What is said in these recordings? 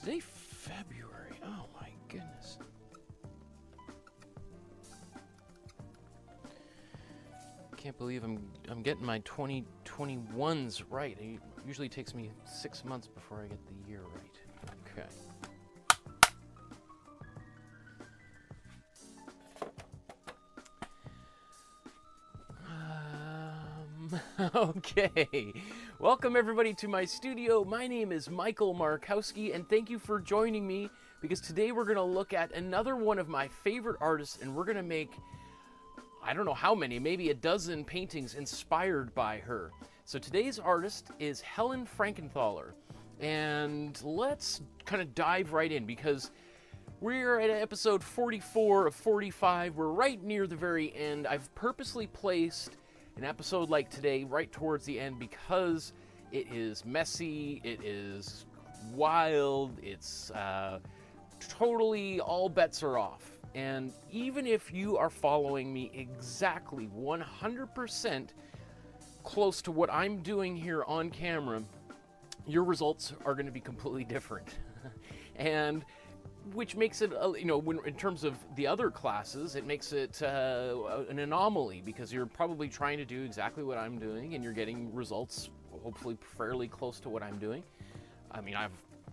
today February? Oh my goodness. Can't believe I'm getting my 2021s right. It usually takes me 6 months before I get the year right. Okay. Okay, welcome everybody to my studio. My name is Michael Markowsky, and thank you for joining me, because today we're going to look at another one of my favorite artists, and we're going to make, I don't know how many, maybe a dozen paintings inspired by her. So today's artist is Helen Frankenthaler, and let's kind of dive right in, because we're at episode 44 of 45. We're right near the very end. I've purposely placed an episode like today right towards the end because it is messy, it is wild, it's totally all bets are off. And even if you are following me exactly 100% close to what I'm doing here on camera, your results are going to be completely different. And which makes it, you know, when, in terms of the other classes, it makes it an anomaly, because you're probably trying to do exactly what I'm doing and you're getting results hopefully fairly close to what I'm doing. I mean, I've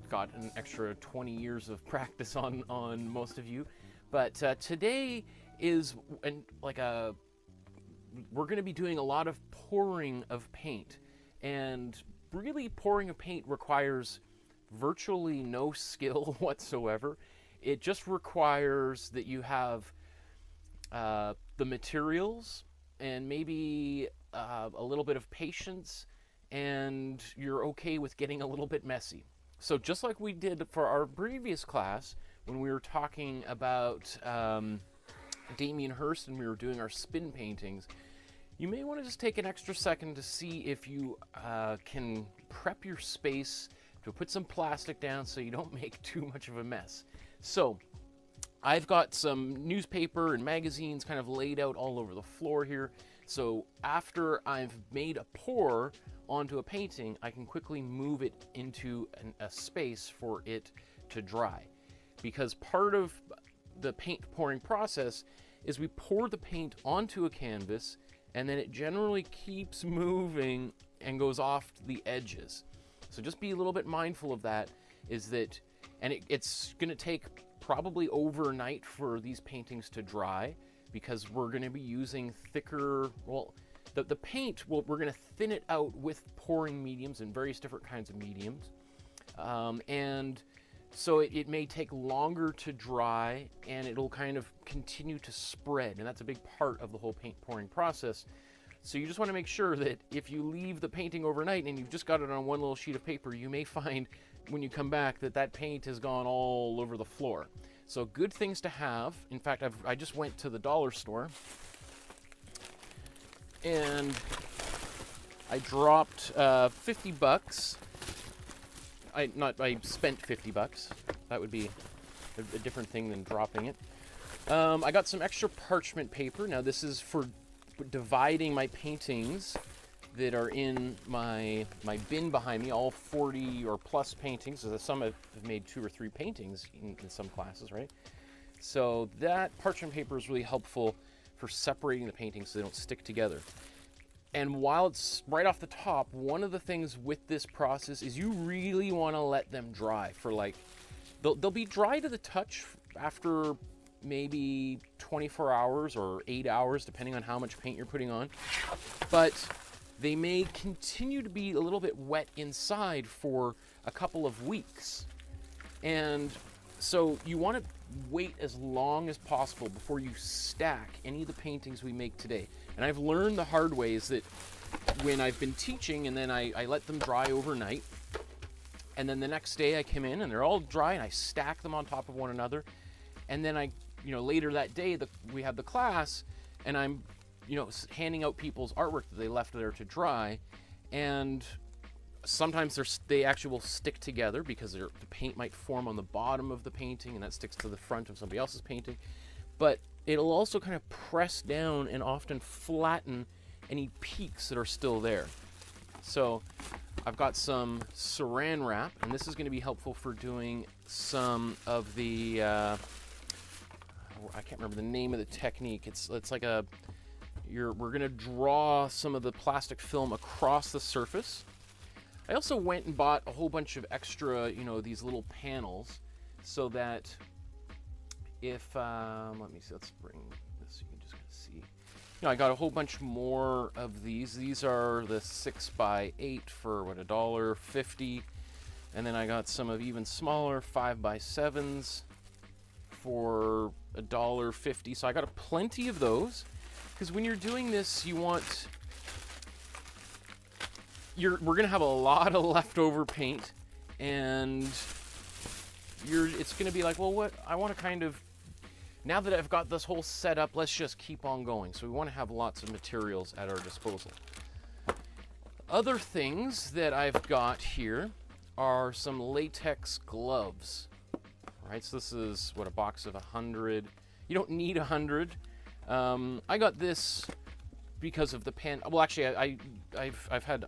got an extra 20 years of practice on most of you, but today is we're going to be doing a lot of pouring of paint, and really pouring of paint requires virtually no skill whatsoever. It just requires that you have the materials and maybe a little bit of patience, and you're okay with getting a little bit messy. So just like we did for our previous class when we were talking about Damien Hirst and we were doing our spin paintings, you may want to just take an extra second to see if you can prep your space to put some plastic down so you don't make too much of a mess. So I've got some newspaper and magazines kind of laid out all over the floor here. So after I've made a pour onto a painting, I can quickly move it into a space for it to dry. Because part of the paint pouring process is we pour the paint onto a canvas, and then it generally keeps moving and goes off the edges. So just be a little bit mindful of that, and it's going to take probably overnight for these paintings to dry, because we're going to be using thicker, well, the paint, we're going to thin it out with pouring mediums and various different kinds of mediums. And so it may take longer to dry, and it'll kind of continue to spread, and that's a big part of the whole paint pouring process. So you just want to make sure that if you leave the painting overnight and you've just got it on one little sheet of paper, you may find when you come back that paint has gone all over the floor. So good things to have. In fact, I just went to the dollar store and I dropped 50 bucks. I spent 50 bucks. That would be a different thing than dropping it. I got some extra parchment paper. Now this is for dividing my paintings that are in my bin behind me, all 40 or plus paintings. So some have made 2 or 3 paintings in some classes, right? So that parchment paper is really helpful for separating the paintings so they don't stick together. And while it's right off the top, one of the things with this process is you really want to let them dry for they'll be dry to the touch after maybe 24 hours or 8 hours, depending on how much paint you're putting on. But they may continue to be a little bit wet inside for a couple of weeks. And so you want to wait as long as possible before you stack any of the paintings we make today. And I've learned the hard way is that when I've been teaching and then I let them dry overnight, and then the next day I come in and they're all dry and I stack them on top of one another. And then later that day we have the class and I'm, handing out people's artwork that they left there to dry. And sometimes they actually will stick together because the paint might form on the bottom of the painting and that sticks to the front of somebody else's painting. But it'll also kind of press down and often flatten any peaks that are still there. So I've got some saran wrap, and this is going to be helpful for doing some of the, I can't remember the name of the technique. It's like a, we're going to draw some of the plastic film across the surface. I also went and bought a whole bunch of extra, you know, these little panels, so that if, let me see, let's bring this so you can just kind of see. You know, I got a whole bunch more of these. These are the 6x8 for, what, $1.50. And then I got some of even smaller 5x7s for $1.50. So I got a plenty of those, because when you're doing this, you want, we're going to have a lot of leftover paint, and it's going to be like, well, what, I want to kind of, now that I've got this whole setup, let's just keep on going. So we want to have lots of materials at our disposal. Other things that I've got here are some latex gloves. All right, so this is, what, a box of 100. You don't need 100. I got this because of the well, actually, I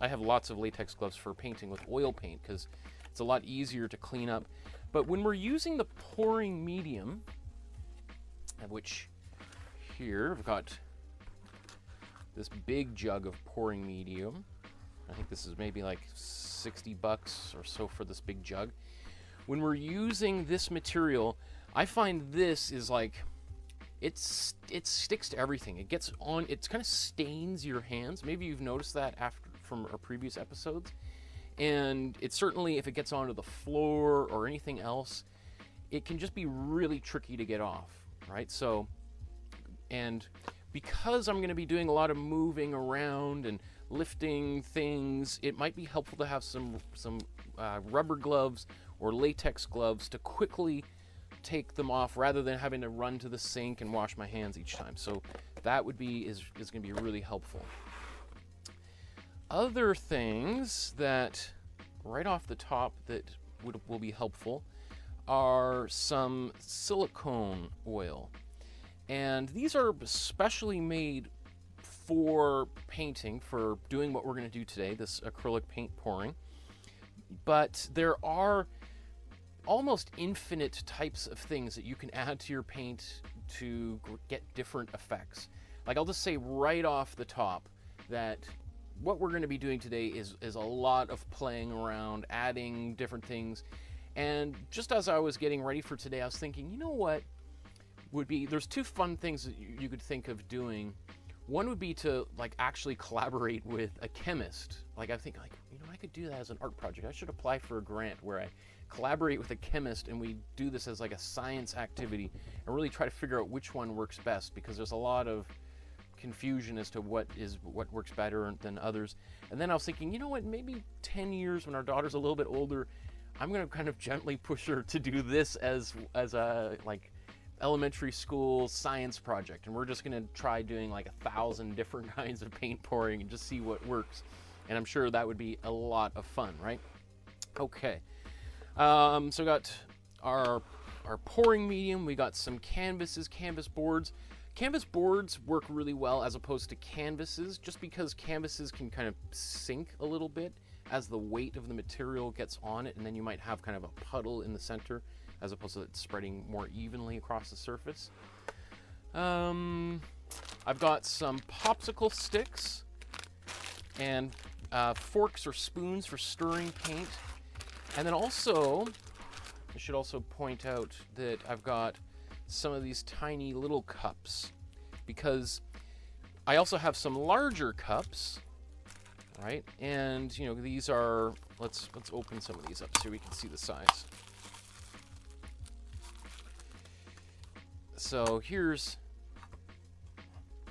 have lots of latex gloves for painting with oil paint, because it's a lot easier to clean up. But when we're using the pouring medium, which here I've got this big jug of pouring medium. I think this is maybe like $60 or so for this big jug. When we're using this material, I find this is like, it sticks to everything. It gets on, it kind of stains your hands. Maybe you've noticed that from our previous episodes. And it certainly, if it gets onto the floor or anything else, it can just be really tricky to get off, right? So, and because I'm going to be doing a lot of moving around and lifting things, it might be helpful to have some rubber gloves or latex gloves to quickly take them off, rather than having to run to the sink and wash my hands each time. So that would be is going to be really helpful. Other things that right off the top that will be helpful are some silicone oil, and these are specially made for painting, for doing what we're going to do today, this acrylic paint pouring. But there are almost infinite types of things that you can add to your paint to get different effects. Like, I'll just say right off the top that what we're going to be doing today is a lot of playing around, adding different things. And just as I was getting ready for today, I was thinking, you know what would be, there's two fun things that you could think of doing. One would be to like actually collaborate with a chemist. Like, I think, like, you know, I could do that as an art project. I should apply for a grant where I collaborate with a chemist and we do this as like a science activity and really try to figure out which one works best, because there's a lot of confusion as to what works better than others. And then I was thinking, you know what, maybe 10 years when our daughter's a little bit older, I'm going to kind of gently push her to do this as a like elementary school science project, and we're just going to try doing like 1,000 different kinds of paint pouring and just see what works. And I'm sure that would be a lot of fun, right? Okay. So we got our pouring medium. We got some canvases, canvas boards. Canvas boards work really well as opposed to canvases, just because canvases can kind of sink a little bit as the weight of the material gets on it, and then you might have kind of a puddle in the center as opposed to it spreading more evenly across the surface. I've got some popsicle sticks and forks or spoons for stirring paint. And then also, I should also point out that I've got some of these tiny little cups, because I also have some larger cups, right? And you know, these are, let's open some of these up so we can see the size. So here's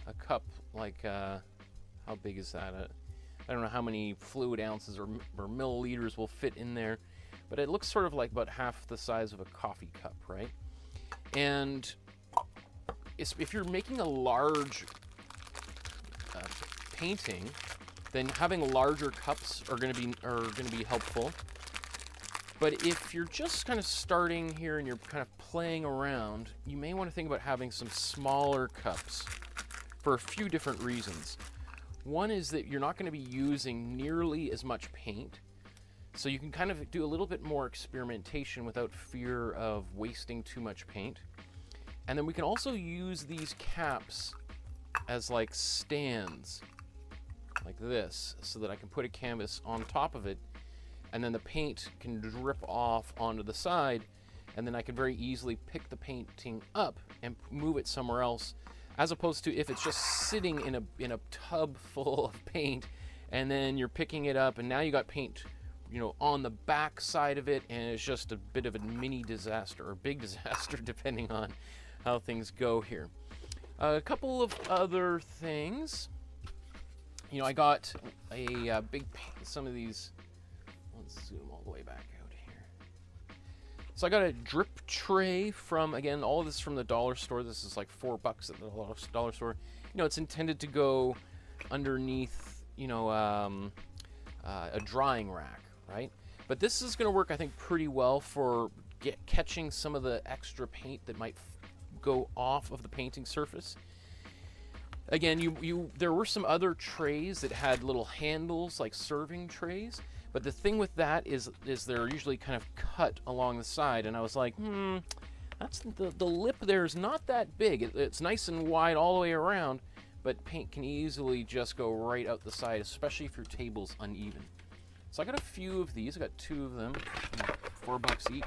a cup, like how big is that? I don't know how many fluid ounces or milliliters will fit in there, but it looks sort of like about half the size of a coffee cup, right? And if you're making a large painting, then having larger cups are going to be helpful. But if you're just kind of starting here and you're kind of playing around, you may want to think about having some smaller cups for a few different reasons. One is that you're not going to be using nearly as much paint, so you can kind of do a little bit more experimentation without fear of wasting too much paint. And then we can also use these caps as like stands, like this, so that I can put a canvas on top of it, and then the paint can drip off onto the side, and then I can very easily pick the painting up and move it somewhere else, as opposed to if it's just sitting in a tub full of paint, and then you're picking it up, and now you got paint, you know, on the back side of it, and it's just a bit of a mini disaster, or big disaster, depending on how things go here. A couple of other things. You know, I got a some of these. Let's zoom all the way back out here. So I got a drip tray from, again, all of this from the dollar store. This is like $4 at the dollar store. You know, it's intended to go underneath, you know, a drying rack, right? But this is going to work, I think, pretty well for catching some of the extra paint that might go off of the painting surface. Again, there were some other trays that had little handles, like serving trays, but the thing with that is they're usually kind of cut along the side, and I was like, that's the lip there is not that big. It's nice and wide all the way around, but paint can easily just go right out the side, especially if your table's uneven. So I got a few of these. I got 2 of them, $4 each.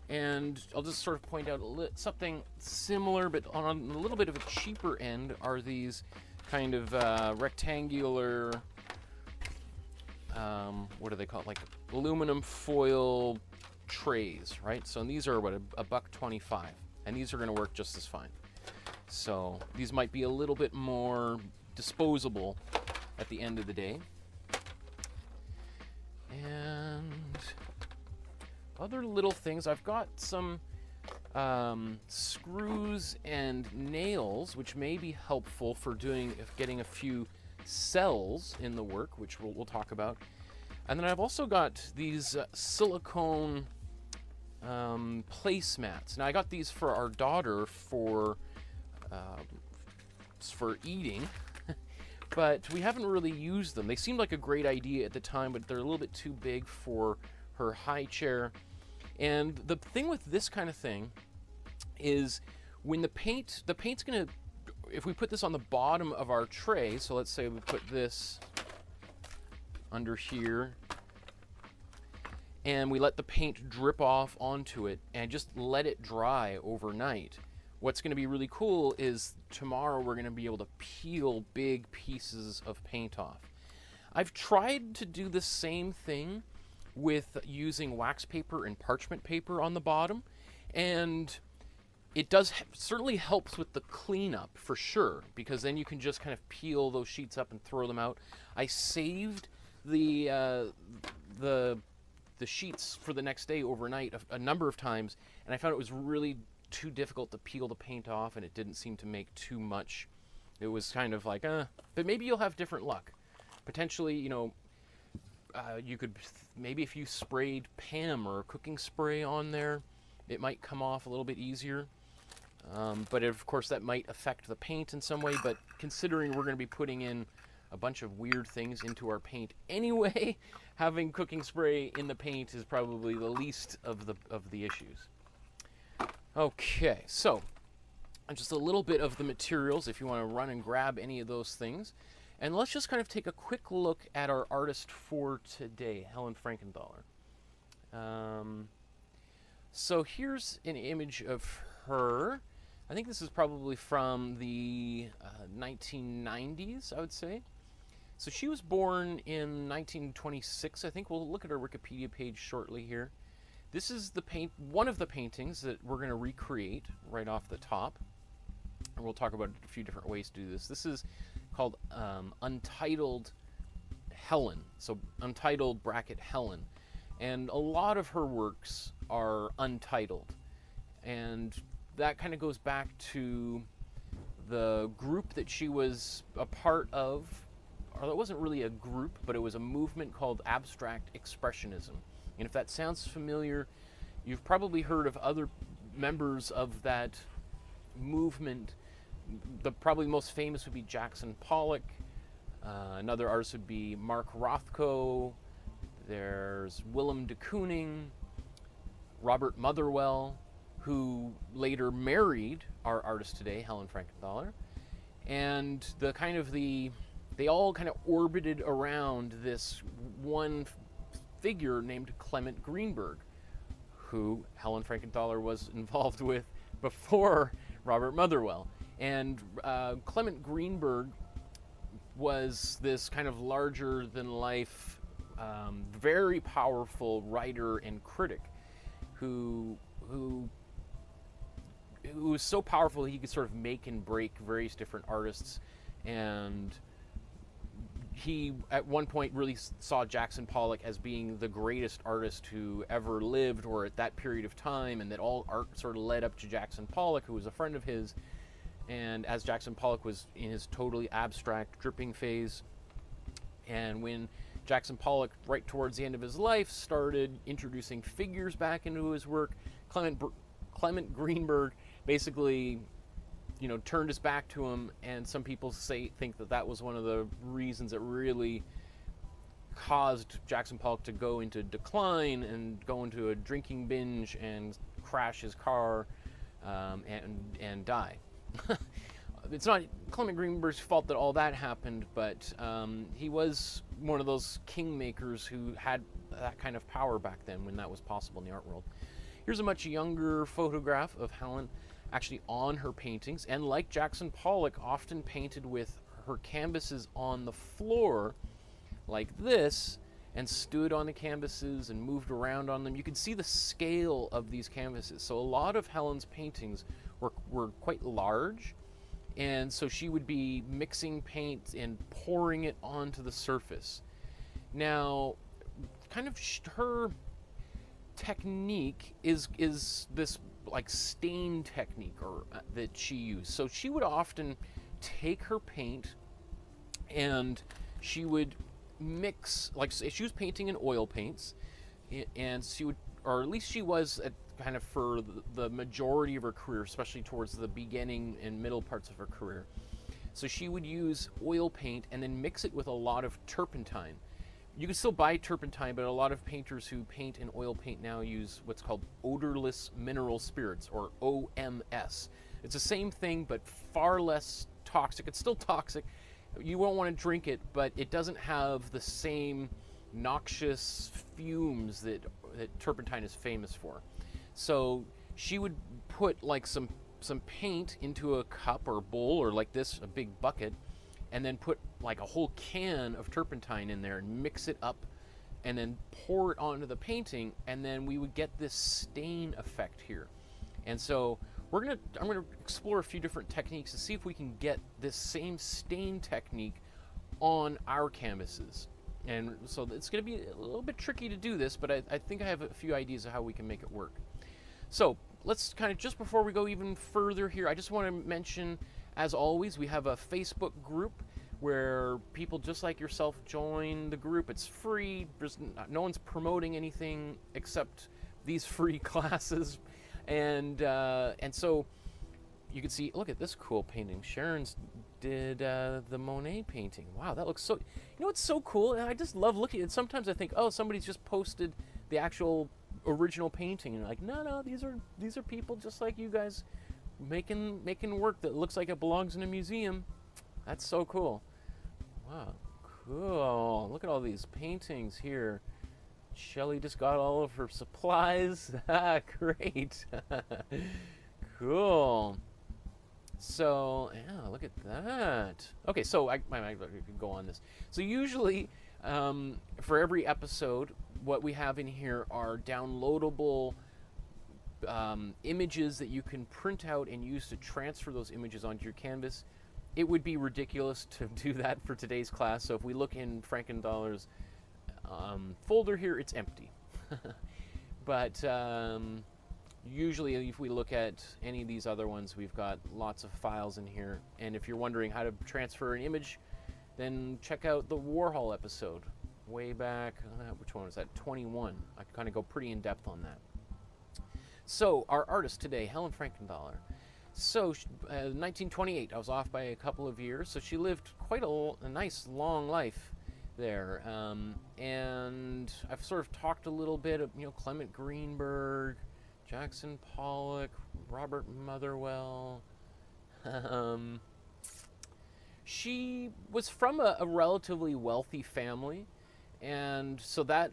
And I'll just sort of point out something similar, but on a little bit of a cheaper end are these kind of rectangular, what do they call it? Like aluminum foil trays, right? So these are, what, $1.25, and these are going to work just as fine. So these might be a little bit more disposable at the end of the day. And other little things, I've got some screws and nails, which may be helpful for getting a few cells in the work, which we'll talk about. And then I've also got these silicone placemats. Now I got these for our daughter for eating, but we haven't really used them. They seemed like a great idea at the time, but they're a little bit too big for her high chair. And the thing with this kind of thing is when the paint's gonna, if we put this on the bottom of our tray, so let's say we put this under here, and we let the paint drip off onto it and just let it dry overnight. What's going to be really cool is tomorrow we're going to be able to peel big pieces of paint off. I've tried to do the same thing with using wax paper and parchment paper on the bottom, and it does certainly helps with the cleanup for sure, because then you can just kind of peel those sheets up and throw them out. I saved the sheets for the next day overnight a number of times, and I found it was really too difficult to peel the paint off, and it didn't seem to make too much. It was kind of like, but maybe you'll have different luck. Potentially, you know, you could, maybe if you sprayed Pam or cooking spray on there, it might come off a little bit easier. But of course that might affect the paint in some way, but considering we're going to be putting in a bunch of weird things into our paint anyway, having cooking spray in the paint is probably the least of the issues. Okay, so just a little bit of the materials if you want to run and grab any of those things. And let's just kind of take a quick look at our artist for today, Helen Frankenthaler. So here's an image of her. I think this is probably from the 1990s, I would say. So she was born in 1926. I think we'll look at her Wikipedia page shortly here. This is one of the paintings that we're going to recreate right off the top. And we'll talk about a few different ways to do this. This is called Untitled Helen. So Untitled bracket Helen. And a lot of her works are untitled. And that kind of goes back to the group that she was a part of. Or it wasn't really a group, but it was a movement called Abstract Expressionism. And if that sounds familiar, you've probably heard of other members of that movement. The probably most famous would be Jackson Pollock, Another artist would be Mark Rothko. There's Willem de Kooning, Robert Motherwell, who later married our artist today, Helen Frankenthaler. And they all kind of orbited around this one figure named Clement Greenberg, who Helen Frankenthaler was involved with before Robert Motherwell. And Clement Greenberg was this kind of larger-than-life, very powerful writer and critic who was so powerful he could sort of make and break various different artists. And he, at one point, really saw Jackson Pollock as being the greatest artist who ever lived, or at that period of time, and that all art sort of led up to Jackson Pollock, who was a friend of his. And as Jackson Pollock was in his totally abstract dripping phase, and when Jackson Pollock, right towards the end of his life, started introducing figures back into his work, Clement Greenberg basically, you know, turned his back to him. And some people think that that was one of the reasons that really caused Jackson Pollock to go into decline and go into a drinking binge and crash his car and die. It's not Clement Greenberg's fault that all that happened, but he was one of those kingmakers who had that kind of power back then when that was possible in the art world. Here's a much younger photograph of Helen actually on her paintings, and like Jackson Pollock, often painted with her canvases on the floor like this, and stood on the canvases and moved around on them. You can see the scale of these canvases. So a lot of Helen's paintings were quite large, and so she would be mixing paint and pouring it onto the surface. Now, kind of her technique is this like stain technique that she used. So she would often take her paint and she would mix, like she was painting in oil paints, and she would, or at least she was at kind of for the majority of her career, especially towards the beginning and middle parts of her career. So she would use oil paint and then mix it with a lot of turpentine. You can still buy turpentine, but a lot of painters who paint in oil paint now use what's called odorless mineral spirits, or OMS. It's the same thing, but far less toxic. It's still toxic. You won't want to drink it, but it doesn't have the same noxious fumes that turpentine is famous for. So she would put like some paint into a cup or bowl, or like this, a big bucket, and then put like a whole can of turpentine in there and mix it up and then pour it onto the painting, and then we would get this stain effect here. And so I'm gonna explore a few different techniques to see if we can get this same stain technique on our canvases. And so it's gonna be a little bit tricky to do this, but I think I have a few ideas of how we can make it work. So let's kind of, just before we go even further here, I just want to mention, as always, we have a Facebook group where people just like yourself join the group. It's free. No one's promoting anything except these free classes, and so you can see. Look at this cool painting. Sharon's did the Monet painting. Wow, that looks so. You know what's so cool? And I just love looking at it. Sometimes I think, oh, somebody's just posted the actual original painting, and like, no, these are people just like you guys making work that looks like it belongs in a museum. That's so cool. Wow, cool. Look at all these paintings here. Shelley just got all of her supplies. Great. Cool. So, yeah, look at that. Okay, so I could go on this. So usually, for every episode, what we have in here are downloadable images that you can print out and use to transfer those images onto your canvas. It would be ridiculous to do that for today's class, so if we look in Frankenthaler's folder here, it's empty. But usually if we look at any of these other ones, we've got lots of files in here, and if you're wondering how to transfer an image, then check out the Warhol episode way back, which one was that, 21. I kind of go pretty in depth on that. So our artist today, Helen Frankenthaler. So, 1928, I was off by a couple of years, so she lived quite a nice long life there. And I've sort of talked a little bit of, Clement Greenberg, Jackson Pollock, Robert Motherwell. She was from a relatively wealthy family, and so that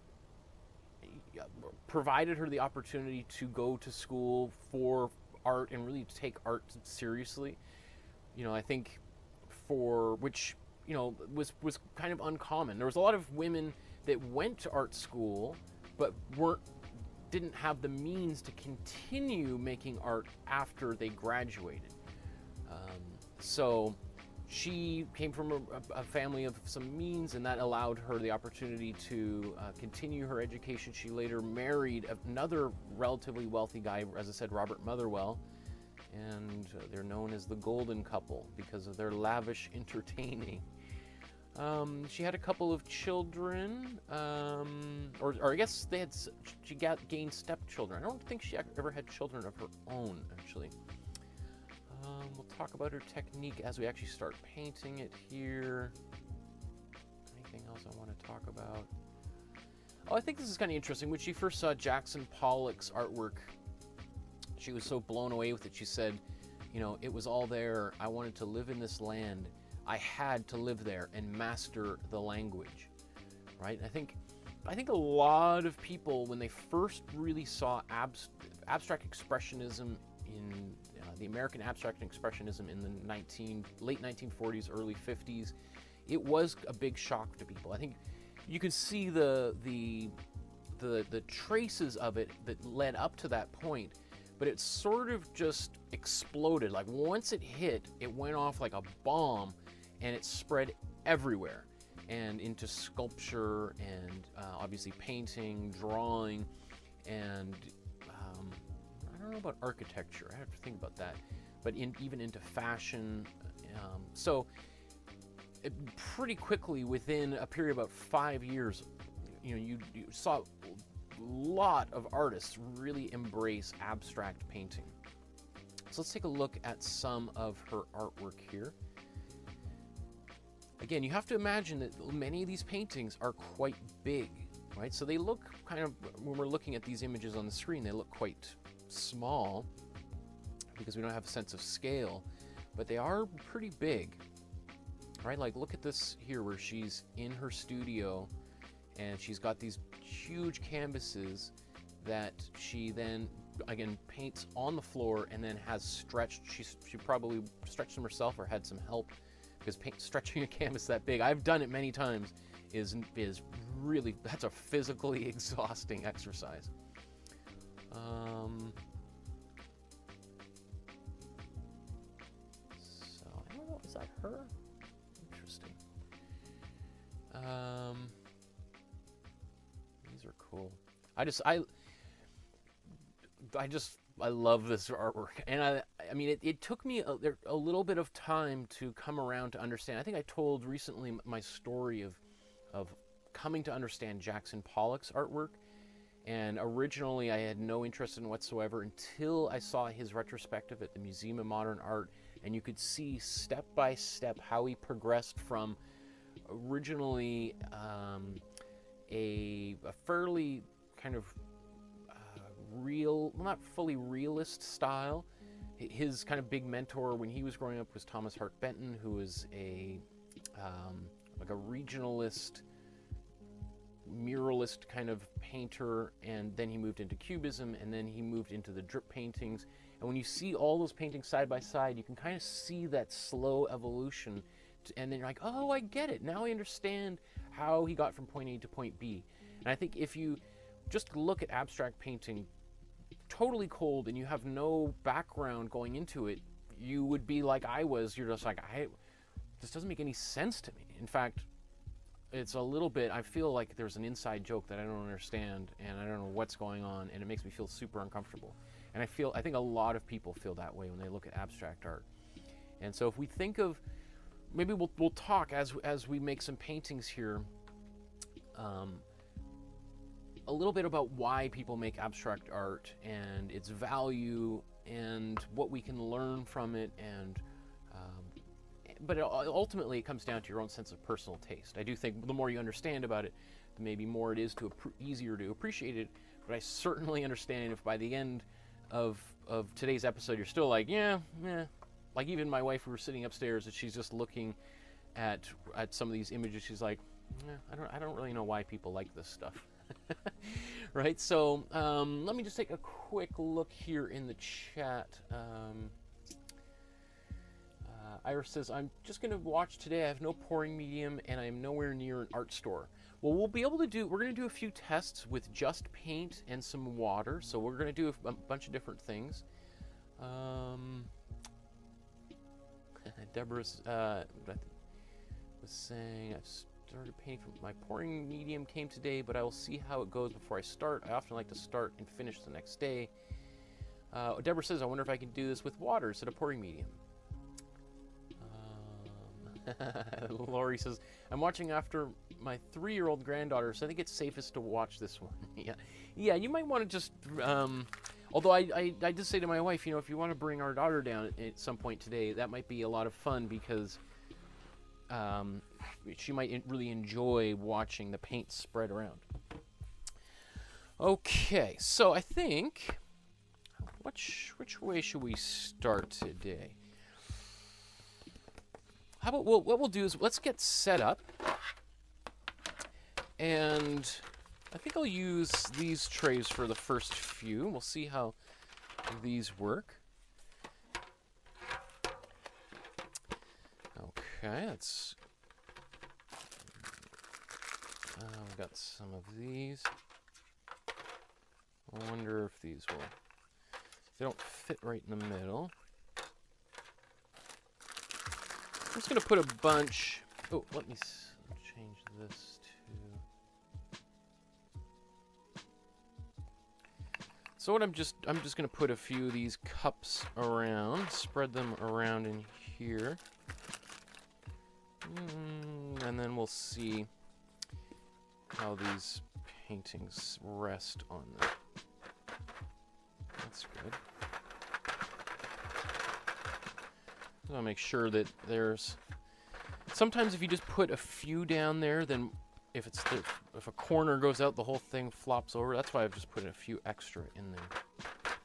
provided her the opportunity to go to school for art and really take art seriously. I think for which, was kind of uncommon. There was a lot of women that went to art school but didn't have the means to continue making art after they graduated. So she came from a family of some means, and that allowed her the opportunity to continue her education. She later married another relatively wealthy guy, as I said, Robert Motherwell, and they're known as the Golden Couple because of their lavish entertaining. She had a couple of children, or I guess she gained stepchildren. I don't think she ever had children of her own, actually. We'll talk about her technique as we actually start painting it here. Anything else I want to talk about? Oh, I think this is kind of interesting. When she first saw Jackson Pollock's artwork, she was so blown away with it. She said, it was all there. I wanted to live in this land. I had to live there and master the language, right? I think a lot of people, when they first really saw abstract expressionism in the American abstract expressionism in the late 1940s, early 50s, it was a big shock to people. I think you can see the traces of it that led up to that point, but it sort of just exploded. Like once it hit, it went off like a bomb, and it spread everywhere and into sculpture and obviously painting, drawing, and I don't know about architecture. I have to think about that, but even into fashion. So pretty quickly, within a period of about 5 years, you saw a lot of artists really embrace abstract painting. So let's take a look at some of her artwork here. Again, you have to imagine that many of these paintings are quite big, right? So they look kind of, when we're looking at these images on the screen, they look quite small because we don't have a sense of scale, but they are pretty big, right? Like look at this here where she's in her studio and she's got these huge canvases that she then again paints on the floor and then has stretched. She probably stretched them herself or had some help, because stretching a canvas that big, I've done it many times, is really, that's a physically exhausting exercise. So I don't know, is that her? Interesting. These are cool. I love this artwork, and I mean, it took me a little bit of time to come around to understand. I think I told recently my story of coming to understand Jackson Pollock's artwork, and originally I had no interest in whatsoever until I saw his retrospective at the Museum of Modern Art, and you could see step by step how he progressed from originally a fairly kind of well, not fully realist style. His kind of big mentor when he was growing up was Thomas Hart Benton, who was like a regionalist, muralist kind of painter, and then he moved into Cubism, and then he moved into the drip paintings. And when you see all those paintings side by side, you can kind of see that slow evolution, and then you're like, oh, I get it. Now I understand how he got from point A to point B. And I think if you just look at abstract painting totally cold and you have no background going into it, you would be like I was. You're just like, this doesn't make any sense to me. In fact, it's a little bit, I feel like there's an inside joke that I don't understand, and I don't know what's going on, and it makes me feel super uncomfortable. And I think a lot of people feel that way when they look at abstract art. And so if we think of, maybe we'll talk as we make some paintings here, a little bit about why people make abstract art and its value and what we can learn from it, and but ultimately it comes down to your own sense of personal taste. I do think the more you understand about it, the maybe more it is to easier to appreciate it. But I certainly understand if by the end of today's episode you're still like, yeah, like even my wife, we were sitting upstairs and she's just looking at some of these images. She's like, I don't really know why people like this stuff. Right? So let me just take a quick look here in the chat. Iris says, I'm just going to watch today. I have no pouring medium and I'm nowhere near an art store. Well, we're going to do a few tests with just paint and some water. So we're going to do a bunch of different things. Deborah was saying, I've started painting. My pouring medium came today, but I will see how it goes before I start. I often like to start and finish the next day. Deborah says, I wonder if I can do this with water instead of pouring medium. Lori says, I'm watching after my 3-year-old granddaughter, so I think it's safest to watch this one. Yeah, you might want to just, although I did say to my wife, if you want to bring our daughter down at some point today, that might be a lot of fun, because she might really enjoy watching the paint spread around. Okay, so I think, which way should we start today? How about, what we'll do is let's get set up, and I think I'll use these trays for the first few. We'll see how these work. Okay, let's. We've got some of these. I wonder if these will. They don't fit right in the middle. I'm just going to put a bunch. Oh, let me change this to. So what I'm just going to put a few of these cups around, spread them around in here, and then we'll see how these paintings rest on them. That's good. I'll make sure that there's. Sometimes if you just put a few down there, then if a corner goes out, the whole thing flops over. That's why I've just put a few extra in there.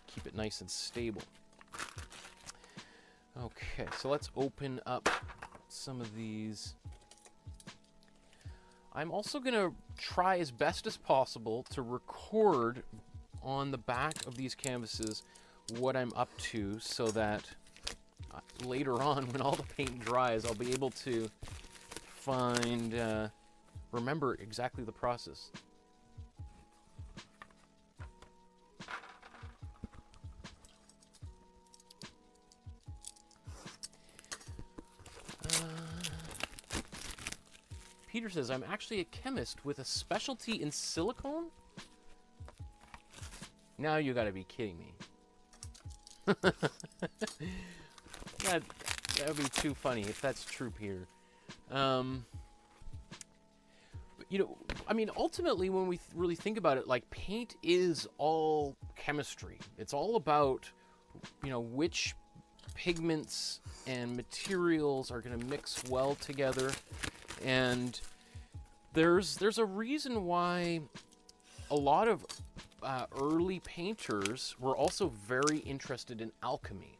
Keep it nice and stable. Okay, so let's open up some of these. I'm also going to try as best as possible to record on the back of these canvases what I'm up to, so that later on, when all the paint dries, I'll be able to remember exactly the process. Peter says, I'm actually a chemist with a specialty in silicone? Now you gotta be kidding me. That would be too funny if that's true, Peter. I mean, ultimately, when we really think about it, like, paint is all chemistry. It's all about, which pigments and materials are going to mix well together. And there's a reason why a lot of early painters were also very interested in alchemy.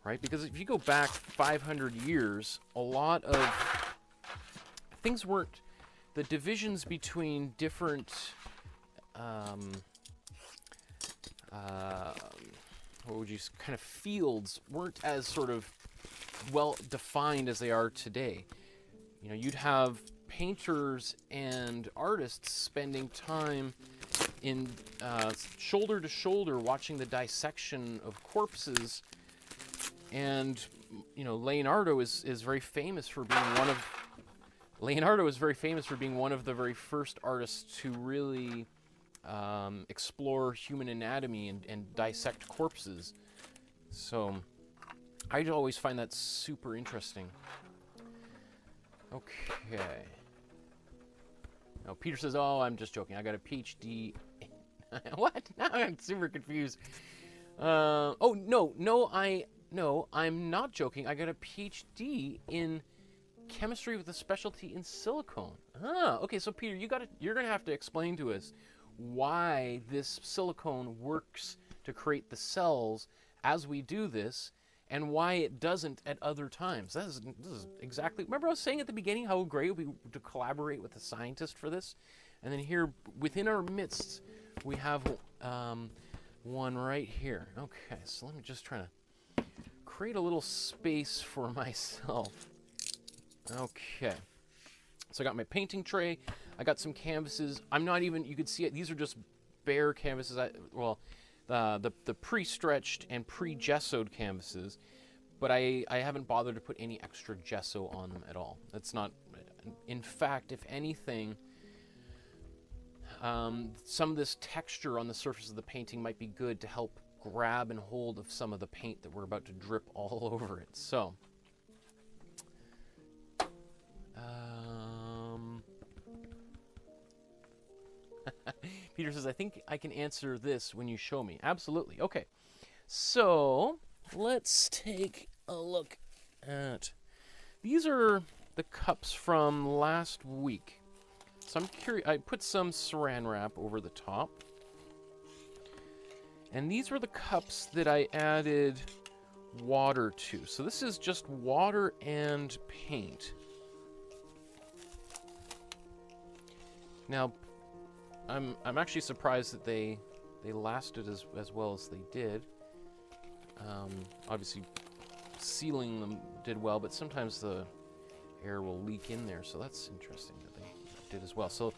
Right? Because if you go back 500 years, a lot of things weren't. The divisions between different, fields weren't as sort of well defined as they are today. You'd have painters and artists spending time in shoulder to shoulder watching the dissection of corpses. And Leonardo is very famous for being one of the very first artists to really explore human anatomy and dissect corpses. So I always find that super interesting. Okay. Now Peter says, "Oh, I'm just joking. I got a PhD." What? Now I'm super confused. Oh, no, I'm not joking. I got a PhD in chemistry with a specialty in silicone. Ah, okay, so Peter, you're gonna have to explain to us why this silicone works to create the cells as we do this, and why it doesn't at other times. This is exactly, remember I was saying at the beginning how great it would be to collaborate with a scientist for this? And then here, within our midst, we have one right here. Okay, so let me just try to create a little space for myself. Okay, so I got my painting tray, I got some canvases. I'm not even, you could see it, these are just bare canvases. The pre-stretched and pre-gessoed canvases, but I haven't bothered to put any extra gesso on them at all. That's not, in fact, if anything, some of this texture on the surface of the painting might be good to help grab and hold of some of the paint that we're about to drip all over it. So, Peter says, I think I can answer this when you show me. Absolutely. Okay. So, let's take a look at... These are the cups from last week. So I'm curious. I put some saran wrap over the top. And these were the cups that I added water to. So this is just water and paint. Now, I'm actually surprised that they lasted as well as they did. Obviously, sealing them did well, but sometimes the air will leak in there, so that's interesting that they did as well. So,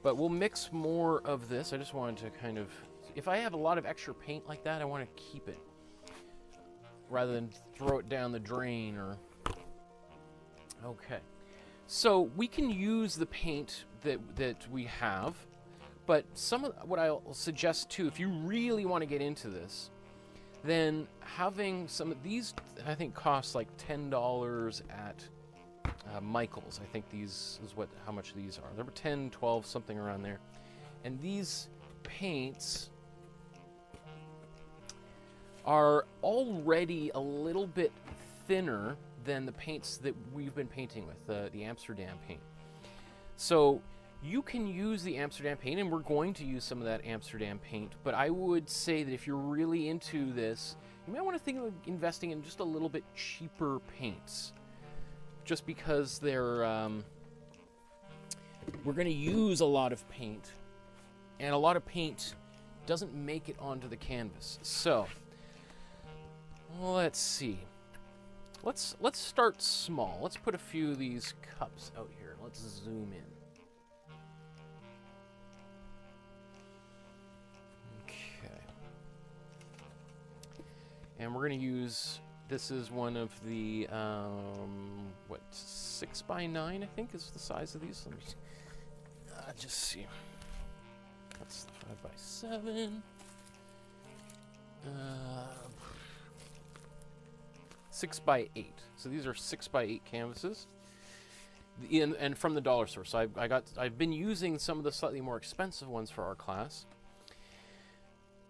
but we'll mix more of this. I just wanted to kind of, if I have a lot of extra paint like that, I want to keep it rather than throw it down the drain or. Okay, so we can use the paint that we have. But some of what I'll suggest too, if you really want to get into this, then having some of these, I think, cost like $10 at Michael's. I think these is how much these are. They were 10, 12, something around there. And these paints are already a little bit thinner than the paints that we've been painting with, the Amsterdam paint. So you can use the Amsterdam paint, and we're going to use some of that Amsterdam paint, but I would say that if you're really into this, you might want to think of investing in just a little bit cheaper paints. Just because they're, we're going to use a lot of paint, and a lot of paint doesn't make it onto the canvas. So, let's see. Let's start small. Let's put a few of these cups out here. Let's zoom in. And we're going to use, this is one of the, 6x9, I think, is the size of these. Let me just see. That's 5x7. 6x8. So these are 6x8 canvases. And from the dollar store. So I've been using some of the slightly more expensive ones for our class.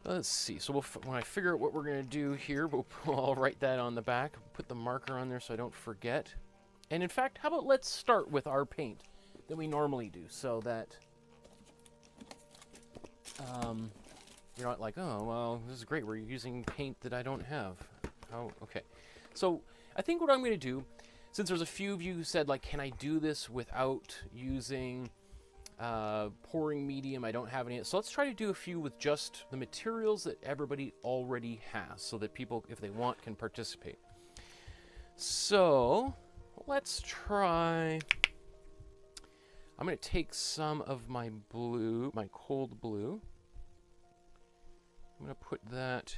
Let's see. So when I figure out what we're going to do here, I'll write that on the back. Put the marker on there so I don't forget. And in fact, how about let's start with our paint that we normally do, so that you're not like, oh, well, this is great. We're using paint that I don't have. Oh, okay. So I think what I'm going to do, since there's a few of you who said, like, can I do this without using pouring medium? I don't have any. So let's try to do a few with just the materials that everybody already has, so that people, if they want, can participate. So let's try. I'm going to take some of my blue, my cold blue. I'm going to put that,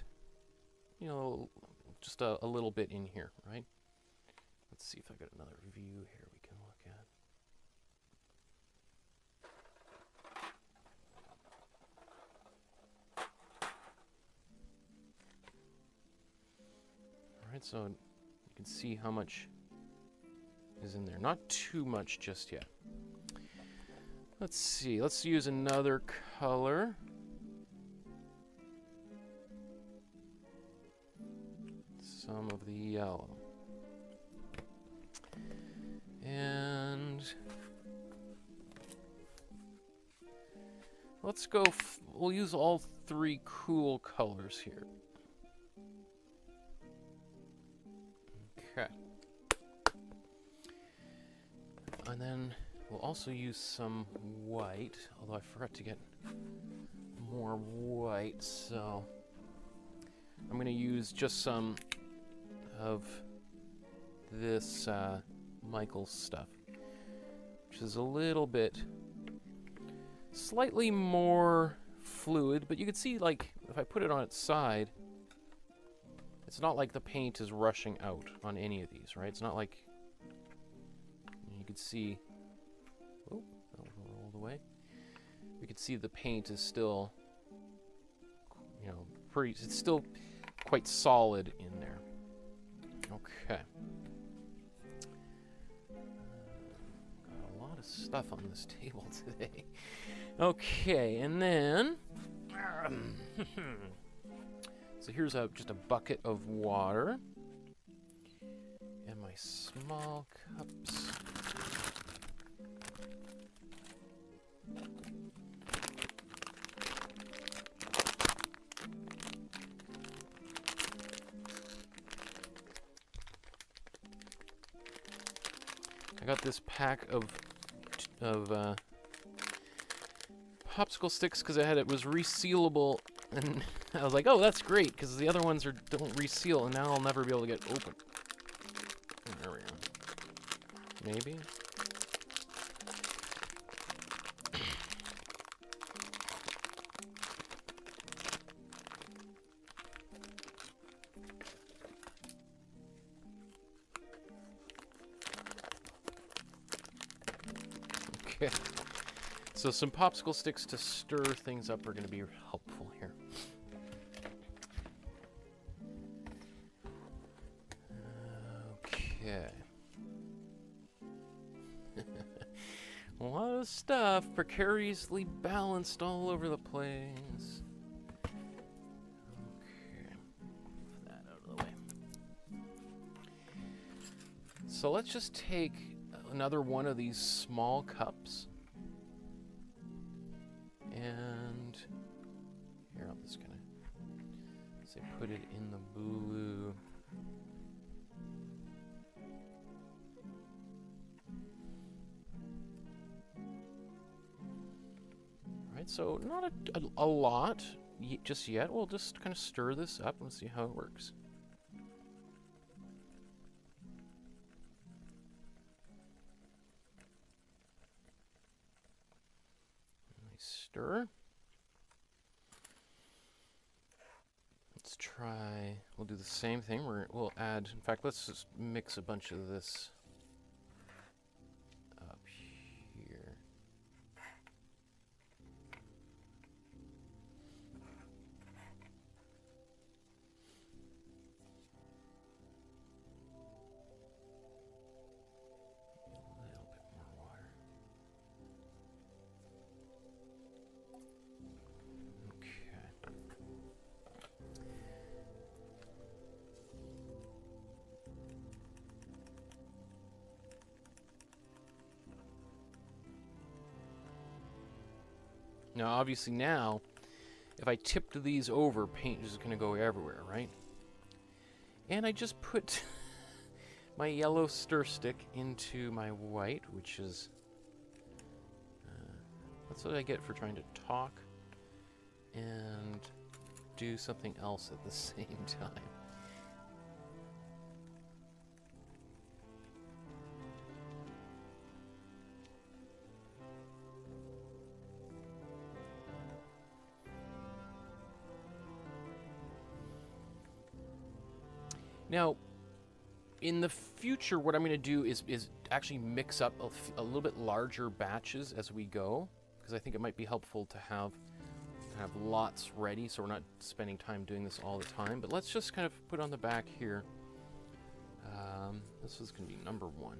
you know, just a little bit in here, right? Let's see if I got another view here we can look at. Alright, so you can see how much is in there. Not too much just yet. Let's see, let's use another color. some of the yellow. And let's go, we'll use all three cool colors here. Okay. And then we'll also use some white, although I forgot to get more white, so I'm going to use just some of this Michael's stuff, which is a little bit, slightly more fluid, but you can see, like, if I put it on its side, it's not like the paint is rushing out on any of these, right? It's not like, you can see, oh, that'll roll away. You can see the paint is still, you know, pretty, it's still quite solid in there. Okay. Got a lot of stuff on this table today. Okay, and then so here's just a bucket of water and my small cups. I got this pack of popsicle sticks because it was resealable, and I was like, oh, that's great, because the other ones don't reseal, and now I'll never be able to get open. There we go. Maybe. Okay. So some popsicle sticks to stir things up are going to be helpful here. Okay. A lot of stuff precariously balanced all over the place. Okay. Move that out of the way. So let's just take another one of these small cups. And here, I'm just gonna say put it in the blue. All right, so not a lot just yet. We'll just kind of stir this up and see how it works. Stir. Let's try, we'll do the same thing. We'll add, in fact, let's just mix a bunch of this up here. Now, obviously now, if I tipped these over, paint is going to go everywhere, right? And I just put my yellow stir stick into my white, which is, that's what I get for trying to talk and do something else at the same time. Now, in the future, what I'm going to do is actually mix up a little bit larger batches as we go, because I think it might be helpful to have lots ready, so we're not spending time doing this all the time. But let's just kind of put on the back here. This is going to be number 1.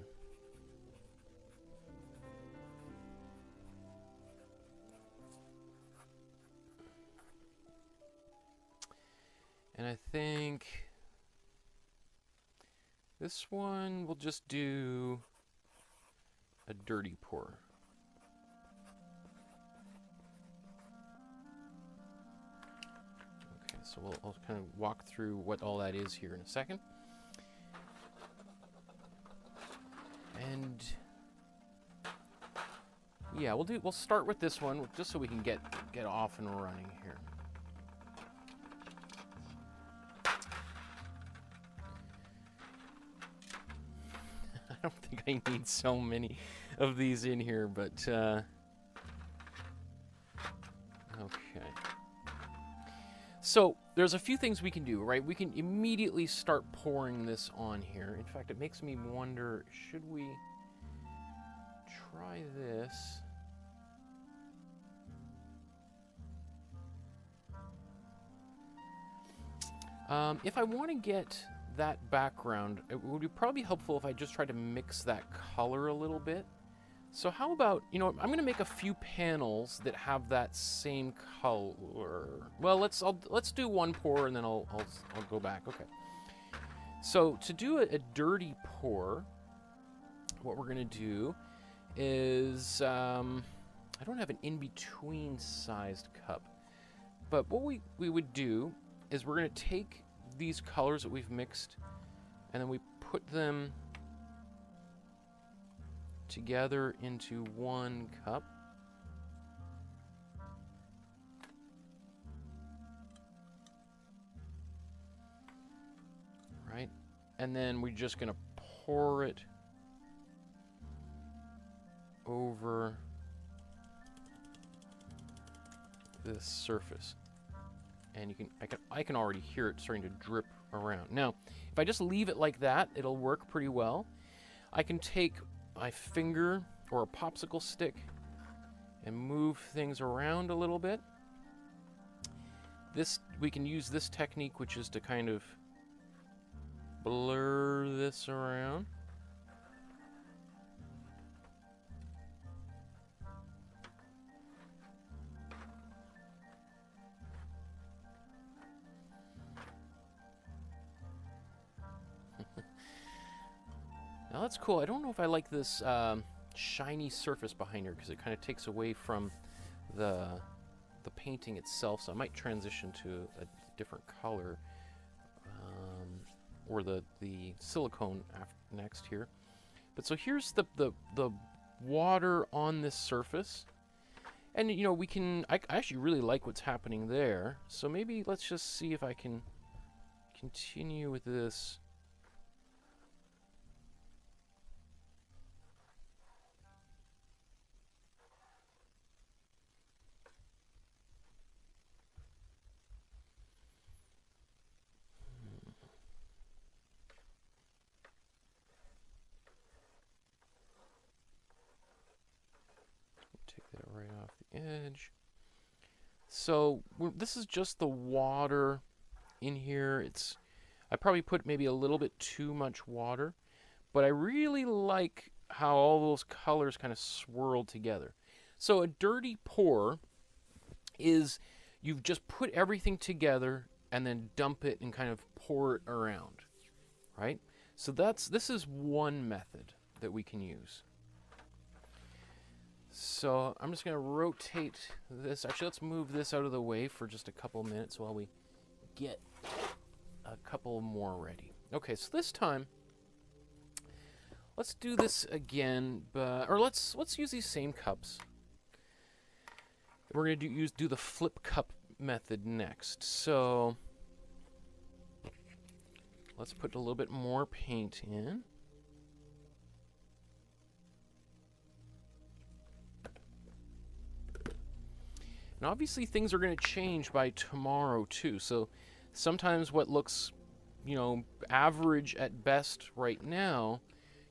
And I think This one we'll just do a dirty pour. Okay, so I'll kind of walk through what all that is here in a second. And yeah, we'll start with this one just so we can get off and running here. I don't think I need so many of these in here, but okay. So there's a few things we can do, right? We can immediately start pouring this on here. In fact, it makes me wonder, should we try this? If I want to get that background, it would be probably helpful if I just tried to mix that color a little bit. So how about, you know, I'm going to make a few panels that have that same color. Well, let's do one pour and then I'll go back. Okay. So to do a dirty pour, what we're going to do is I don't have an in-between sized cup, but what we would do is we're going to take these colors that we've mixed and then we put them together into one cup. Right? And then we're just going to pour it over this surface. And I can already hear it starting to drip around. Now, if I just leave it like that, it'll work pretty well. I can take my finger or a popsicle stick and move things around a little bit. We can use this technique, which is to kind of blur this around. Now that's cool. I don't know if I like this shiny surface behind her because it kind of takes away from the painting itself. So I might transition to a different color, or the silicone next here. But so here's the water on this surface, and you know I actually really like what's happening there. So maybe let's just see if I can continue with this. Right off the edge. So this is just the water in here. I probably put maybe a little bit too much water, but I really like how all those colors kind of swirled together. So a dirty pour is you've just put everything together and then dump it and kind of pour it around, right? So this is one method that we can use. So I'm just going to rotate this. Actually, let's move this out of the way for just a couple minutes while we get a couple more ready. Okay, so this time, let's do this again, or let's use these same cups. We're going to do the flip cup method next. So let's put a little bit more paint in. And obviously things are going to change by tomorrow too. So sometimes what looks, you know, average at best right now,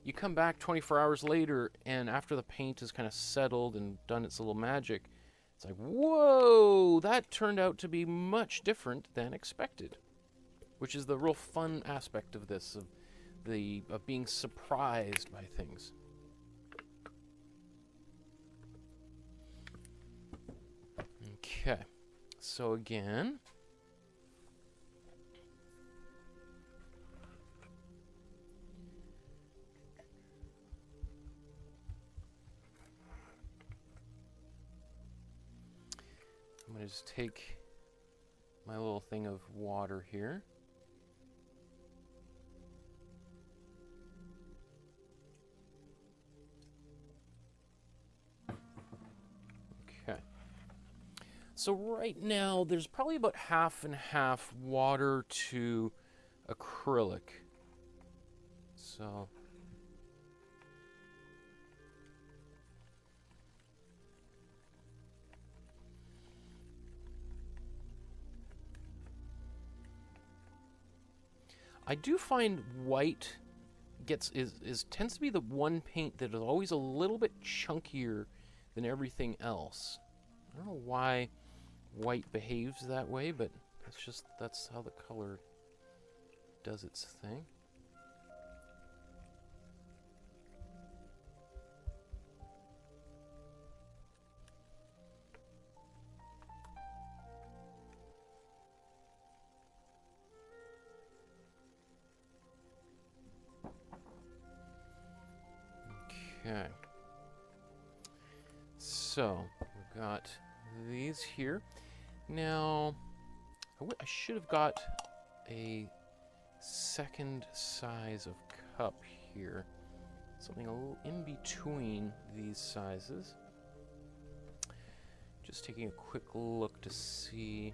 you come back 24 hours later and after the paint is kind of settled and done its little magic, it's like, whoa, that turned out to be much different than expected. Which is the real fun aspect of this, of being surprised by things. Okay, so again, I just take my little thing of water here. Okay. So right now, there's probably about half and half water to acrylic. So I do find white tends to be the one paint that is always a little bit chunkier than everything else. I don't know why white behaves that way, but that's how the color does its thing. Okay, so we've got these here. Now, I should have got a second size of cup here. Something a little in between these sizes. Just taking a quick look to see.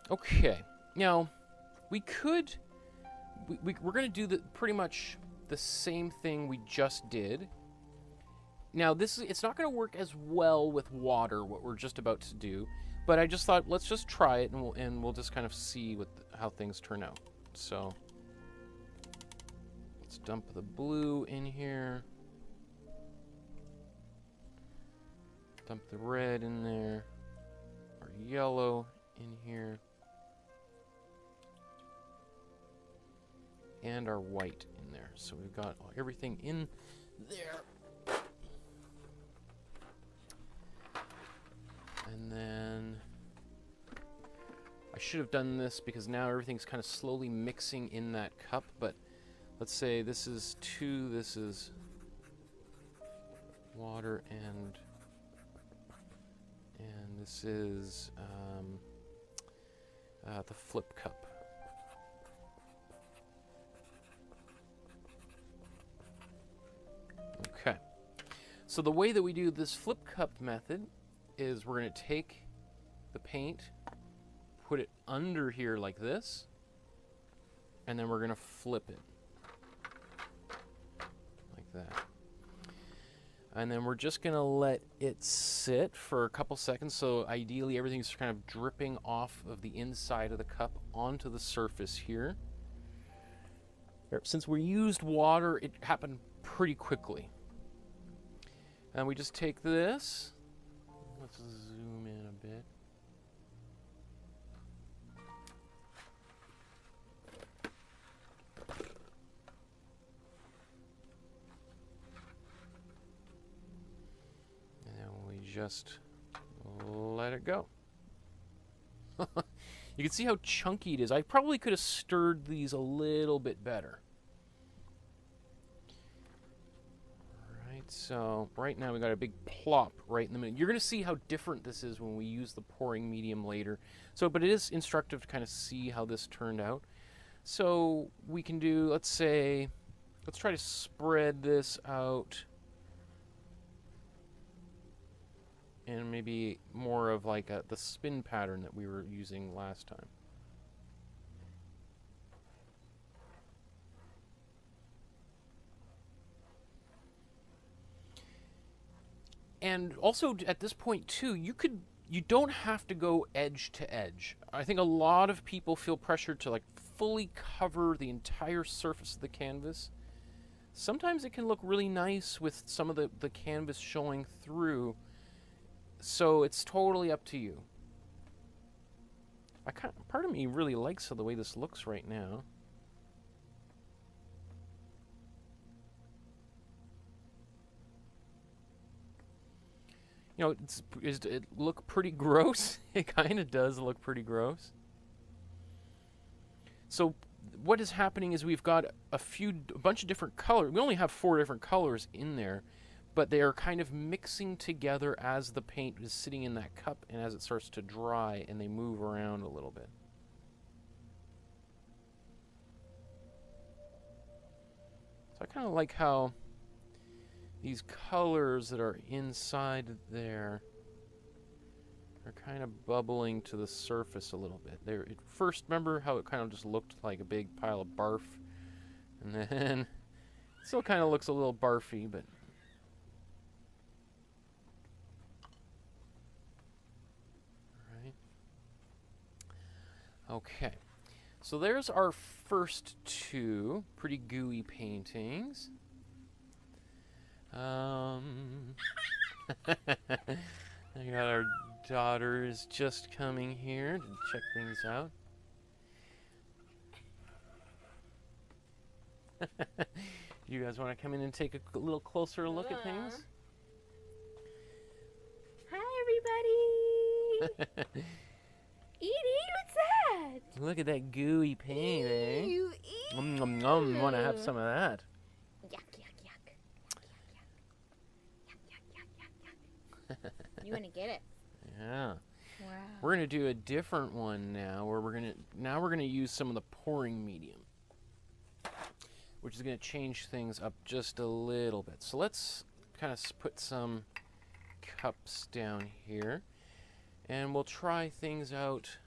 Okay, now we could... We're going to do pretty much the same thing we just did. Now, it's not going to work as well with water, what we're just about to do, but I just thought, let's just try it, and we'll just kind of see how things turn out. So, let's dump the blue in here. Dump the red in there. Our yellow in here. And our white in there. So we've got everything in there. And then I should have done this because now everything's kind of slowly mixing in that cup, but let's say this is 2, this is water, and this is the flip cup. Okay, so the way that we do this flip cup method is we're going to take the paint, put it under here like this, and then we're going to flip it like that. And then we're just going to let it sit for a couple seconds, so ideally everything's kind of dripping off of the inside of the cup onto the surface here. Since we used water, it happened pretty quickly. And we just take this, let's zoom in a bit. And then we just let it go. You can see how chunky it is. I probably could have stirred these a little bit better. So right now we got a big plop right in the middle. You're going to see how different this is when we use the pouring medium later. So, but it is instructive to kind of see how this turned out. So we can do, let's try to spread this out and maybe more of like the spin pattern that we were using last time. And also at this point too, you don't have to go edge to edge. I think a lot of people feel pressured to like fully cover the entire surface of the canvas. Sometimes it can look really nice with some of the canvas showing through. So it's totally up to you. Part of me really likes the way this looks right now. You know, does it look pretty gross? It kind of does look pretty gross. So what is happening is we've got a bunch of different colors. We only have 4 different colors in there, but they are kind of mixing together as the paint is sitting in that cup and as it starts to dry, and they move around a little bit. So I kind of like how these colors that are inside there are kind of bubbling to the surface a little bit. There, at first, remember how it kind of just looked like a big pile of barf, and then it still kind of looks a little barfy, but okay, so there's our first two pretty gooey paintings. I got our daughter is just coming here to check things out. You guys want to come in and take a little closer look at things? Hi, everybody! Edie, what's that? Look at that gooey paint, eh? You Want to have some of that? Yuck, yuck, yuck. Yuck, yuck, yuck, yuck, yuck. You want to get it? Yeah. Wow. We're gonna do a different one now, where we're gonna use some of the pouring medium, which is gonna change things up just a little bit. So let's kind of put some cups down here, and we'll try things out.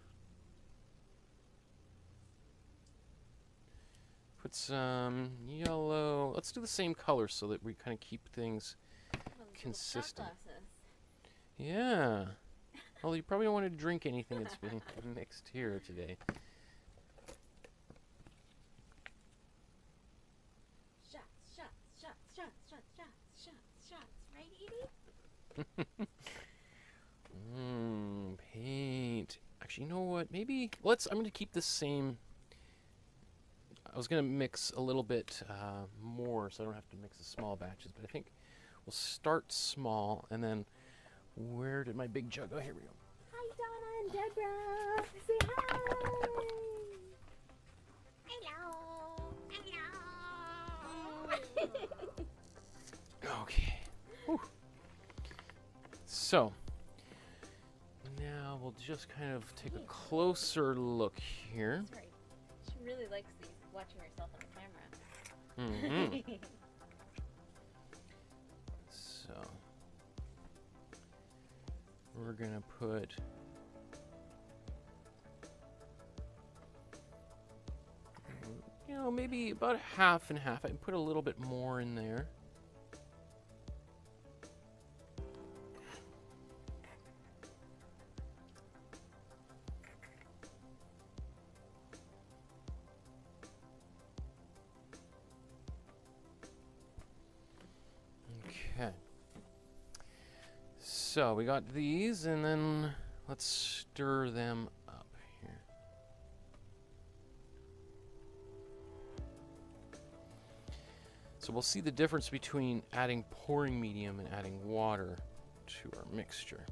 Put some yellow. Let's do the same color so that we kind of keep things consistent. Yeah. Well, you probably don't want to drink anything that's been mixed here today. Shots, shots, shots, shots, shots, shots, shots, shots. Right, Edie? Paint. Actually, you know what? Maybe I'm going to keep the same. I was going to mix a little bit more, so I don't have to mix the small batches. But I think we'll start small, and then where did my big jug go? Here we go. Hi, Donna and Deborah. Say hi. Hello. Hello. Okay. Whew. So now we'll just kind of take a closer look here. Sorry. She really likes these, watching herself on the camera. Mm-hmm. So we're gonna put maybe about half and half. I can put a little bit more in there. Okay. So we got these, and then let's stir them up here. So we'll see the difference between adding pouring medium and adding water to our mixture.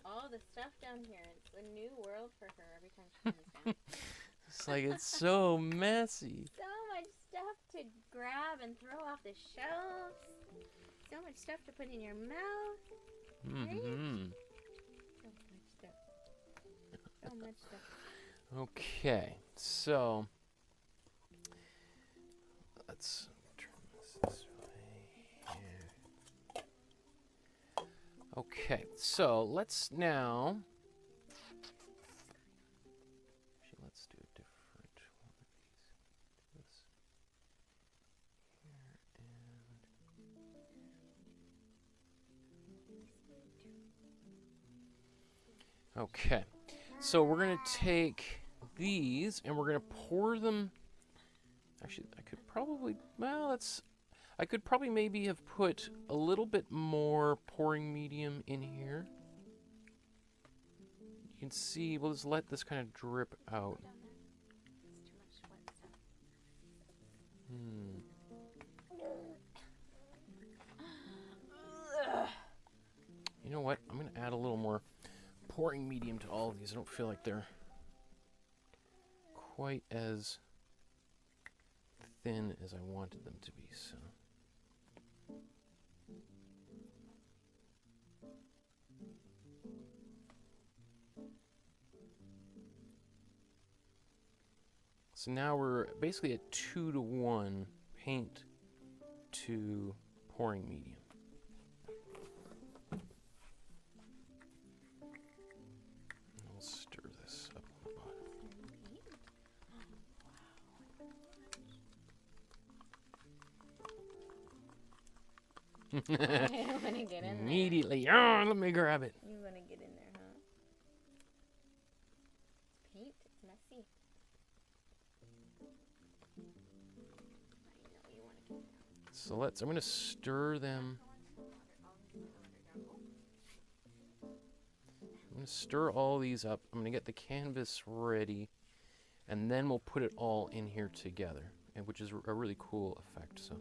All the stuff down here. It's a new world for her every time she comes down. It's like it's so messy. So much stuff to grab and throw off the shelves. So much stuff to put in your mouth. Mm-hmm. So much stuff. So much stuff. Okay, so let's turn this way here. Okay, so let's now. Actually, let's do a different one of these. Okay, so we're gonna take these and we're gonna pour them. Actually, I could probably, I could probably maybe have put a little bit more pouring medium in here. can see, we'll just let this kind of drip out. Down there. It's too much wet stuff. You know what? I'm going to add a little more pouring medium to all of these. I don't feel like they're quite as thin as I wanted them to be, so. So now we're basically at 2-to-1 paint to pouring medium. I'll stir this up on the bottom. I don't want to get in there. Immediately, oh, let me grab it. You want to get in there, huh? Paint, it's messy. I know you want to get in there. So I'm going to stir them. I'm going to stir all these up. I'm going to get the canvas ready, and then we'll put it all in here together, and which is a really cool effect. So.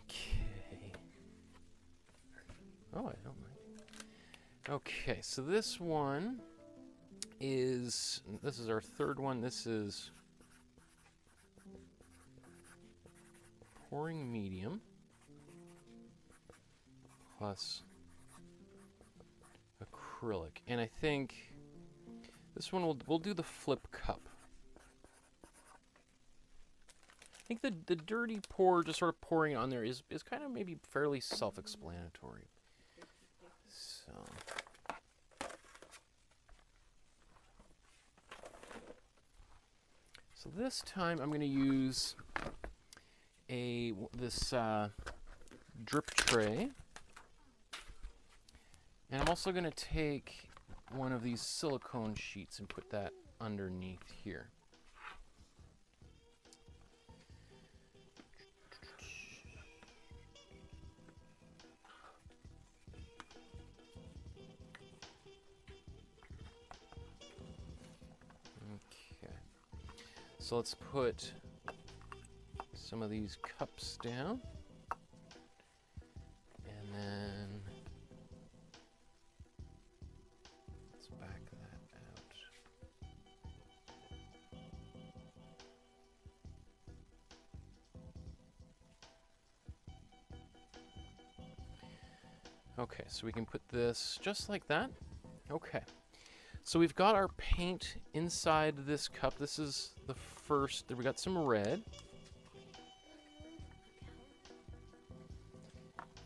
Okay. Oh, I don't mind. Okay, so this is our third one. This is pouring medium plus acrylic, and I think this one we'll do the flip cup. I think the dirty pour, just sort of pouring it on there, is kind of maybe fairly self-explanatory. So this time I'm going to use this drip tray, and I'm also going to take one of these silicone sheets and put that underneath here. So let's put some of these cups down, and then let's back that out. Okay, so we can put this just like that. Okay. So we've got our paint inside this cup. This is the first. We got some red.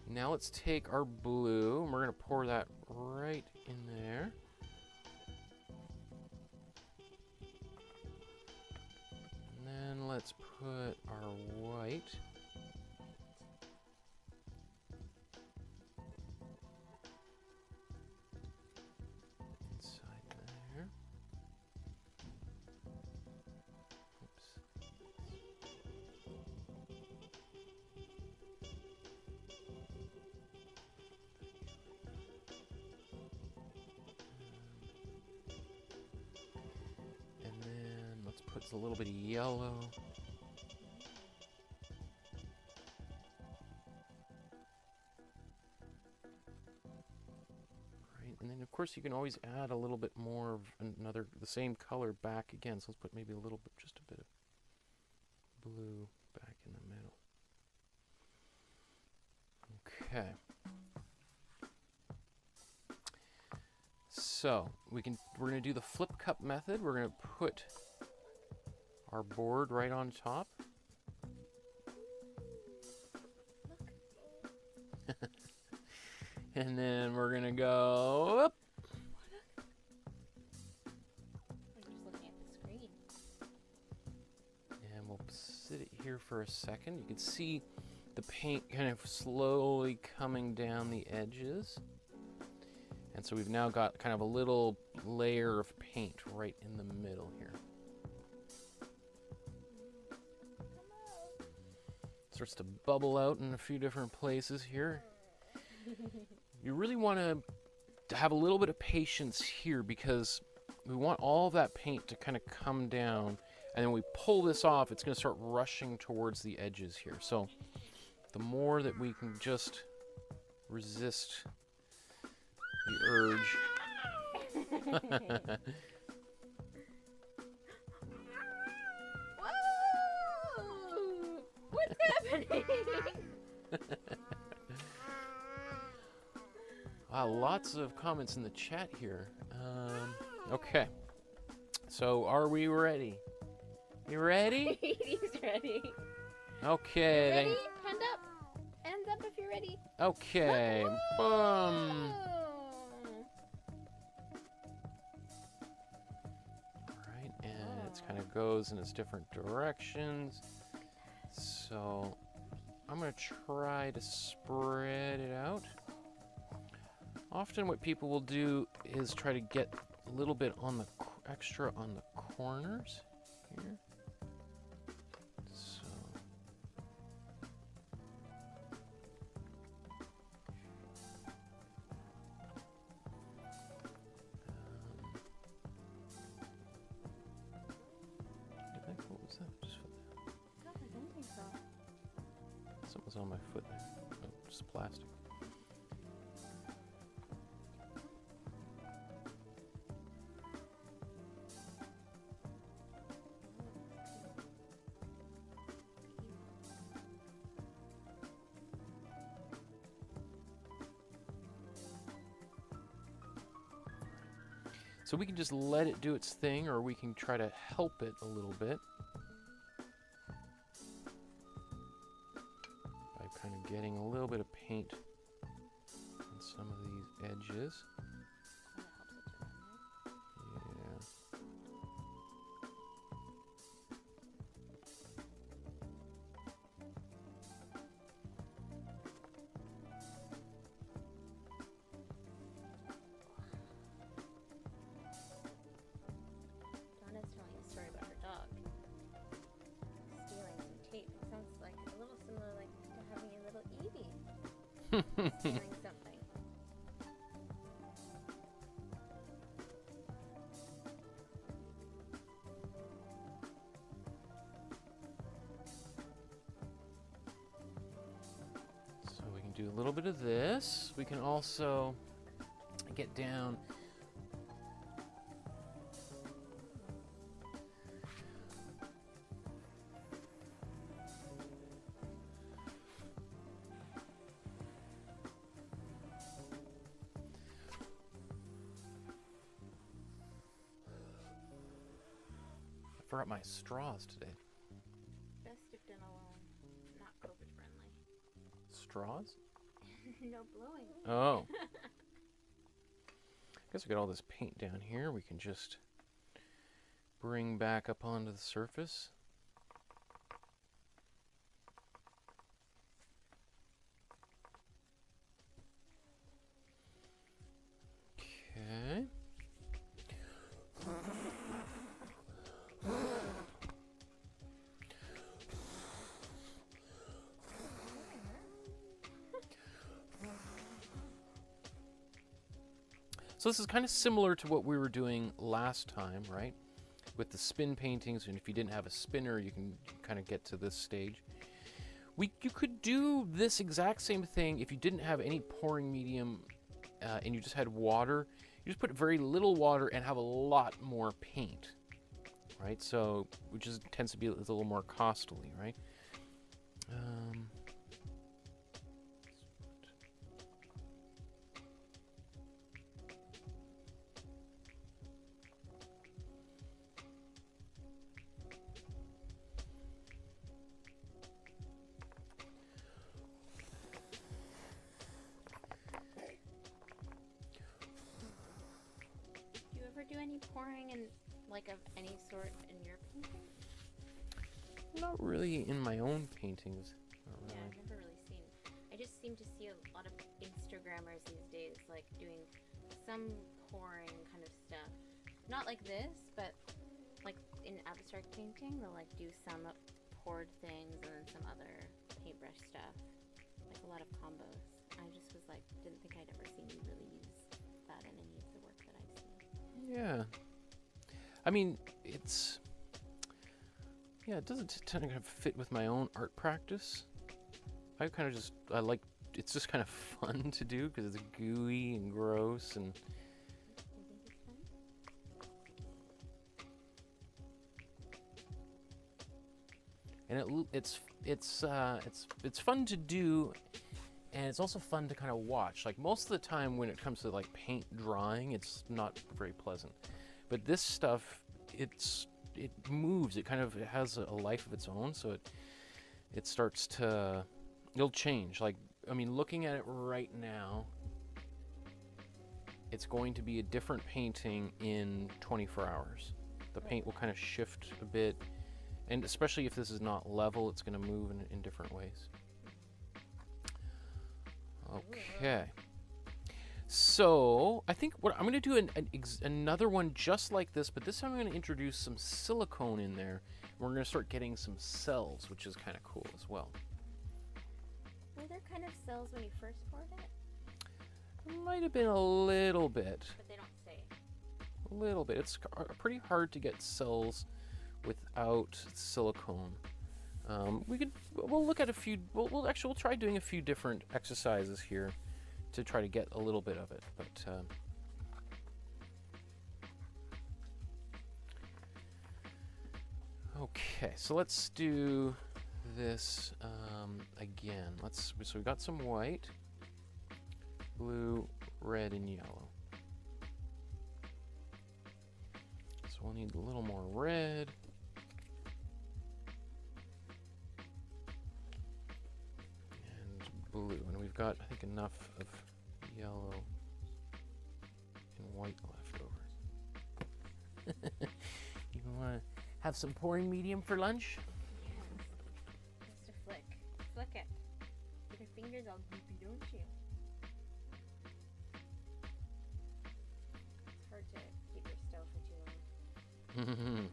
Now let's take our blue, and we're going to pour that right in there. And then let's put our white. Puts a little bit of yellow. Right, and then of course you can always add a little bit more of the same color back again. So let's put maybe a little bit, just a bit of blue back in the middle. Okay. So we're going to do the flip cup method. We're going to put our board right on top. And then we're going to go up. I'm just looking at the screen. And we'll sit it here for a second. You can see the paint kind of slowly coming down the edges. And so we've now got kind of a little layer of paint right in the middle here. Starts to bubble out in a few different places here. You really want to have a little bit of patience here because we want all that paint to kind of come down, and then we pull this off, it's going to start rushing towards the edges here. So the more that we can just resist the urge. Whoa! What's happening? Wow, lots of comments in the chat here. Okay, so are we ready? You ready? He's ready. Okay. Ready? Hand up. Hands up if you're ready. Okay. Boom. Alright, and it kind of goes in its different directions. So I'm going to try to spread it out. Often what people will do is try to get a little bit on the extra on the corners here. So what was that? Just God, I don't think so. something's on my foot there. Oh, just plastic. So we can just let it do its thing, or we can try to help it a little bit by kind of getting a little bit of paint on some of these edges. Yeah. Donna's telling a story about her dog stealing some tape. It sounds like a little similar like to having a little Evie stealing something. So we can do a little bit of this. We can also get down. I forgot my straws today. Best if done alone. Not COVID friendly. Straws? No blowing. Oh. I guess we got all this paint down here. We can just bring back up onto the surface. Okay. So this is kind of similar to what we were doing last time, right? With the spin paintings, and if you didn't have a spinner, you can kind of get to this stage. You could do this exact same thing if you didn't have any pouring medium and you just had water. You just put very little water and have a lot more paint, right? So, which tends to be a little more costly, right? Do you ever do any pouring and like of any sort in your painting? Not really in my own paintings. Not Yeah, really. I've never really seen. I just seem to see a lot of Instagrammers these days, like doing some pouring kind of stuff. Not like this, but like in abstract painting, they'll like do some poured things and then some other paintbrush stuff, like a lot of combos. I just was like, didn't think I'd ever seen you really use that in any of the work that I've seen. Yeah. I mean, it's... Yeah, it doesn't tend to kind of fit with my own art practice. I kind of just... I like... It's just kind of fun to do because it's gooey and gross and... I think it's fun. And it's fun to do, and it's also fun to kind of watch. Like most of the time when it comes to like paint drawing, it's not very pleasant. But this stuff, it moves. It kind of has a life of its own, so it starts to, it'll change. Like, I mean, looking at it right now, it's going to be a different painting in 24 hours. The paint will kind of shift a bit. And especially if this is not level, it's going to move in different ways. Okay. So, I think what I'm going to do another one just like this, but this time I'm going to introduce some silicone in there. We're going to start getting some cells, which is kind of cool as well. Were there kind of cells when you first poured it? It might have been a little bit. But they don't say. A little bit. It's pretty hard to get cells without silicone. We'll look at a few. We'll try doing a few different exercises here to try to get a little bit of it. But okay, so let's do this again. So we got some white, blue, red, and yellow. So we'll need a little more red. Blue, and we've got, I think, enough of yellow and white left over. You want to have some pouring medium for lunch? Just a flick. Flick it. With your fingers all goopy, don't you? It's hard to keep your still for too long.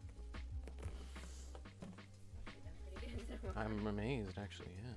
Actually, done pretty good so far. I'm amazed, actually, yeah.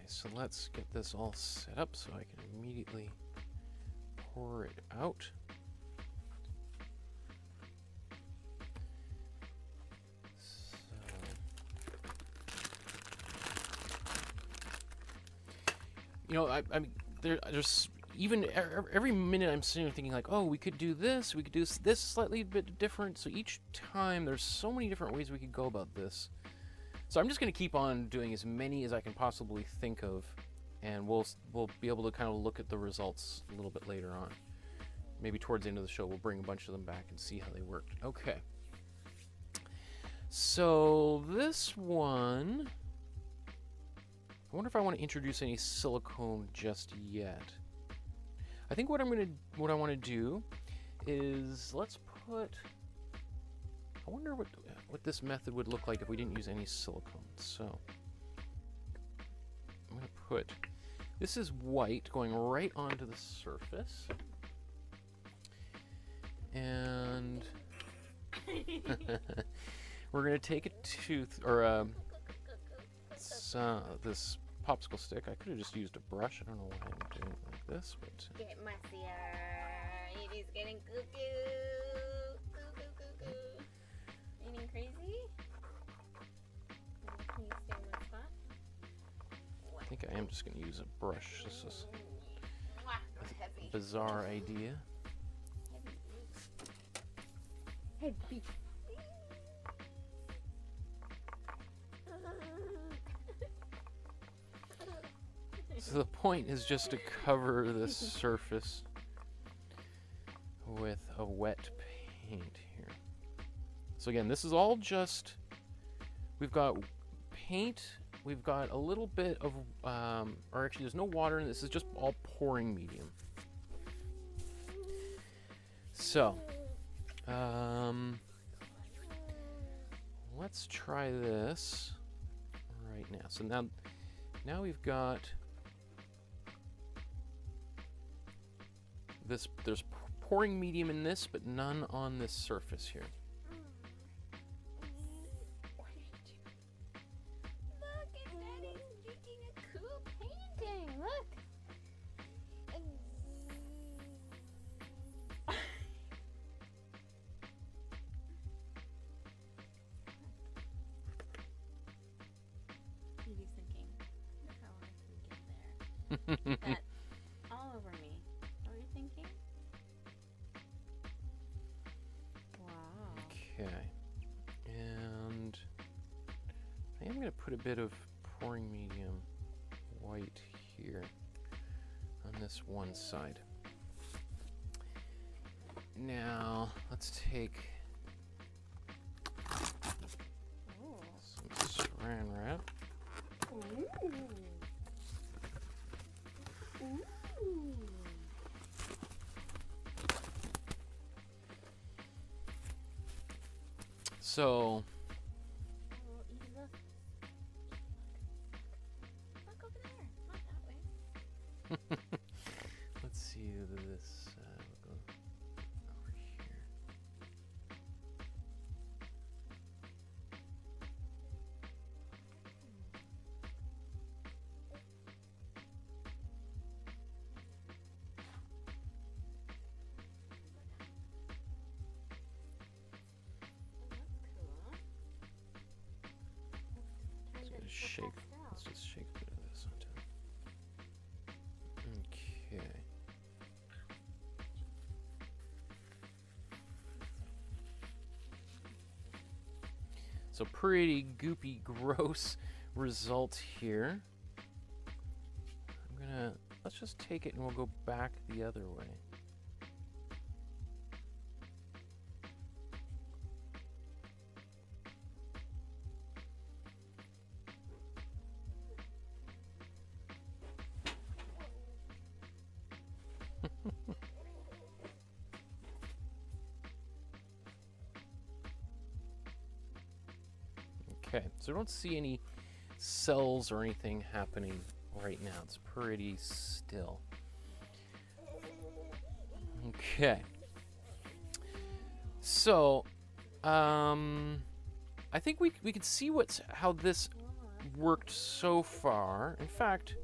So let's get this all set up so I can immediately pour it out. You know, I mean, there's even every minute I'm sitting there thinking like, oh, we could do this slightly bit different. So each time there's so many different ways we could go about this. So I'm just going to keep on doing as many as I can possibly think of, and we'll be able to kind of look at the results a little bit later on. Maybe towards the end of the show, we'll bring a bunch of them back and see how they worked. Okay. So this one, I wonder if I want to introduce any silicone just yet. I think what I want to do is let's put. I wonder what this method would look like if we didn't use any silicone. So I'm going to put, this is white going right onto the surface. And we're going to take a tooth, or this popsicle stick. I could have just used a brush. I don't know why I'm doing it like this, but... Get messier. It is getting cuckoo. Anything crazy? Can you stay in one spot? I think I am just going to use a brush. This is heavy. a bizarre idea. Heavy. So the point is just to cover this surface with a wet paint here. So again, this is all just, we've got paint, we've got a little bit of, or actually there's no water in this, is just all pouring medium. So, let's try this right now. So now we've got this, there's pouring medium in this, but none on this surface here. What are you doing? Look, it's Daddy's making a cool painting. Look. He's thinking, look how I can get there. That all over me. What are you thinking? Wow. Okay, and I am going to put a bit of pouring medium white here on this one side. Now let's take some saran wrap. So, Oh, Evie, look. Look over there. Not that way. let's see this. We'll go over here. That's cool. Shake. Let's just shake a bit of this onto it. Okay. So pretty goopy, gross result here. Let's just take it and we'll go back the other way. Okay, so I don't see any cells or anything happening right now. It's pretty still. Okay. So, I think we can see how this worked so far. In fact,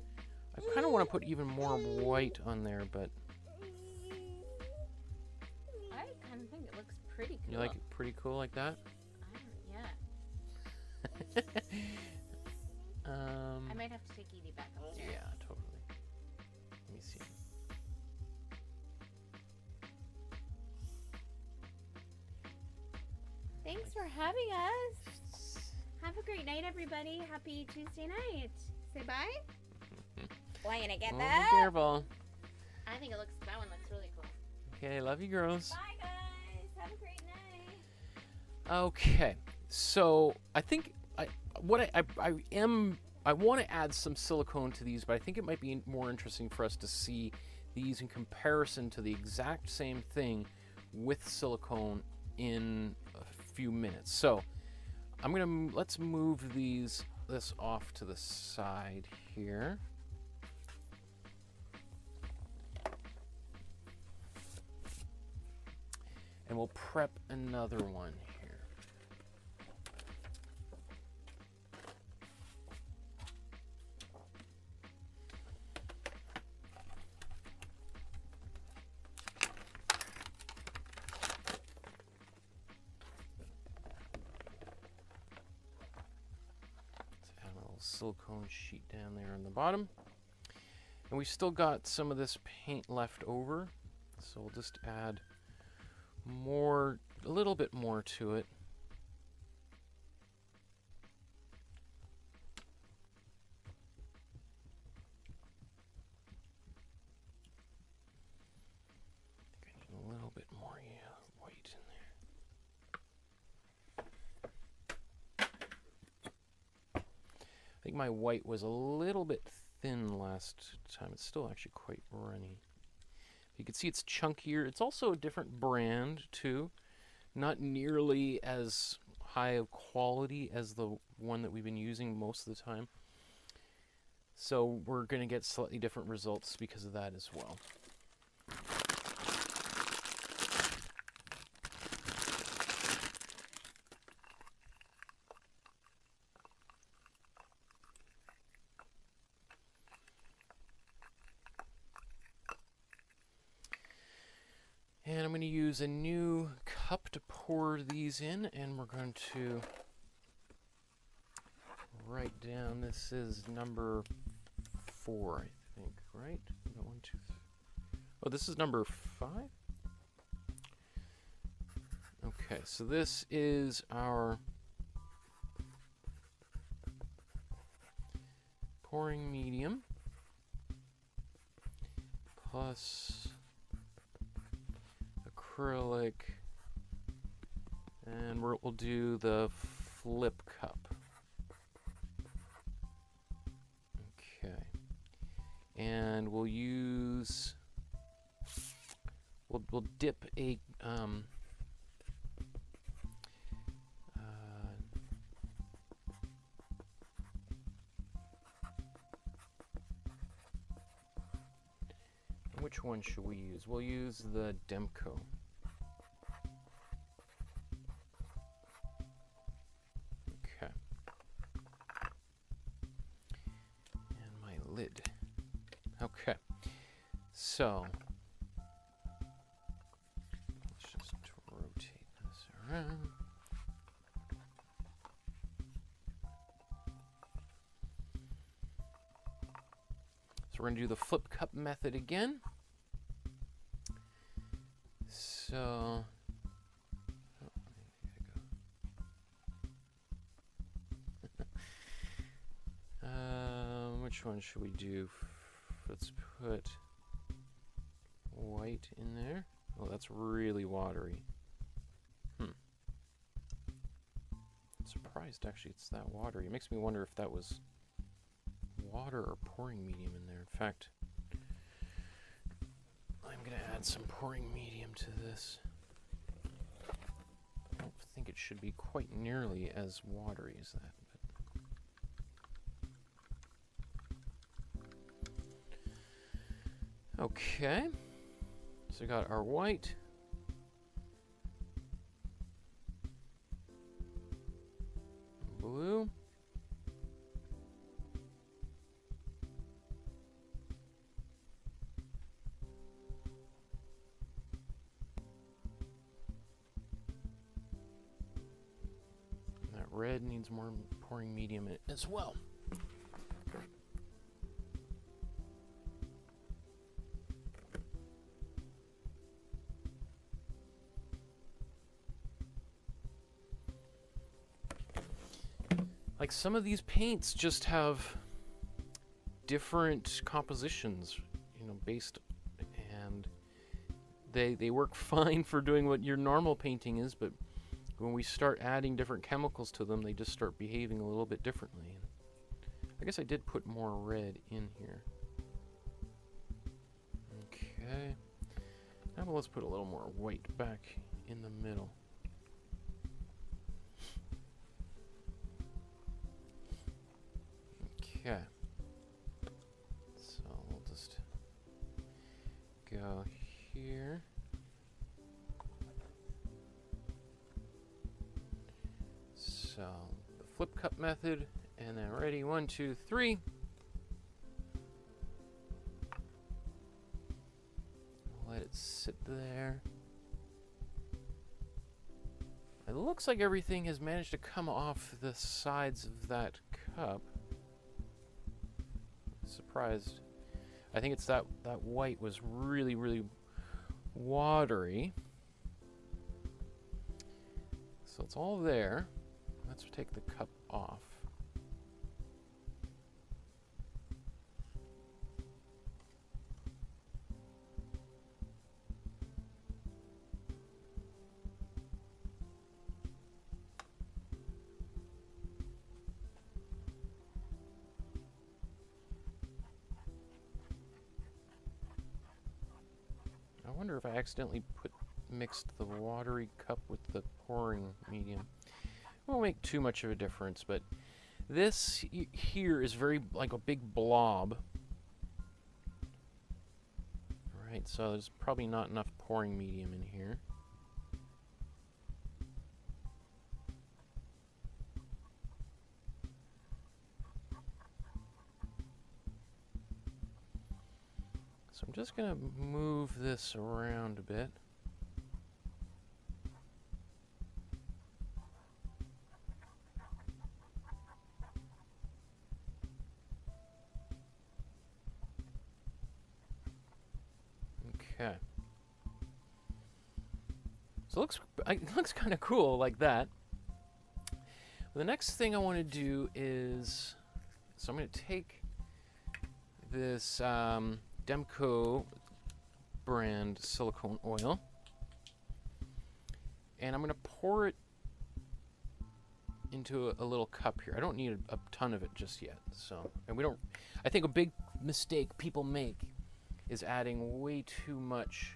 I kind of want to put even more white on there, but I kind of think it looks pretty cool. you like it pretty cool like that? I might have to take Edie back upstairs. Yeah, totally. Let me see. Thanks for having us. Have a great night, everybody. Happy Tuesday night. Say bye. Why gonna get Oh, that? be careful. I think that one looks really cool. Okay, love you, girls. Bye, guys. Have a great night. Okay, so I think I want to add some silicone to these, but I think it might be more interesting for us to see these in comparison to the exact same thing with silicone in a few minutes. So let's move this off to the side here. And we'll prep another one here. Silicone sheet down there on the bottom, and we still got some of this paint left over, so we'll just add a little bit more to it. I think I need a little bit more white in there. my white was a little bit thin last time. It's still actually quite runny. You can see it's chunkier. It's also a different brand too. Not nearly as high of quality as the one that we've been using most of the time. So we're going to get slightly different results because of that as well. And I'm going to use a new cup to pour these in, and we're going to write down, this is number 4, I think, right? No, 1, 2, 3. Oh, this is number 5? Okay, so this is our pouring medium plus acrylic, and we'll do the flip cup. Okay, and we'll use, we'll dip a which one should we use? We'll use the Demco. Okay. And my lid. Okay. So, let's just rotate this around. So we're going to do the flip cup method again. So, oh, which one should we do? Let's put white in there. Oh, that's really watery. I'm surprised actually it's that watery. It makes me wonder if that was water or pouring medium in there. In fact, I'm going to add some pouring medium to this. I don't think it should be quite nearly as watery as that. But okay, so we got our white. Blue. Red needs more pouring medium in it as well. Like some of these paints just have different compositions, you know, based, and they work fine for doing what your normal painting is, but when we start adding different chemicals to them, they just start behaving a little bit differently. I guess I did put more red in here. Okay. Now let's put a little more white back in the middle. Okay. So we'll just go here. So, the flip cup method, and then ready, 1, 2, 3. Let it sit there. It looks like everything has managed to come off the sides of that cup. Surprised. I think it's that white was really, really watery. So it's all there. Let's take the cup off. wonder if I accidentally mixed the watery cup with the pouring medium. It won't make too much of a difference, but this here is very like a big blob. Alright, so there's probably not enough pouring medium in here. So I'm just going to move this around a bit. Okay. So it looks kind of cool like that. The next thing I want to do is, so I'm going to take this Demco brand silicone oil, and I'm going to pour it into a little cup here. I don't need a ton of it just yet. So, and I think a big mistake people make is adding way too much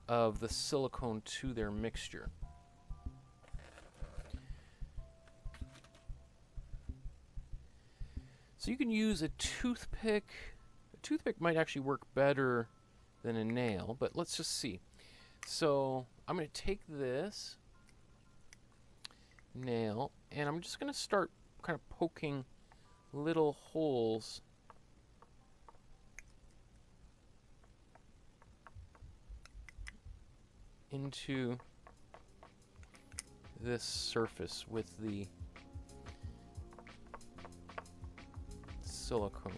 of the silicone to their mixture. So you can use a toothpick. A toothpick might actually work better than a nail, but let's just see. So I'm going to take this nail and I'm just going to start kind of poking little holes into this surface with the silicone.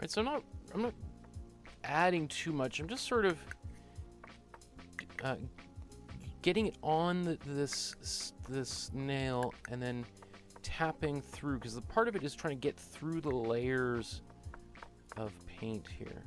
Alright, so I'm not adding too much. I'm just sort of getting it on this nail and then tapping through, because the part of it is trying to get through the layers of paint here.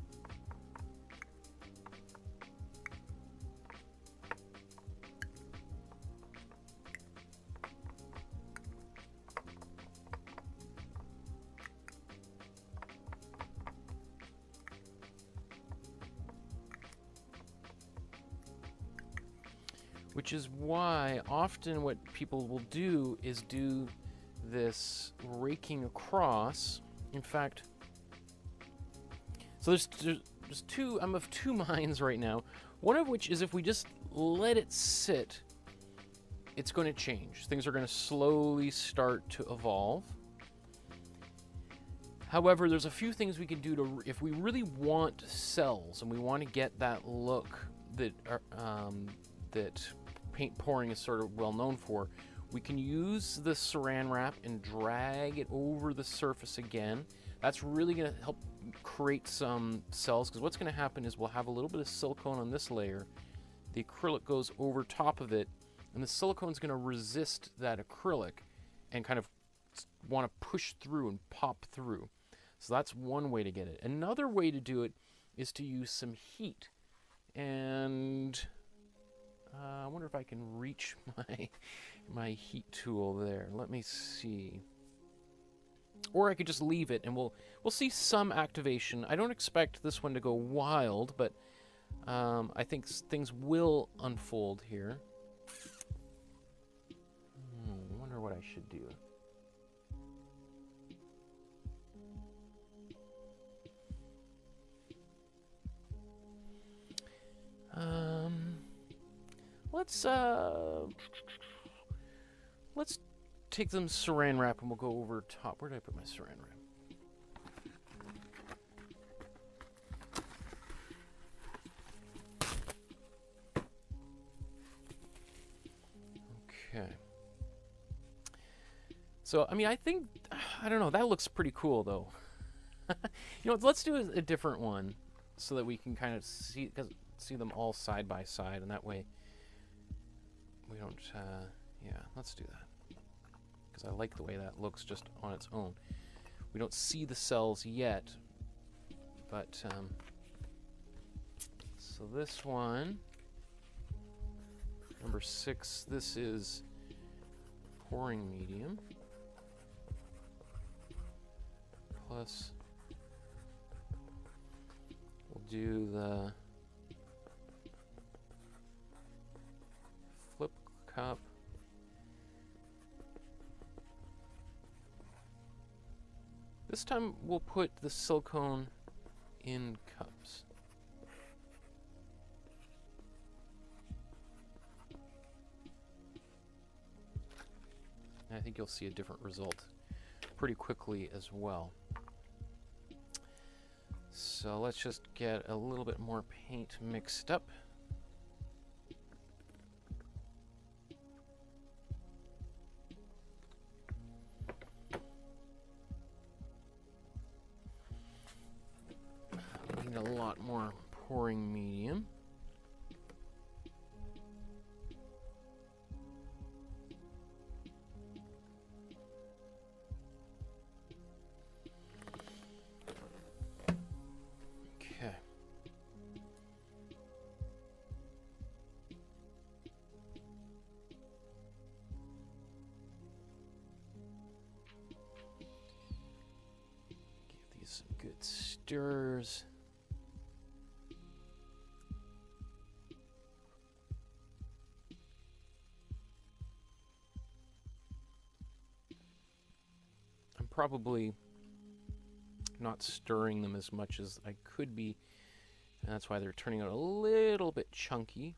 Which is why often what people will do is do this raking across. In fact, so there's two, I'm of two minds right now. One of which is if we just let it sit, it's going to change. Things are going to slowly start to evolve. However, there's a few things we can do to, if we really want cells and we want to get that look that that paint pouring is sort of well known for, we can use the saran wrap and drag it over the surface again. That's really going to help create some cells, because what's going to happen is we'll have a little bit of silicone on this layer. The acrylic goes over top of it, and the silicone is going to resist that acrylic and kind of want to push through and pop through. So that's one way to get it. Another way to do it is to use some heat. And I wonder if I can reach my heat tool there. Let me see. Or I could just leave it and we'll see some activation. I don't expect this one to go wild, but I think things will unfold here. I wonder what I should do. Let's take them saran wrap and we'll go over top. Where did I put my saran wrap? Okay. So, I mean, I don't know, that looks pretty cool, though. You know, let's do a different one so that we can kind of see them all side by side, and that way we don't, yeah, let's do that. Because I like the way that looks just on its own. We don't see the cells yet, but, so this one, number 6, this is pouring medium. Plus, we'll do the flip cup. This time we'll put the silicone in cups. And I think you'll see a different result pretty quickly as well. So let's just get a little bit more paint mixed up. Need a lot more pouring medium. Some good stirs. I'm probably not stirring them as much as I could be, and that's why they're turning out a little bit chunky.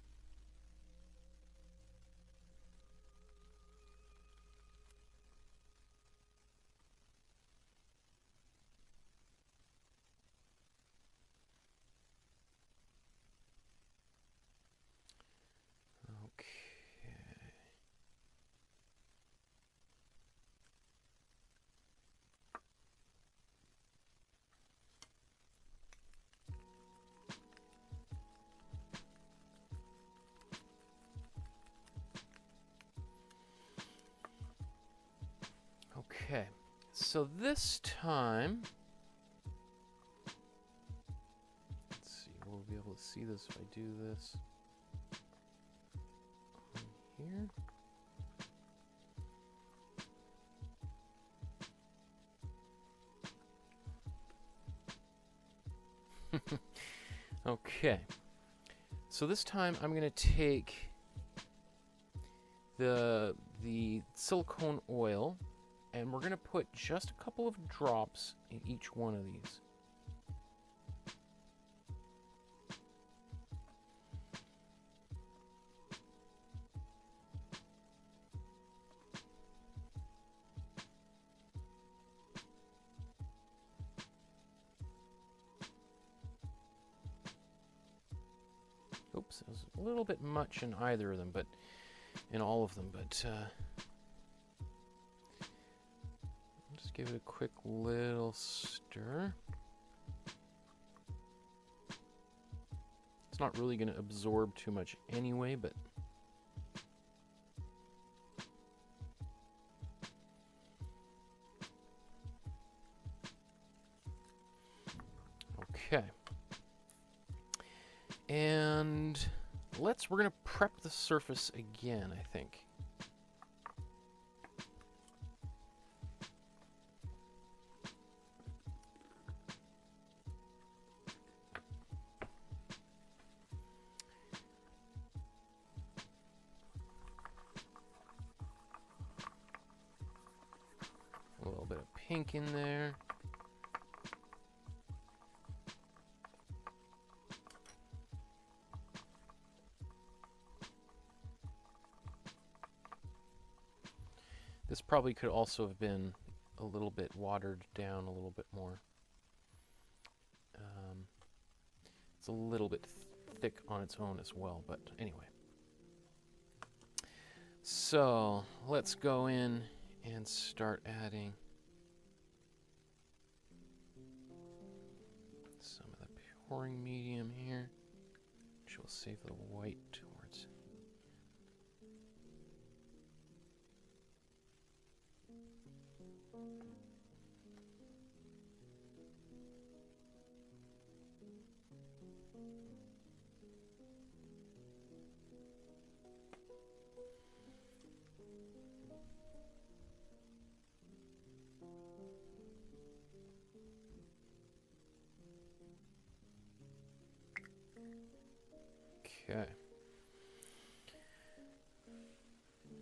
Okay, so this time, let's see, we'll be able to see this if I do this here. Okay, so this time I'm going to take the silicone oil, and we're going to put just a couple of drops in each one of these. Oops, it was a little bit much in either of them, but in all of them, but just give it a quick little stir. It's not really going to absorb too much anyway, but okay. And we're going to prep the surface again, I think. pink in there. This probably could also have been a little bit watered down a little bit more. It's a little bit thick on its own as well, but anyway. So let's go in and start adding some of the pouring medium here, which will save the white towards. Okay.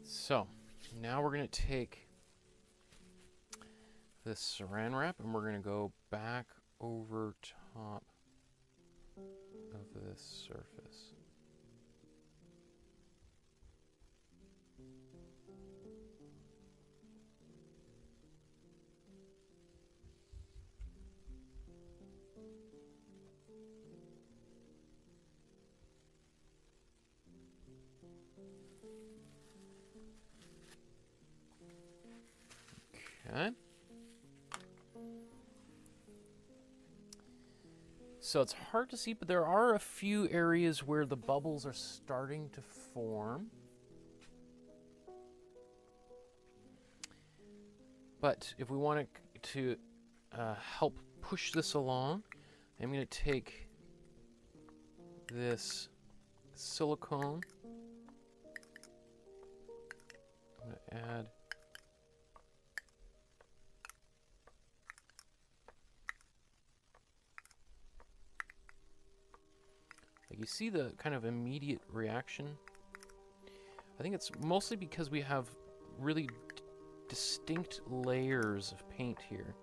So now we're going to take this saran wrap and we're going to go back over top of this surface. Okay. So it's hard to see, but there are a few areas where the bubbles are starting to form. But if we want to help push this along, I'm going to take this silicone. I'm going to add you see the kind of immediate reaction. I think it's mostly because we have really distinct layers of paint here.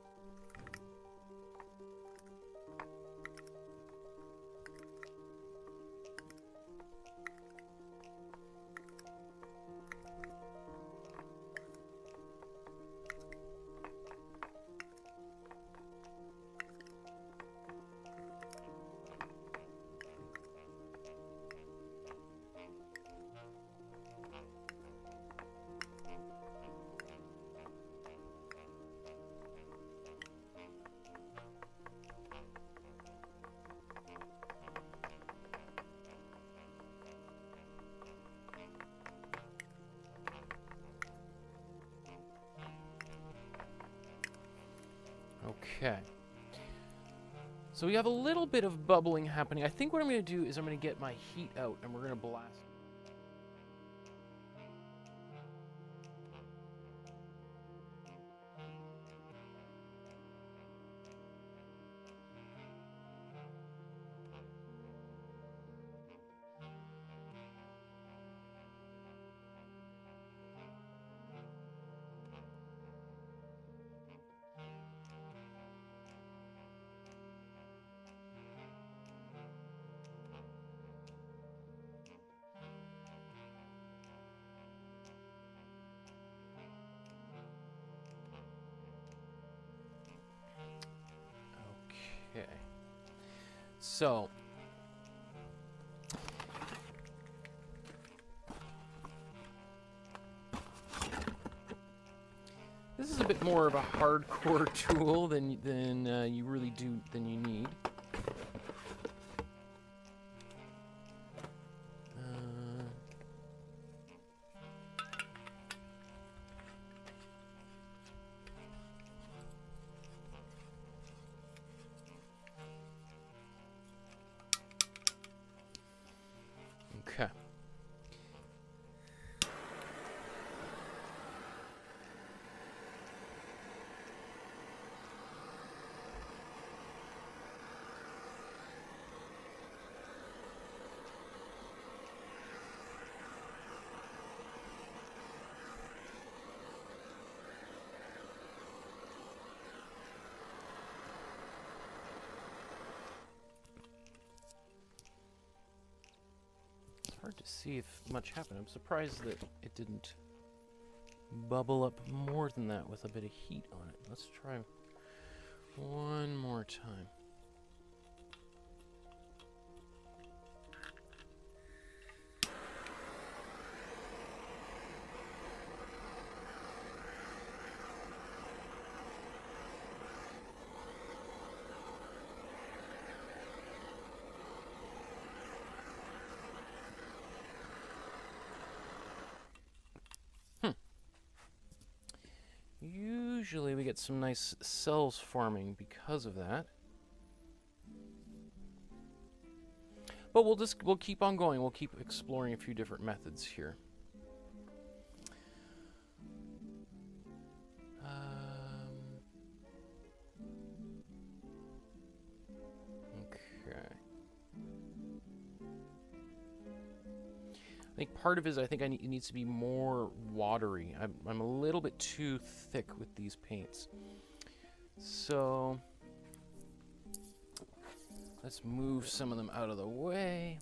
Okay. So we have a little bit of bubbling happening. I think what I'm going to do is I'm going to get my heat out and we're going to blast. Okay. So this is a bit more of a hardcore tool than you really do than you need. Okay. Hard to see if much happened. I'm surprised that it didn't bubble up more than that with a bit of heat on it. Let's try one more time. Usually we get some nice cells forming because of that. But we'll keep on going. We'll keep exploring a few different methods here. Okay. I think part of it is it needs to be more watery. I'm a little bit too thick with these paints. So let's move some of them out of the way.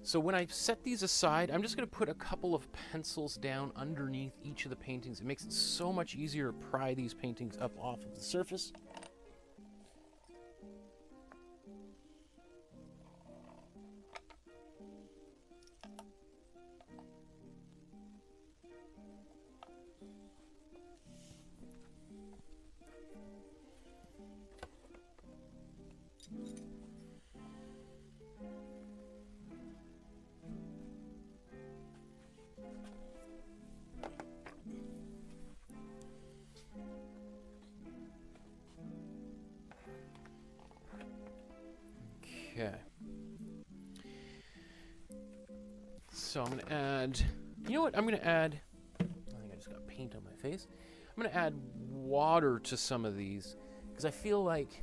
So when I set these aside, I'm just going to put a couple of pencils down underneath each of the paintings. It makes it so much easier to pry these paintings up off of the surface. Okay. So I'm going to add, you know what I'm going to add? I think I just got paint on my face. I'm going to add water to some of these because I feel like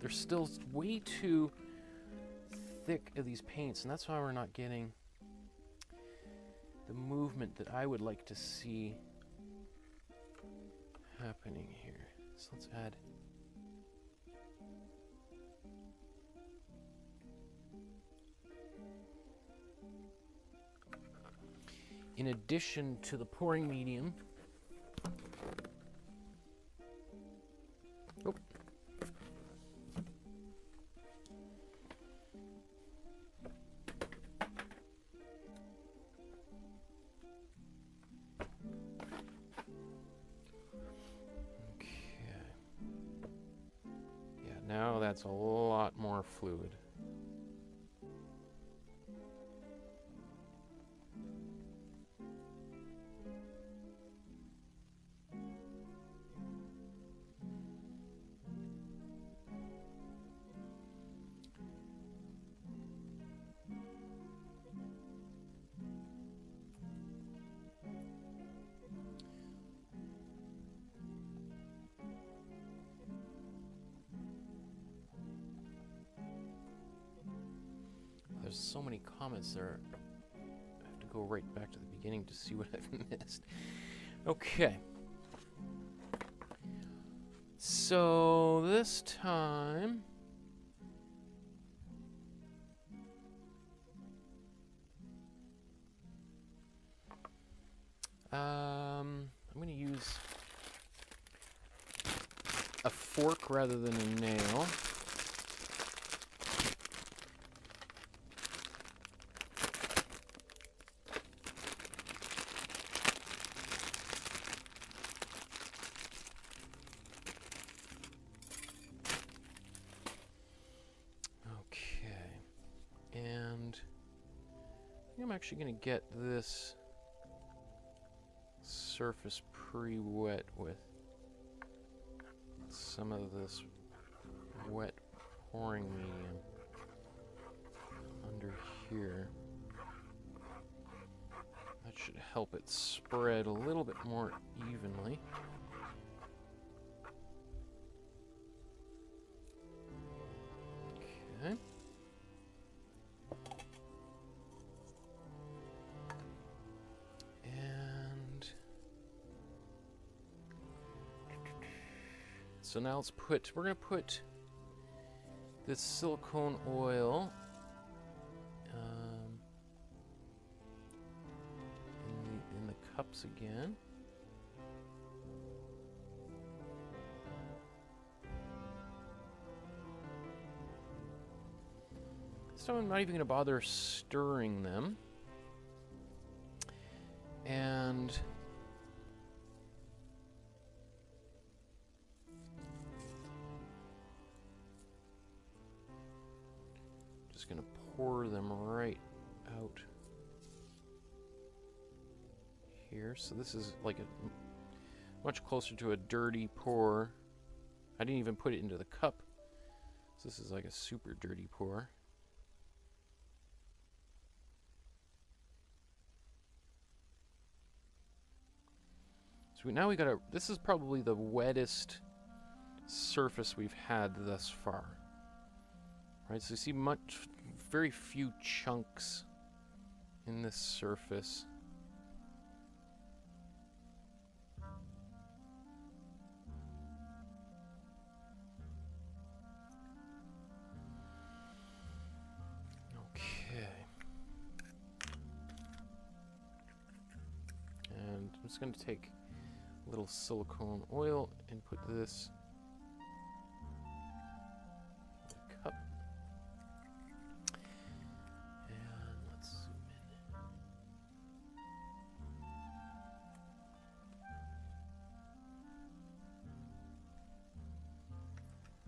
they're still way too thick of these paints, and that's why we're not getting the movement that I would like to see happening here. So let's add in addition to the pouring medium. Oh. Okay. Yeah, now that's a lot more fluid. There's so many comments there. I have to go right back to the beginning to see what I've missed. Okay. So this time, I'm going to use a fork rather than a nail. I'm actually going to get this surface pre-wet with some of this wet pouring medium under here. That should help it spread a little bit more evenly. Okay. So now we're going to put this silicone oil in the cups again. So I'm not even going to bother stirring them. And just going to pour them right out here. So this is like a much closer to a dirty pour. I didn't even put it into the cup. So this is like a super dirty pour. So now we got this is probably the wettest surface we've had thus far. Right, so you see very few chunks in this surface. Okay. And I'm just going to take a little silicone oil and put this in the cup. And let's zoom in.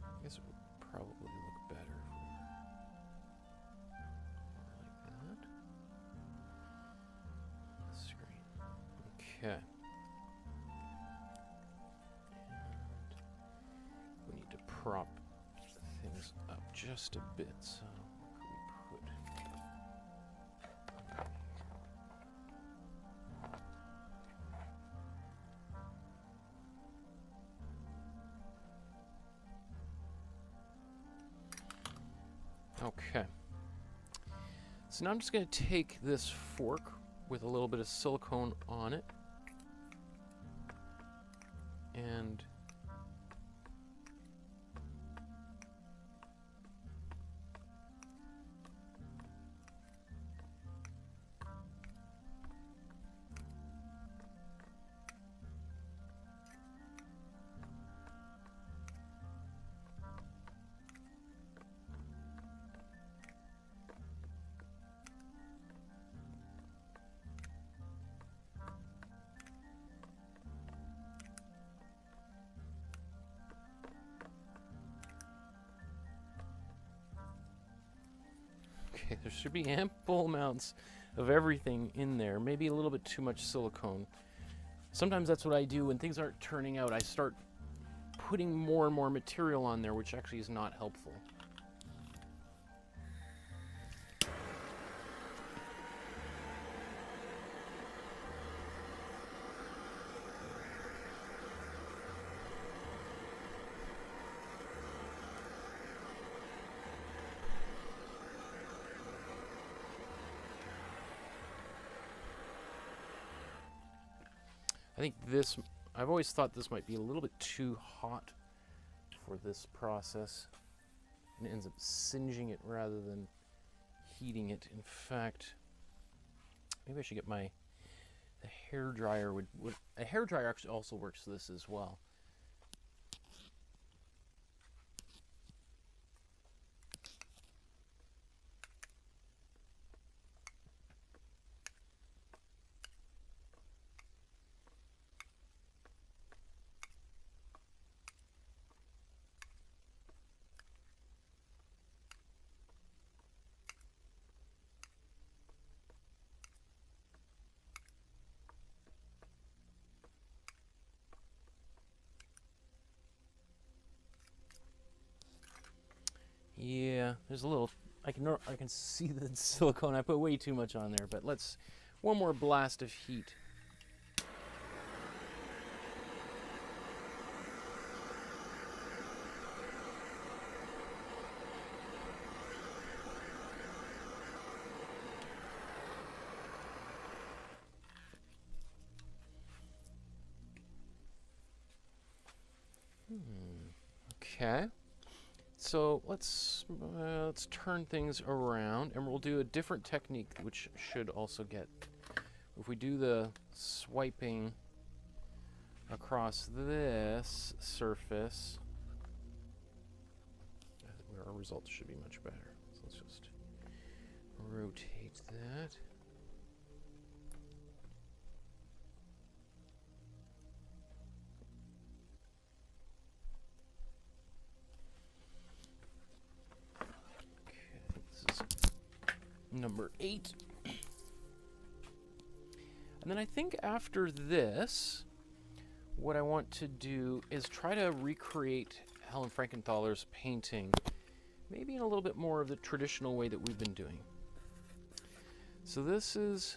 I guess it would probably look better like that on the screen. Okay. Prop things up just a bit, so what can we put? Okay. So now I'm just going to take this fork with a little bit of silicone on it and there should be ample amounts of everything in there. Maybe a little bit too much silicone. Sometimes that's what I do when things aren't turning out. I start putting more and more material on there, which actually is not helpful. I think I've always thought this might be a little bit too hot for this process, and it ends up singeing it rather than heating it. In fact, maybe I should get the hair dryer. A hair dryer actually also works this as well. Yeah, there's a little. I can see the silicone. I put way too much on there, but one more blast of heat. Okay. So let's turn things around, and we'll do a different technique, which should also get. If we do the swiping across this surface, our results should be much better. So let's just rotate that. Number 8. And then I think after this, what I want to do is try to recreate Helen Frankenthaler's painting, maybe in a little bit more of the traditional way that we've been doing. So this is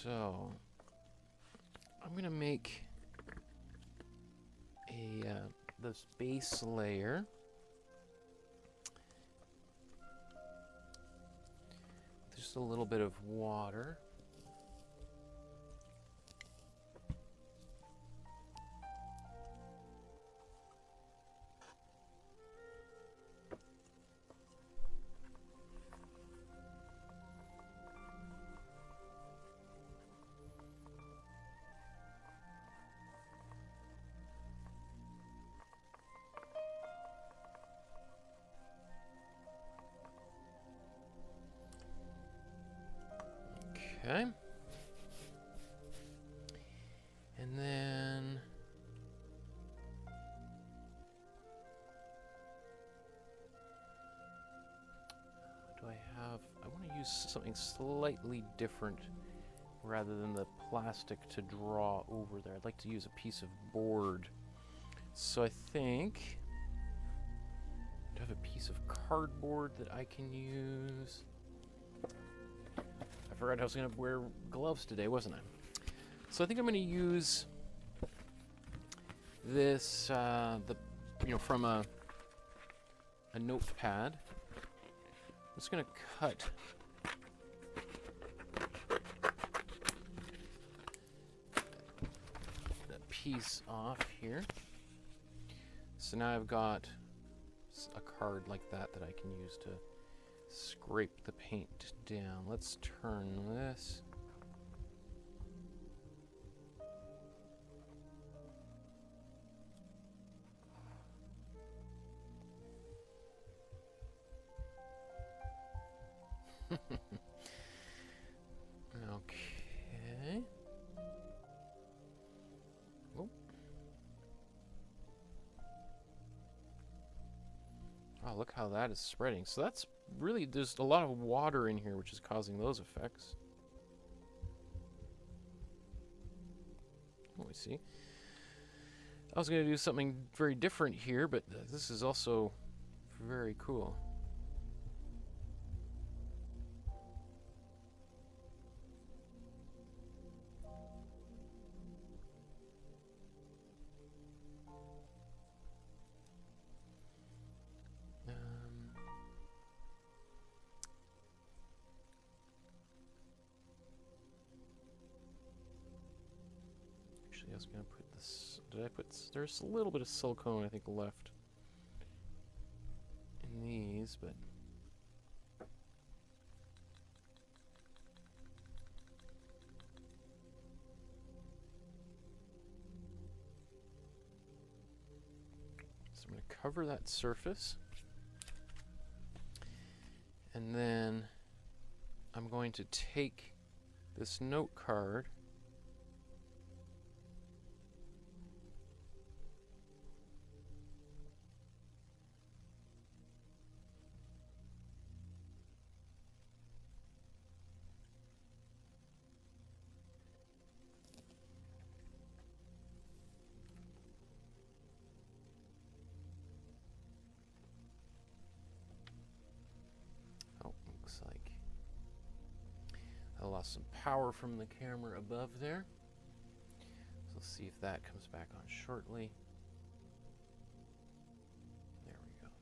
so I'm gonna make a this base layer. Just a little bit of water. Okay. And then I want to use something slightly different rather than the plastic to draw over there. I'd like to use a piece of board. So I think I have a piece of cardboard that I can use. I forgot I was going to wear gloves today, wasn't I? So I think I'm going to use this, from a notepad. I'm just going to cut that piece off here. So now I've got a card like that that I can use to scrape the paint down. Let's turn this. Okay. Oh. Oh, look how that is spreading. So that's really, there's a lot of water in here, which is causing those effects. Let me see. I was going to do something very different here, but this is also very cool. Actually, I was going to put this... Did I put... There's a little bit of silicone, I think, left in these, but... So I'm going to cover that surface. And then I'm going to take this note card I lost some power from the camera above there. So let's see if that comes back on shortly. There we go.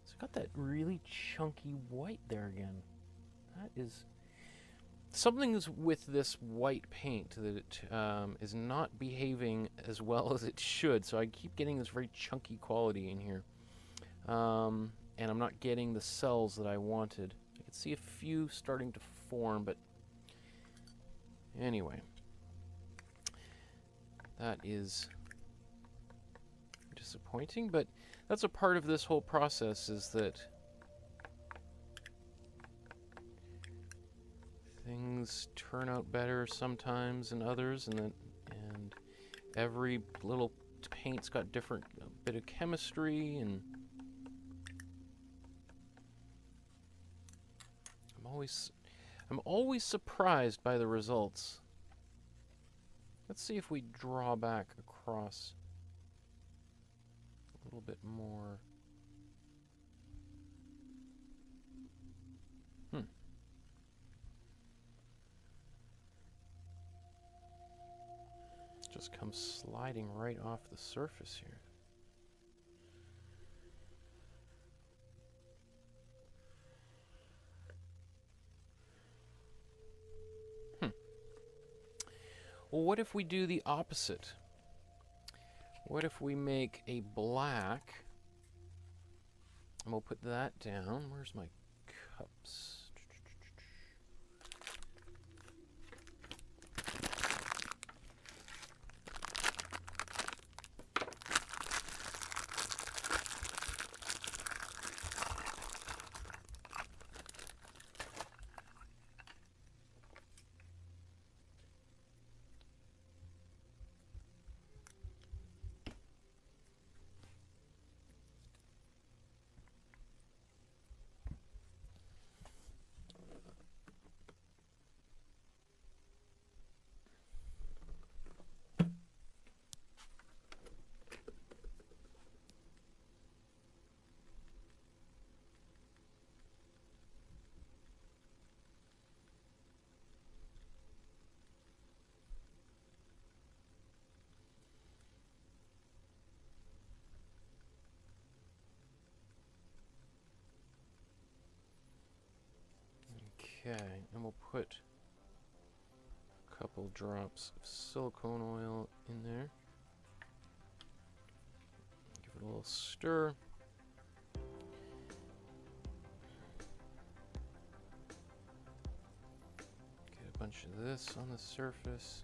So got that really chunky white there again. That is... Something's with this white paint that it is not behaving as well as it should. So I keep getting this very chunky quality in here. And I'm not getting the cells that I wanted. I can see a few starting to form, but anyway. That is disappointing, but that's a part of this whole process, is that things turn out better sometimes than others, and every little paint's got different bit of chemistry, and I'm always surprised by the results. Let's see if we draw back across a little bit more. Just comes sliding right off the surface here. Well, what if we do the opposite? What if we make a black, and we'll put that down. Where's my cups? Okay, and we'll put a couple drops of silicone oil in there. Give it a little stir. Get a bunch of this on the surface.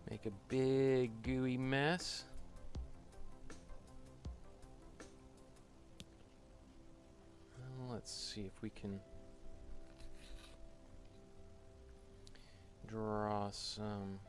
Make a big gooey mess. And let's see if we can draw some.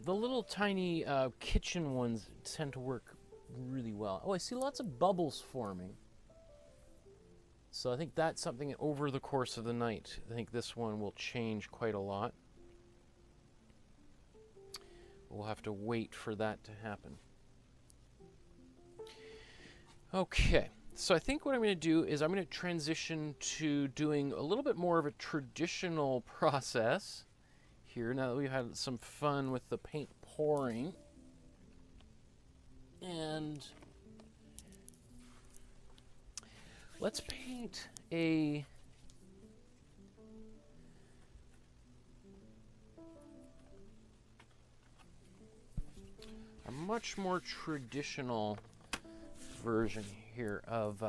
The little tiny kitchen ones tend to work really well. Oh, I see lots of bubbles forming. So I think that's something over the course of the night. I think this one will change quite a lot. We'll have to wait for that to happen. Okay, so I think what I'm going to do is I'm going to transition to doing a little bit more of a traditional process here now that we've had some fun with the paint pouring. And let's paint a much more traditional version here of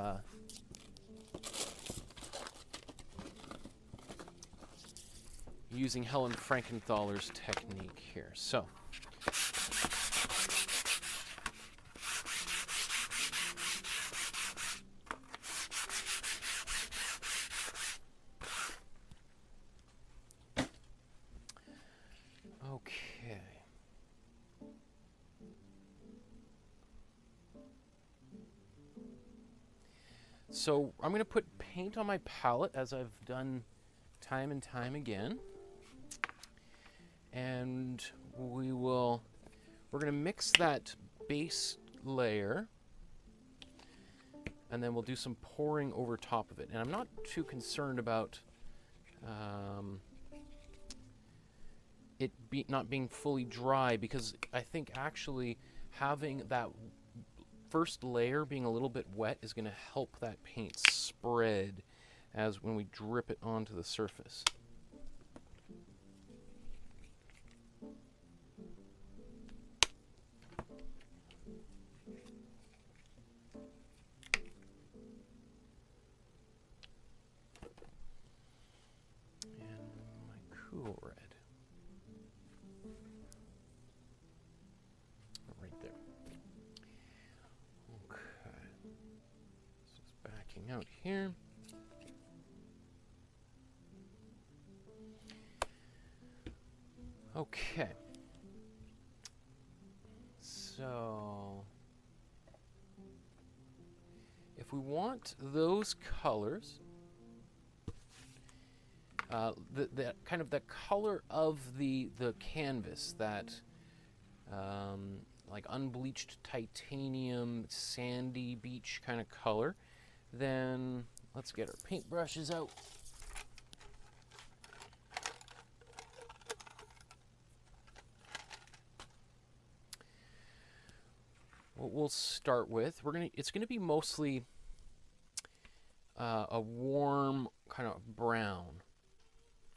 using Helen Frankenthaler's technique here. So okay. So I'm going to put paint on my palette as I've done time and time again. And we're going to mix that base layer, and then we'll do some pouring over top of it. And I'm not too concerned about it not being fully dry, because I think actually having that first layer being a little bit wet is going to help that paint spread as when we drip it onto the surface. And my cool red. Right there. Okay. So it's backing out here. Okay. So if we want those colors, the kind of the color of the canvas, that like unbleached titanium, sandy beach kind of color, then let's get our paintbrushes out. What we'll start with, it's gonna be mostly a warm kind of brown.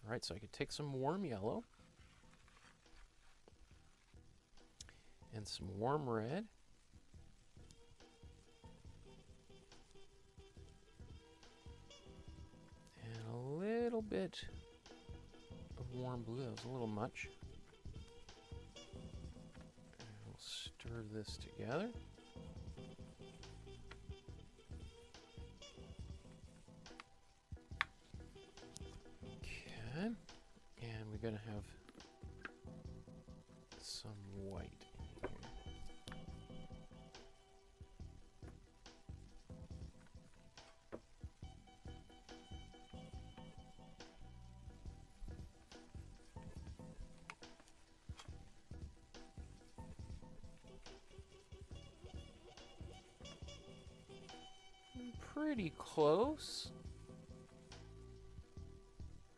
All right, so I could take some warm yellow and some warm red. And a little bit of warm blue. That was a little much. And we'll stir this together. Okay, and we're going to have some white in here. Pretty close.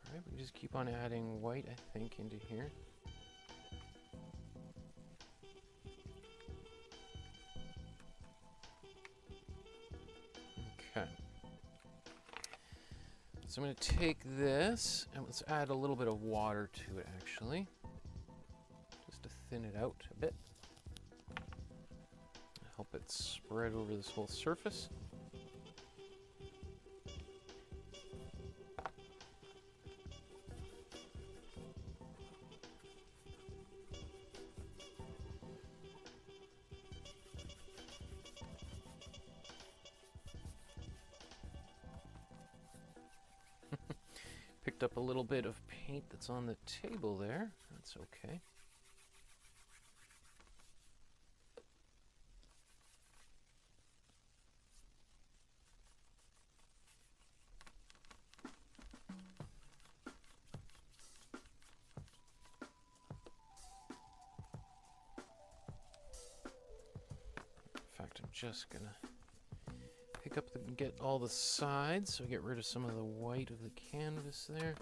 Alright, we just keep on adding white, I think, into here. Okay. So I'm going to take this, and let's add a little bit of water to it, actually. Just to thin it out a bit. Help it spread over this whole surface. Picked up a little bit of paint that's on the table there. That's okay. In fact, I'm just gonna pick up and get all the sides, so get rid of some of the white of the canvas there.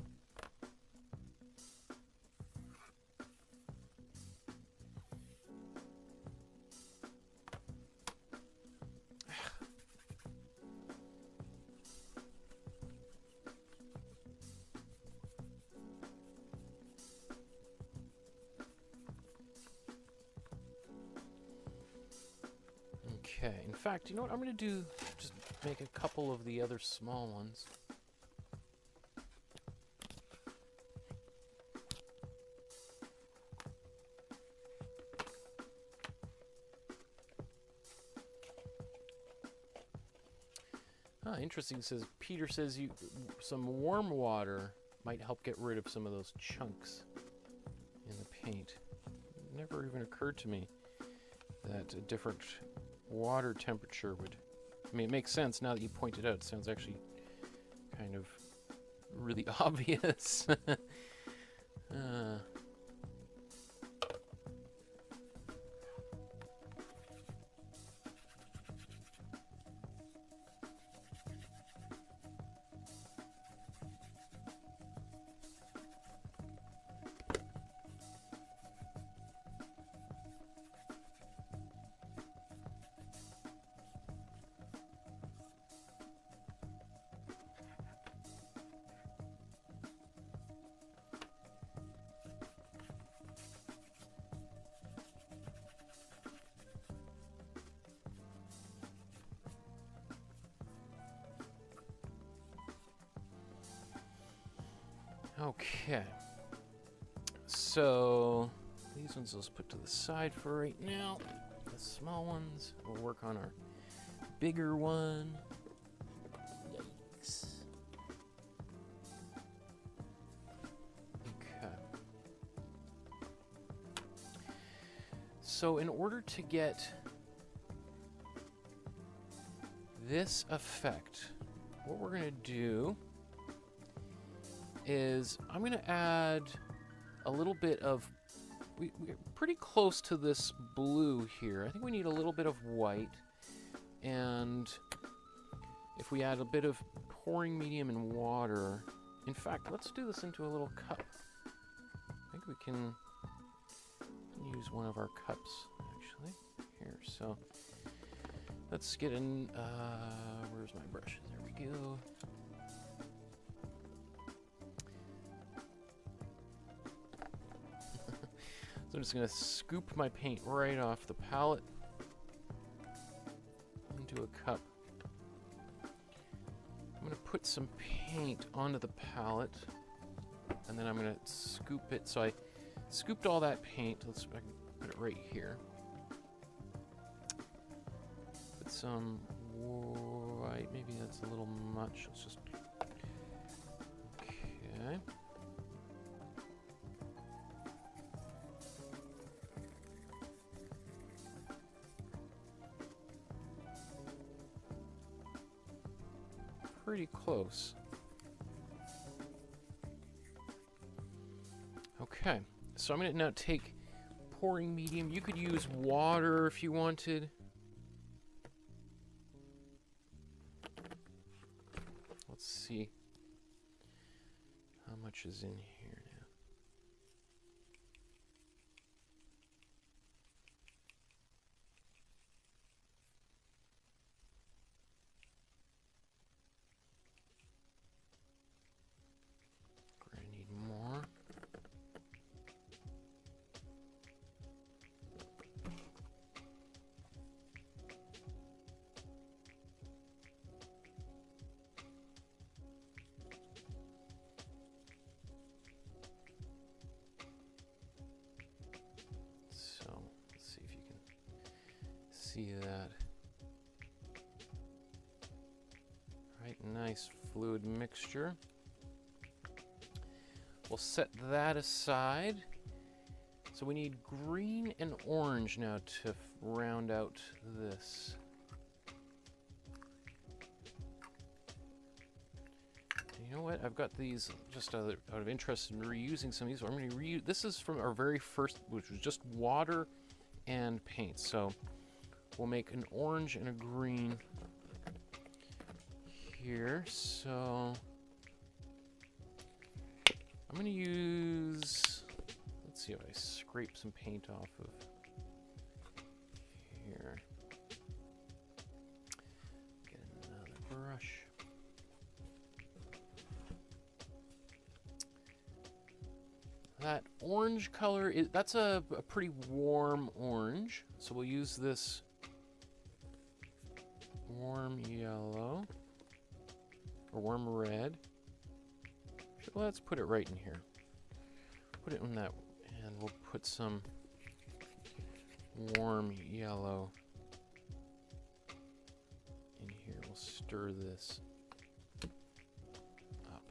Okay, in fact, you know what I'm going to do? Just make a couple of the other small ones. Ah, interesting. Peter says some warm water might help get rid of some of those chunks in the paint. It never even occurred to me that a different water temperature would... I mean, it makes sense now that you point it out. It sounds actually kind of really obvious. Okay, so these ones let's put to the side for right now. The small ones, we'll work on our bigger one. Yikes. Okay. So in order to get this effect, what we're going to do is I'm going to add a little bit of, we're pretty close to this blue here. I think we need a little bit of white, and if we add a bit of pouring medium and water, in fact, let's do this into a little cup. I think we can use one of our cups, actually, here. So let's get in, where's my brushes? There we go. So I'm just going to scoop my paint right off the palette into a cup. I'm going to put some paint onto the palette, and then I'm going to scoop it. So I scooped all that paint. Let's put it right here. Put some white. Maybe that's a little much. Let's just... Okay. Pretty close. Okay, so I'm going to now take pouring medium. You could use water if you wanted. Let's see how much is in here now. See that. Right, nice fluid mixture. We'll set that aside. So we need green and orange now to round out this. You know what? I've got these just out of interest in reusing some of these. So I'm going to reuse. This is from our very first, which was just water and paint. So we'll make an orange and a green here, so I'm going to use, let's see if I scrape some paint off of here. Get another brush. That orange color, that's a pretty warm orange, so we'll use this warm yellow, or warm red. Let's put it right in here. Put it in that, and we'll put some warm yellow in here. We'll stir this up.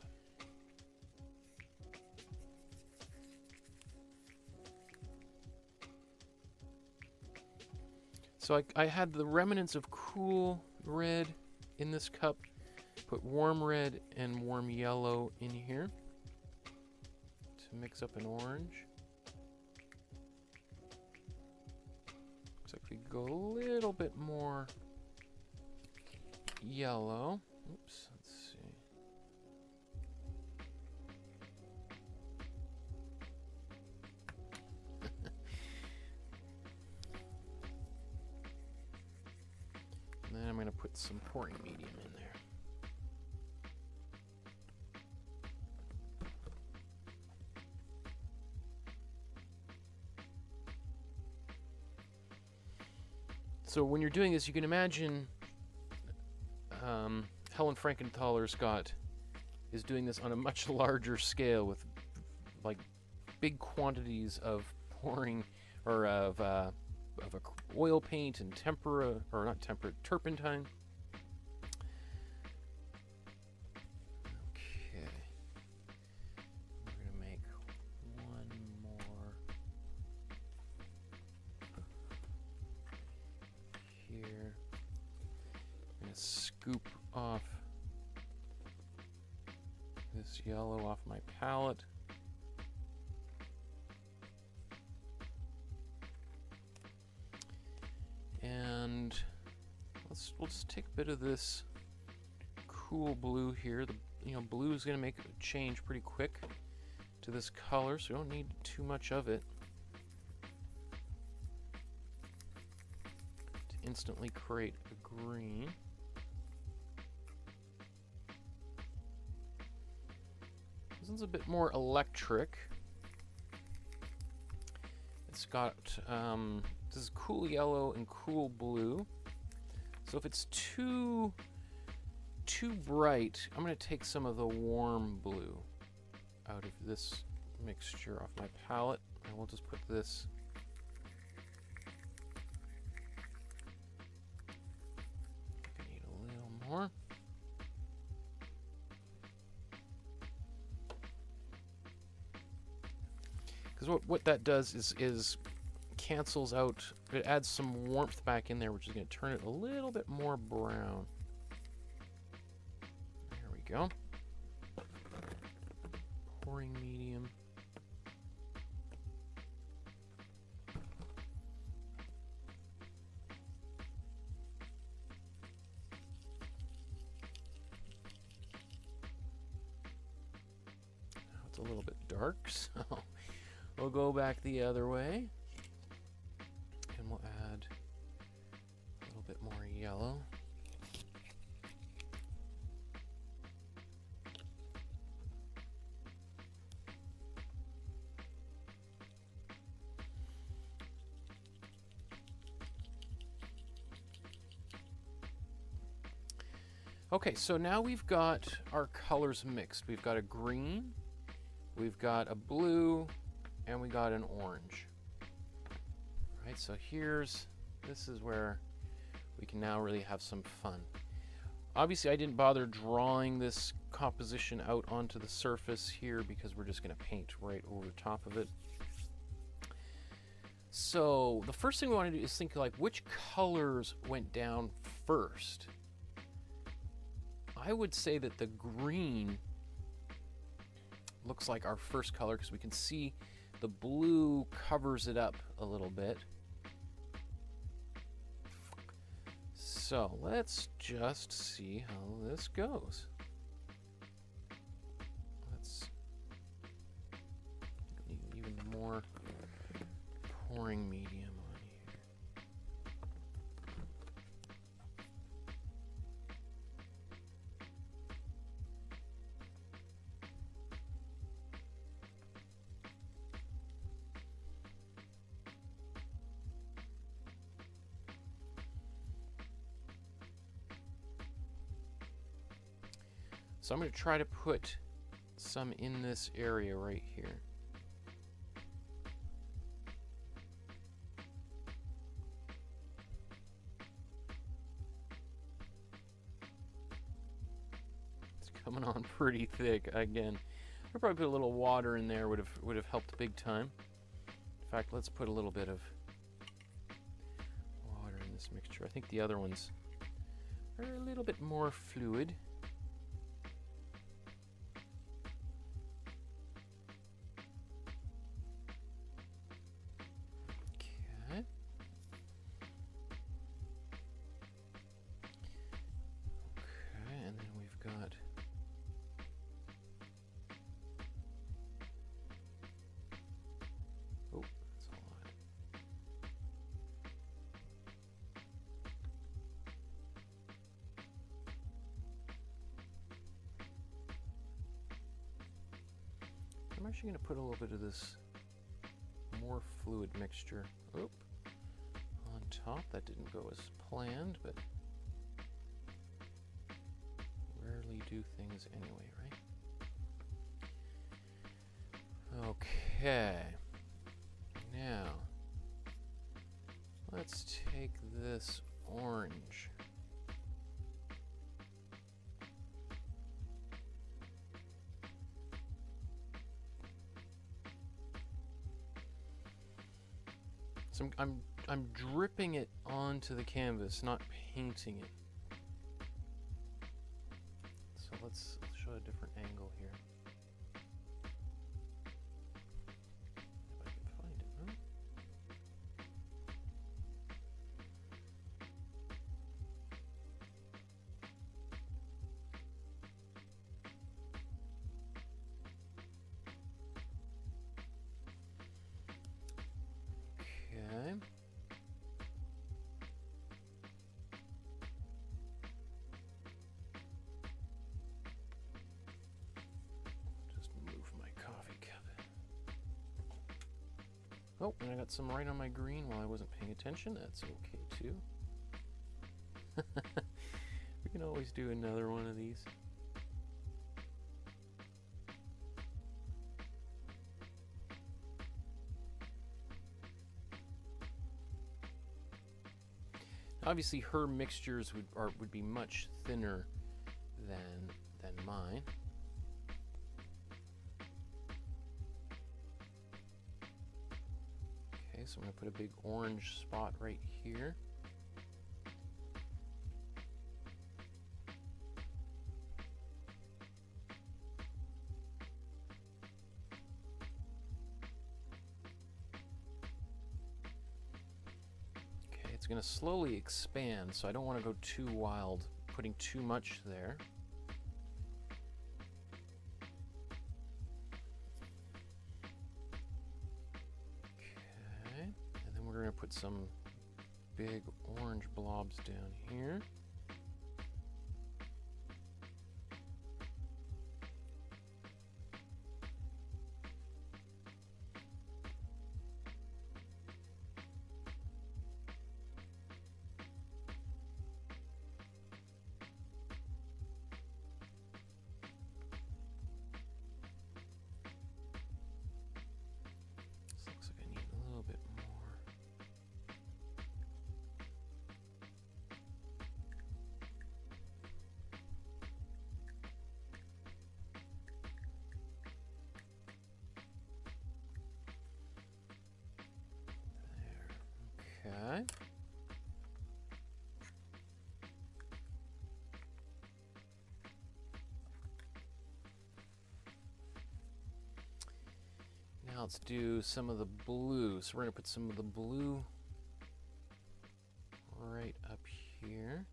So I had the remnants of cool red in this cup. Put warm red and warm yellow in here to mix up an orange. Looks like we go a little bit more yellow. Oops, let's see. And then I'm going to put some pouring medium in there. So when you're doing this, you can imagine Helen Frankenthaler is doing this on a much larger scale with like big quantities of pouring or of oil paint and turpentine. Okay, we're gonna make one more here. I'm gonna scoop off this yellow off my palette. And we'll just take a bit of this cool blue here. Blue is going to make a change pretty quick to this color, so you don't need too much of it to instantly create a green. This one's a bit more electric. It's got this is cool yellow and cool blue. So if it's too bright, I'm going to take some of the warm blue out of this mixture off my palette, and we'll just put this I need a little more. Because what that does is cancels out, it adds some warmth back in there, which is going to turn it a little bit more brown. There we go. Pouring medium. Now it's a little bit dark, so we'll go back the other way. And we'll add a little bit more yellow. Okay, so now we've got our colors mixed. We've got a green, we've got a blue, and we got an orange. Right, so this is where we can now really have some fun. Obviously, I didn't bother drawing this composition out onto the surface here because we're just going to paint right over top of it. So the first thing we want to do is think like which colors went down first. I would say that the green looks like our first color because we can see the blue covers it up a little bit. So let's just see how this goes. Let's need even more pouring medium on here. So I'm going to try to put some in this area right here. It's coming on pretty thick again. I'll probably put a little water in there, would have helped big time. In fact, let's put a little bit of water in this mixture. I think the other ones are a little bit more fluid. I'm actually going to put a little bit of this more fluid mixture on top. That didn't go as planned, but rarely do things anyway, right? Okay. Now, let's take this orange. So I'm dripping it onto the canvas, not painting it. So let's show a different angle here. If I can find it, huh? Okay. Just move my coffee cup. Oh, and I got some right on my green while I wasn't paying attention. That's okay too. We can always do another one of these. Obviously, her mixtures would be much thinner than mine. Okay, so I'm going to put a big orange spot right here. It's going to slowly expand, so I don't want to go too wild, putting too much there. Okay, and then we're going to put some big orange blobs down here. Okay. Now let's do some of the blue. So we're going to put some of the blue right up here.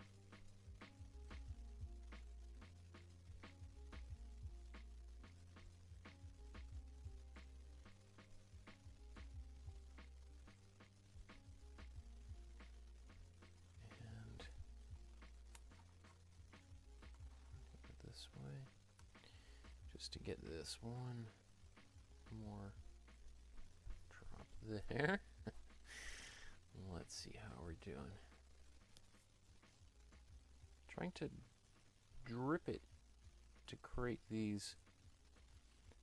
just to get this one more drop there. Let's see how we're doing. Trying to drip it to create these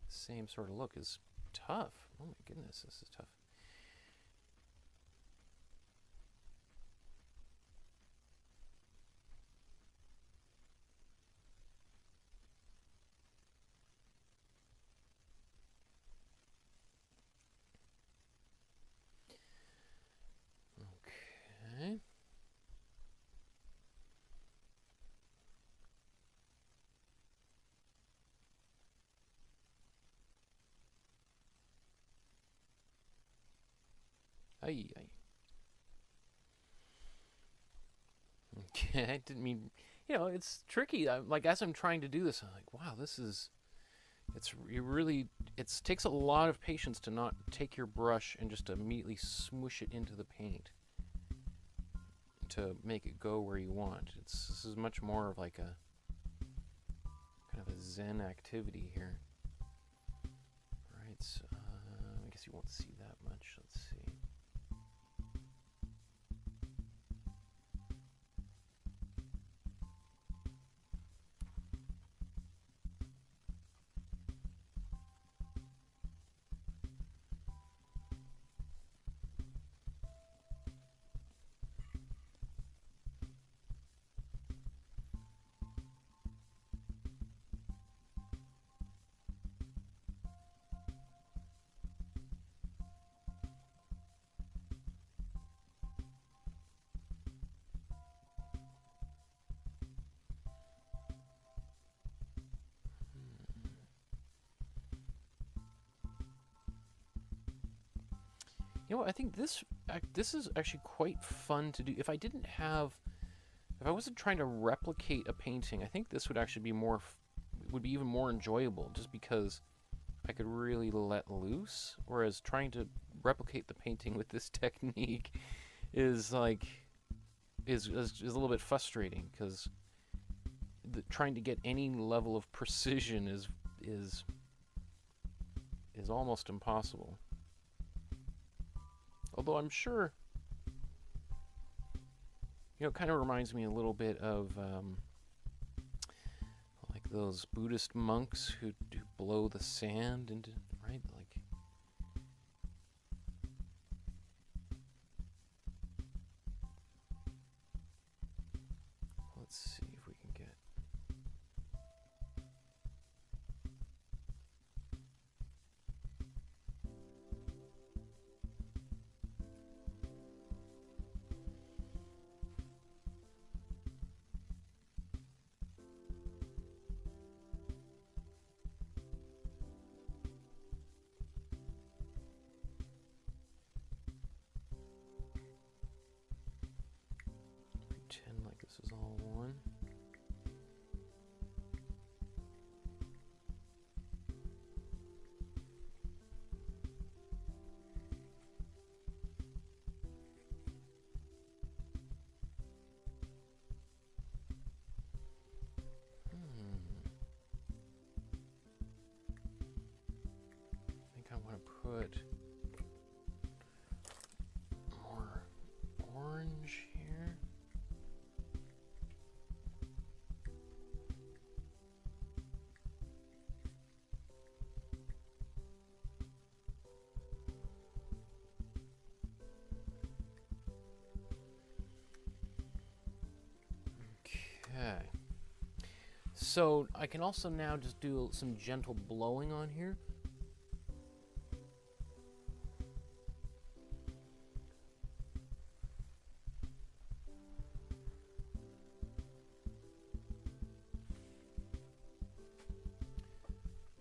same sort of look is tough. Oh my goodness, this is tough. Okay. Aye, aye. Okay, I didn't mean, you know, it's tricky. Like, as I'm trying to do this, I'm like, wow, this is, it takes a lot of patience to not take your brush and just immediately smoosh it into the paint to make it go where you want. This is much more of like a, kind of a Zen activity here. All right, so, I guess you won't see that much. Let's see. You know what, I think this is actually quite fun to do. If I wasn't trying to replicate a painting, I think this would actually be would be even more enjoyable, just because I could really let loose. Whereas trying to replicate the painting with this technique is like is a little bit frustrating, because trying to get any level of precision is almost impossible. Although I'm sure, you know, it kind of reminds me a little bit of like those Buddhist monks who blow the sand into, right? Like, let's see if we can get. Pretend like this is all one. I think I want to put more orange here. Okay. So I can also now just do some gentle blowing on here.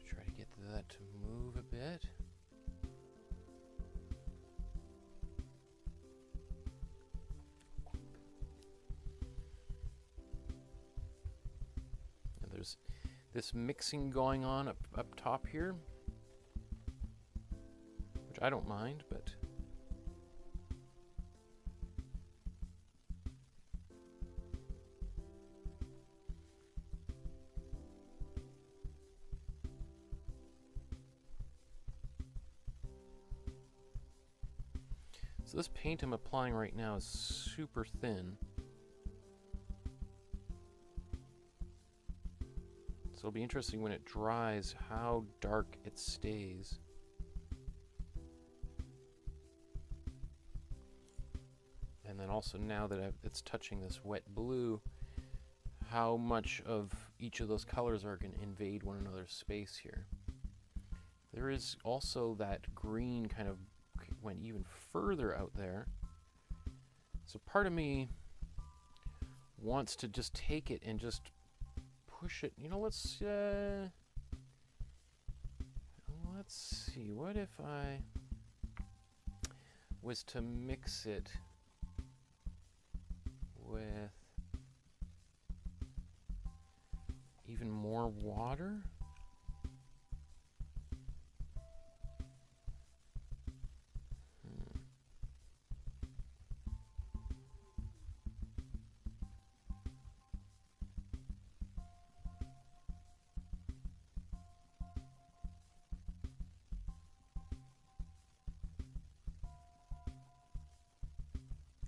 Try to get that to move a bit. And there's this mixing going on up top here, which I don't mind, but So this paint I'm applying right now is super thin. So it'll be interesting when it dries how dark it stays. And then also now that it's touching this wet blue, how much of each of those colors are going to invade one another's space here. There is also that green kind of went even further out there. So part of me wants to just take it and just push it. You know, let's see. What if I was to mix it with even more water?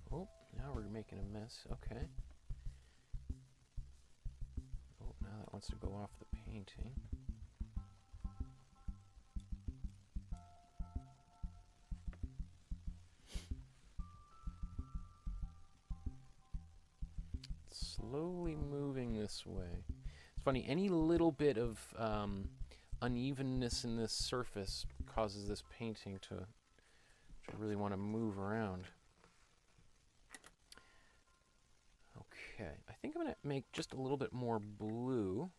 Oh, now we're making a mess. Okay. Oh, now that wants to go off the painting. Slowly moving this way. It's funny, any little bit of unevenness in this surface causes this painting to really want to move around. Okay, I think I'm going to make just a little bit more blue.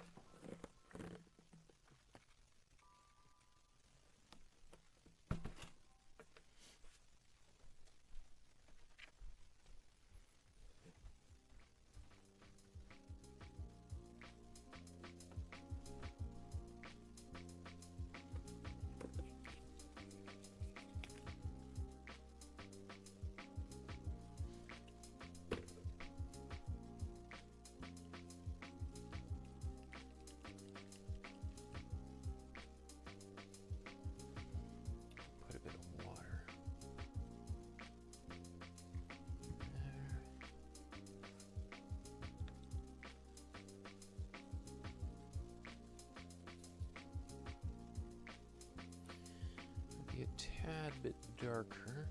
A tad bit darker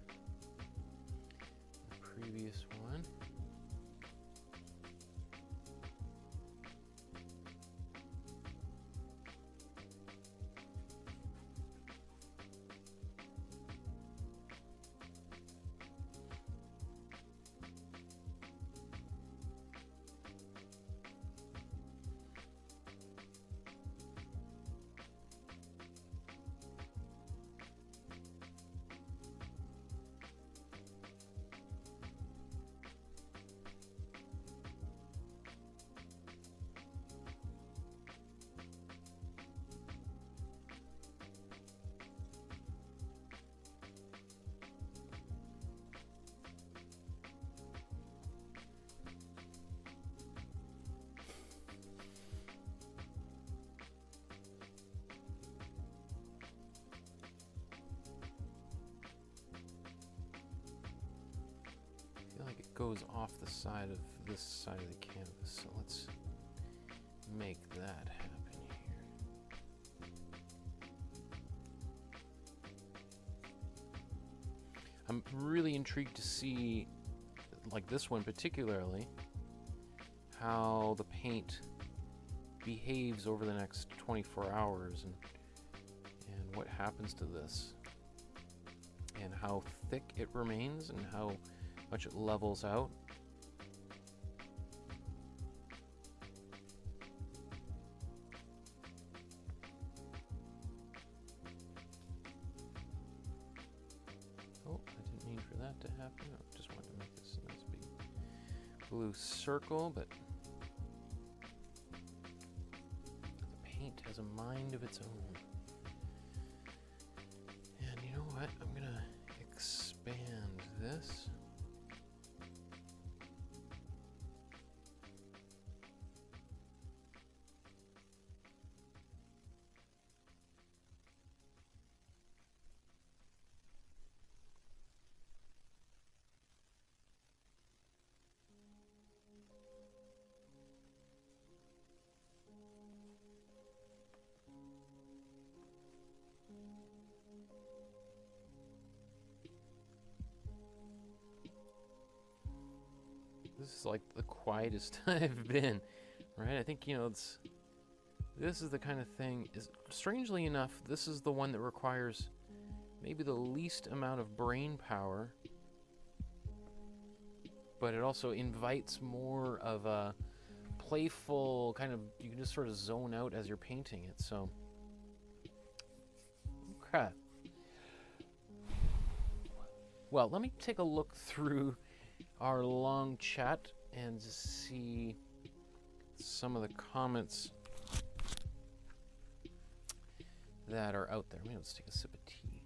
than the previous one. I feel like it goes off the side of this side of the canvas, so let's make that happen here. I'm really intrigued to see, like this one particularly, how the paint behaves over the next 24 hours and what happens to this and how thick it remains and how much it levels out. Oh, I didn't mean for that to happen. I just wanted to make this a nice big blue circle, but the paint has a mind of its own. And you know what? I'm gonna expand this. This is like the quietest I've been, right? I think, you know, this is the kind of thing, strangely enough, this is the one that requires maybe the least amount of brain power, but it also invites more of a playful kind of, you can just sort of zone out as you're painting it, so. Okay. Well, let me take a look through our long chat and just see some of the comments that are out there. Maybe let's take a sip of tea.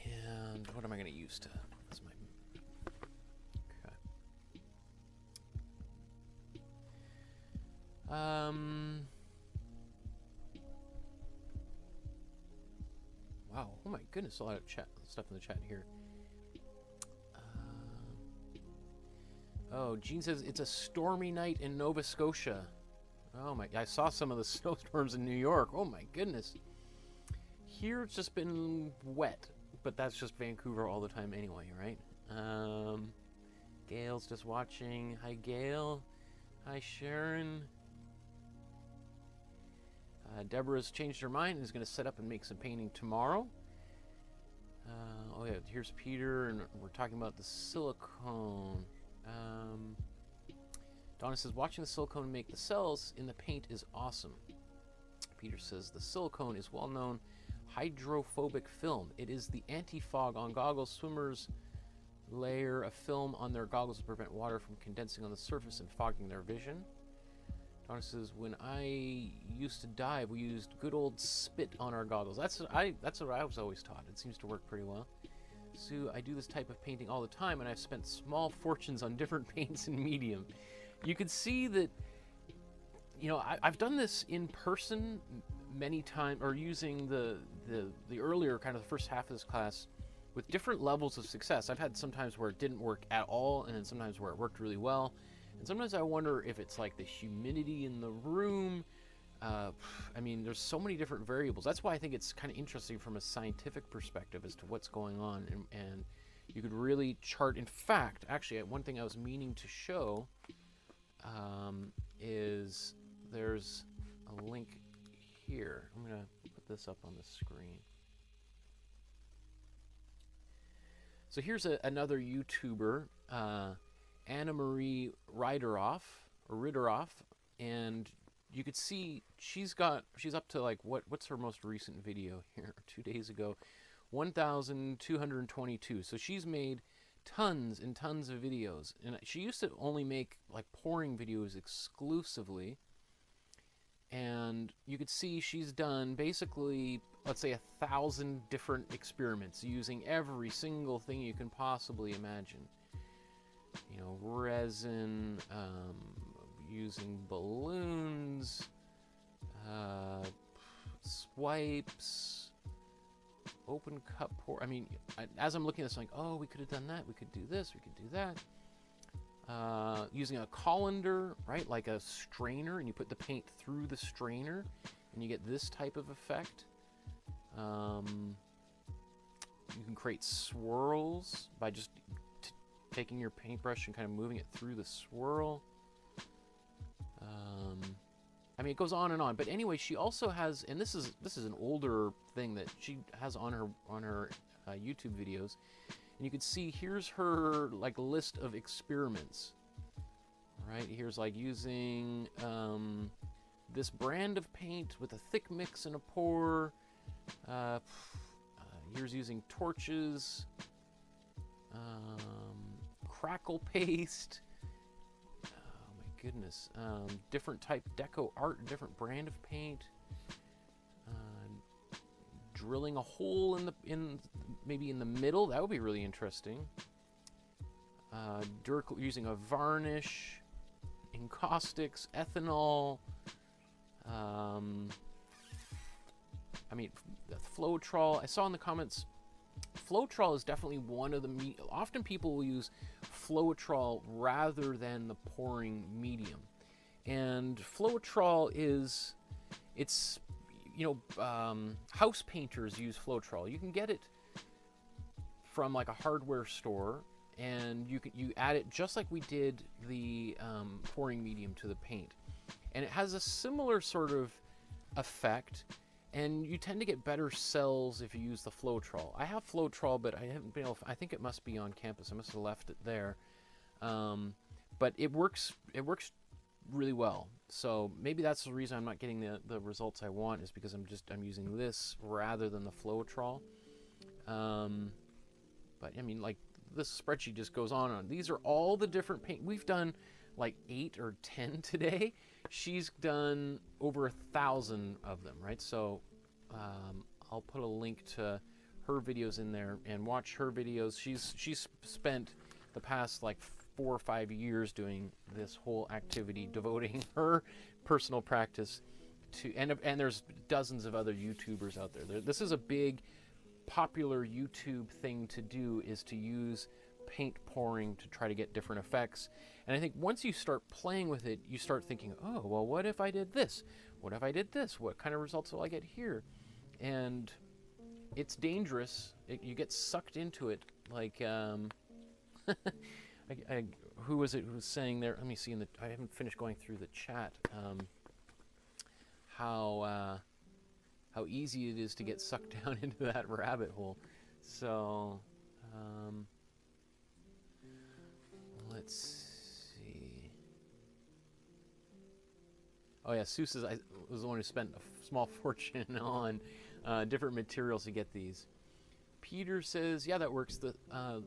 And what am I going to use to? That's my. Okay. Wow. Oh my goodness, a lot of stuff in the chat here. Oh, Gene says it's a stormy night in Nova Scotia. Oh my, I saw some of the snowstorms in New York. Oh my goodness. Here it's just been wet, but that's just Vancouver all the time anyway, right? Gail's just watching. Hi, Gail. Hi, Sharon. Deborah's changed her mind and is going to set up and make some painting tomorrow. Oh yeah, here's Peter, and we're talking about the silicone. Donna says, watching the silicone make the cells in the paint is awesome. Peter says, the silicone is well-known hydrophobic film. It is the anti-fog on goggles. Swimmers layer a film on their goggles to prevent water from condensing on the surface and fogging their vision. Donna says, when I used to dive, we used good old spit on our goggles. That's what I was always taught. It seems to work pretty well. Sue, I do this type of painting all the time, and I've spent small fortunes on different paints and medium. You can see that, you know, I've done this in person many times, or using the earlier kind of the first half of this class with different levels of success. I've had sometimes where it didn't work at all, and then sometimes where it worked really well. And sometimes I wonder if it's like the humidity in the room. I mean, there's so many different variables. That's why I think it's kind of interesting from a scientific perspective as to what's going on. And you could really chart. In fact, actually, one thing I was meaning to show is there's a link here. I'm going to put this up on the screen. So here's another YouTuber, Anna Marie Rideroff, and you could see she's up to like what's her most recent video here 2 days ago, 1,222. So she's made tons and tons of videos, and she used to only make like pouring videos exclusively, and you could see she's done basically, let's say, 1,000 different experiments using every single thing you can possibly imagine. You know, resin, using balloons, swipes, open cup pour. I mean, as I'm looking at this, I'm like, oh, we could have done that. We could do this. We could do that. Using a colander, right, like a strainer, and you put the paint through the strainer, and you get this type of effect. You can create swirls by just taking your paintbrush and kind of moving it through the swirl. I mean, it goes on and on. But anyway, she also has, and this is an older thing that she has on her YouTube videos, and you can see here's her like list of experiments. Right here's like using this brand of paint with a thick mix and a pour. Here's using torches, crackle paste. Oh my goodness. Different type deco art, different brand of paint. Drilling a hole maybe in the middle. That would be really interesting. Using a varnish, encaustics, ethanol. I mean, Floetrol. I saw in the comments, Floetrol is definitely one of the often people will use Floetrol rather than the pouring medium. And Floetrol is, it's, you know, house painters use Floetrol. You can get it from like a hardware store, and you add it just like we did the pouring medium to the paint, and it has a similar sort of effect. And you tend to get better cells if you use the Floetrol. I have Floetrol, but I haven't been able. I think it must be on campus. I must have left it there. But it works. It works really well. So maybe that's the reason I'm not getting the results I want, is because I'm using this rather than the Floetrol. But I mean, like, this spreadsheet just goes on and on. These are all the different paint. We've done like 8 or 10 today. She's done over 1,000 of them, right? So I'll put a link to her videos in there and watch her videos. She's spent the past like 4 or 5 years doing this whole activity, devoting her personal practice to, and there's dozens of other YouTubers out there. This is a big popular YouTube thing to do, is to use paint pouring to try to get different effects. And I think once you start playing with it, you start thinking, oh, well, what if I did this? What if I did this? What kind of results will I get here? And it's dangerous. You get sucked into it. Like, who was it who was saying there? Let me see. I haven't finished going through the chat. How easy it is to get sucked down into that rabbit hole. So, let's see. Oh yeah, Sue says I was the one who spent a small fortune on different materials to get these. Peter says, yeah, that works. The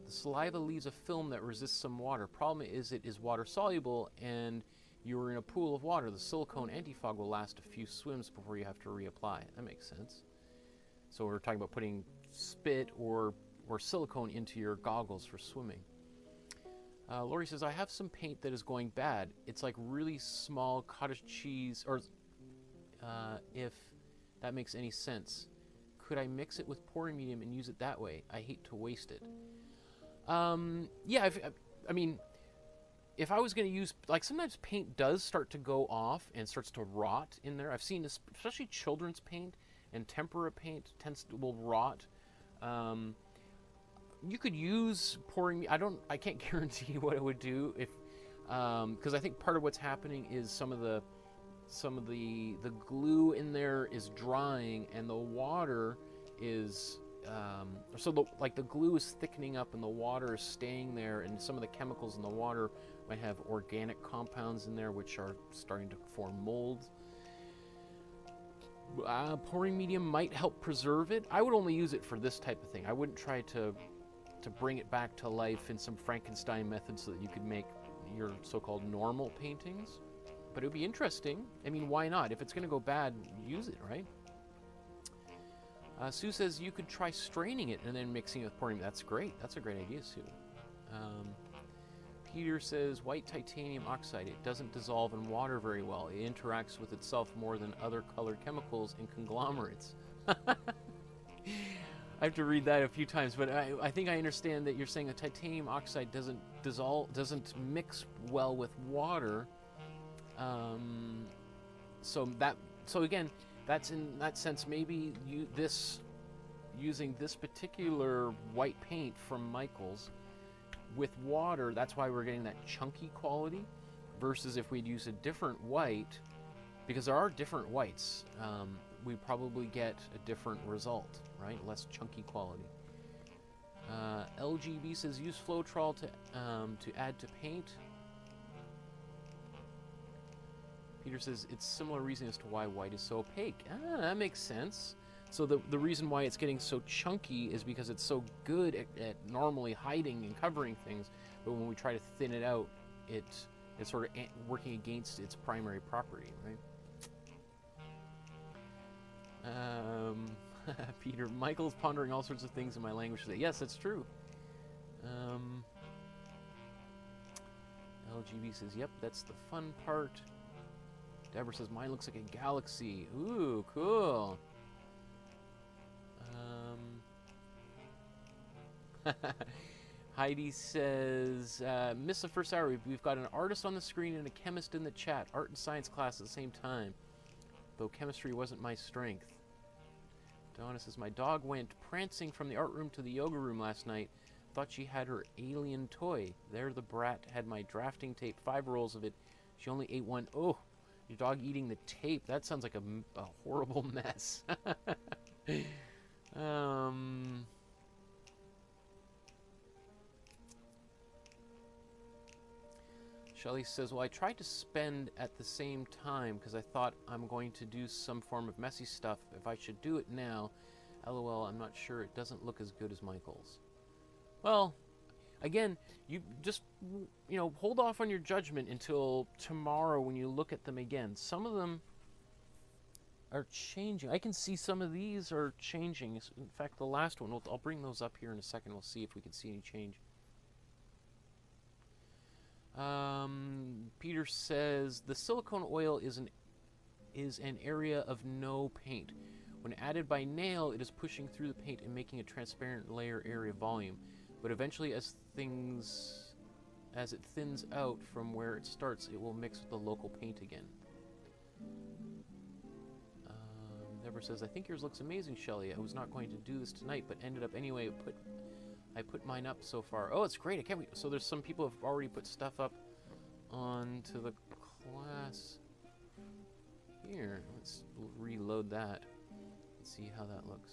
saliva leaves a film that resists some water. Problem is, it is water soluble, and you are in a pool of water. The silicone anti-fog will last a few swims before you have to reapply. That makes sense. So we're talking about putting spit or silicone into your goggles for swimming. Lori says, I have some paint that is going bad. It's like really small cottage cheese, or if that makes any sense. Could I mix it with pouring medium and use it that way? I hate to waste it. Yeah, I mean, if I was going to use, like, sometimes paint does start to go off and starts to rot in there. I've seen this, especially children's paint and tempera paint will rot. You could use pouring. I can't guarantee what it would do if, because I think part of what's happening is some of the glue in there is drying, and the water is the glue is thickening up and the water is staying there, and some of the chemicals in the water might have organic compounds in there which are starting to form mold. Pouring medium might help preserve it. I would only use it for this type of thing. I wouldn't try to bring it back to life in some Frankenstein method so that you could make your so-called normal paintings. But it would be interesting. I mean, why not? If it's going to go bad, use it, right? Sue says you could try straining it and then mixing it with pouring. That's great. That's a great idea, Sue. Peter says white titanium oxide. It doesn't dissolve in water very well. It interacts with itself more than other colored chemicals and conglomerates. I have to read that a few times, but I think I understand that you're saying the titanium oxide doesn't mix well with water. So again, that's in that sense, maybe using this particular white paint from Michael's with water, that's why we're getting that chunky quality, versus if we'd use a different white, because there are different whites, we probably get a different result, right? Less chunky quality. LGB says use Floetrol to add to paint. Peter says it's similar reason as to why white is so opaque. That makes sense. So the reason why it's getting so chunky is because it's so good at normally hiding and covering things, but when we try to thin it out, it's sort of working against its primary property, right? Peter, Michael's pondering all sorts of things in my language today. Yes, that's true. LGB says, yep, that's the fun part. Deborah says, mine looks like a galaxy. Ooh, cool. Heidi says, miss the first hour. We've got an artist on the screen and a chemist in the chat. Art and science class at the same time. Though chemistry wasn't my strength. Donna says, my dog went prancing from the art room to the yoga room last night. Thought she had her alien toy. There the brat had my drafting tape, 5 rolls of it. She only ate 1. Oh, your dog eating the tape. That sounds like a horrible mess. Shelly says, well, I tried to spend at the same time because I thought I'm going to do some form of messy stuff. If I should do it now, LOL, I'm not sure. It doesn't look as good as Michael's. Well, again, you just, hold off on your judgment until tomorrow when you look at them again. Some of them are changing. I can see some of these are changing. In fact, the last one, I'll bring those up here in a second. We'll see if we can see any change. Peter says, the silicone oil is an area of no paint. When added by nail, it is pushing through the paint and making a transparent layer area volume. But eventually, as it thins out from where it starts, it will mix with the local paint again. Deborah says, I think yours looks amazing, Shelly. I was not going to do this tonight, but ended up anyway. I put mine up so far. Oh, it's great. I can't wait. So there's some people who have already put stuff up onto the class here. Let's reload that and see how that looks.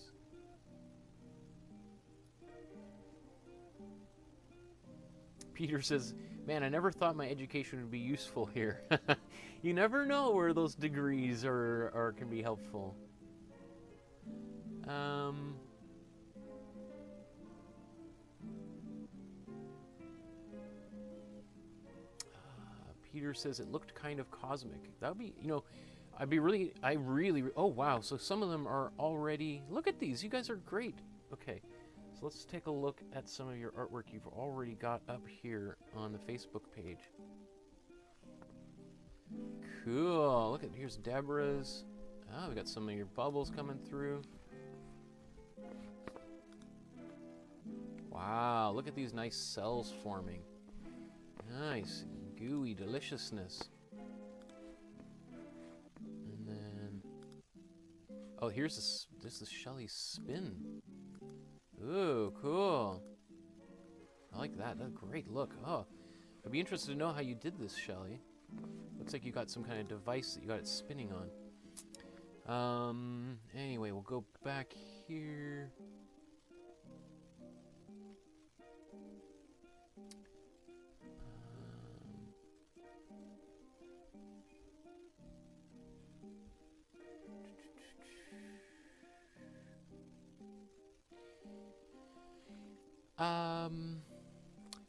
Peter says, man, I never thought my education would be useful here. You never know where those degrees can be helpful. Peter says it looked kind of cosmic. That would be, oh wow, so some of them are already, look at these, you guys are great. Okay, so let's take a look at some of your artwork you've already got up here on the Facebook page. Cool, look at, here's Deborah's. Oh, we got some of your bubbles coming through. Wow, look at these nice cells forming. Nice. Gooey deliciousness. And then, oh, this is Shelly's spin. Ooh, cool. I like that. That's a great look. Oh, I'd be interested to know how you did this, Shelly. Looks like you got some kind of device that you got it spinning on. Anyway, we'll go back here.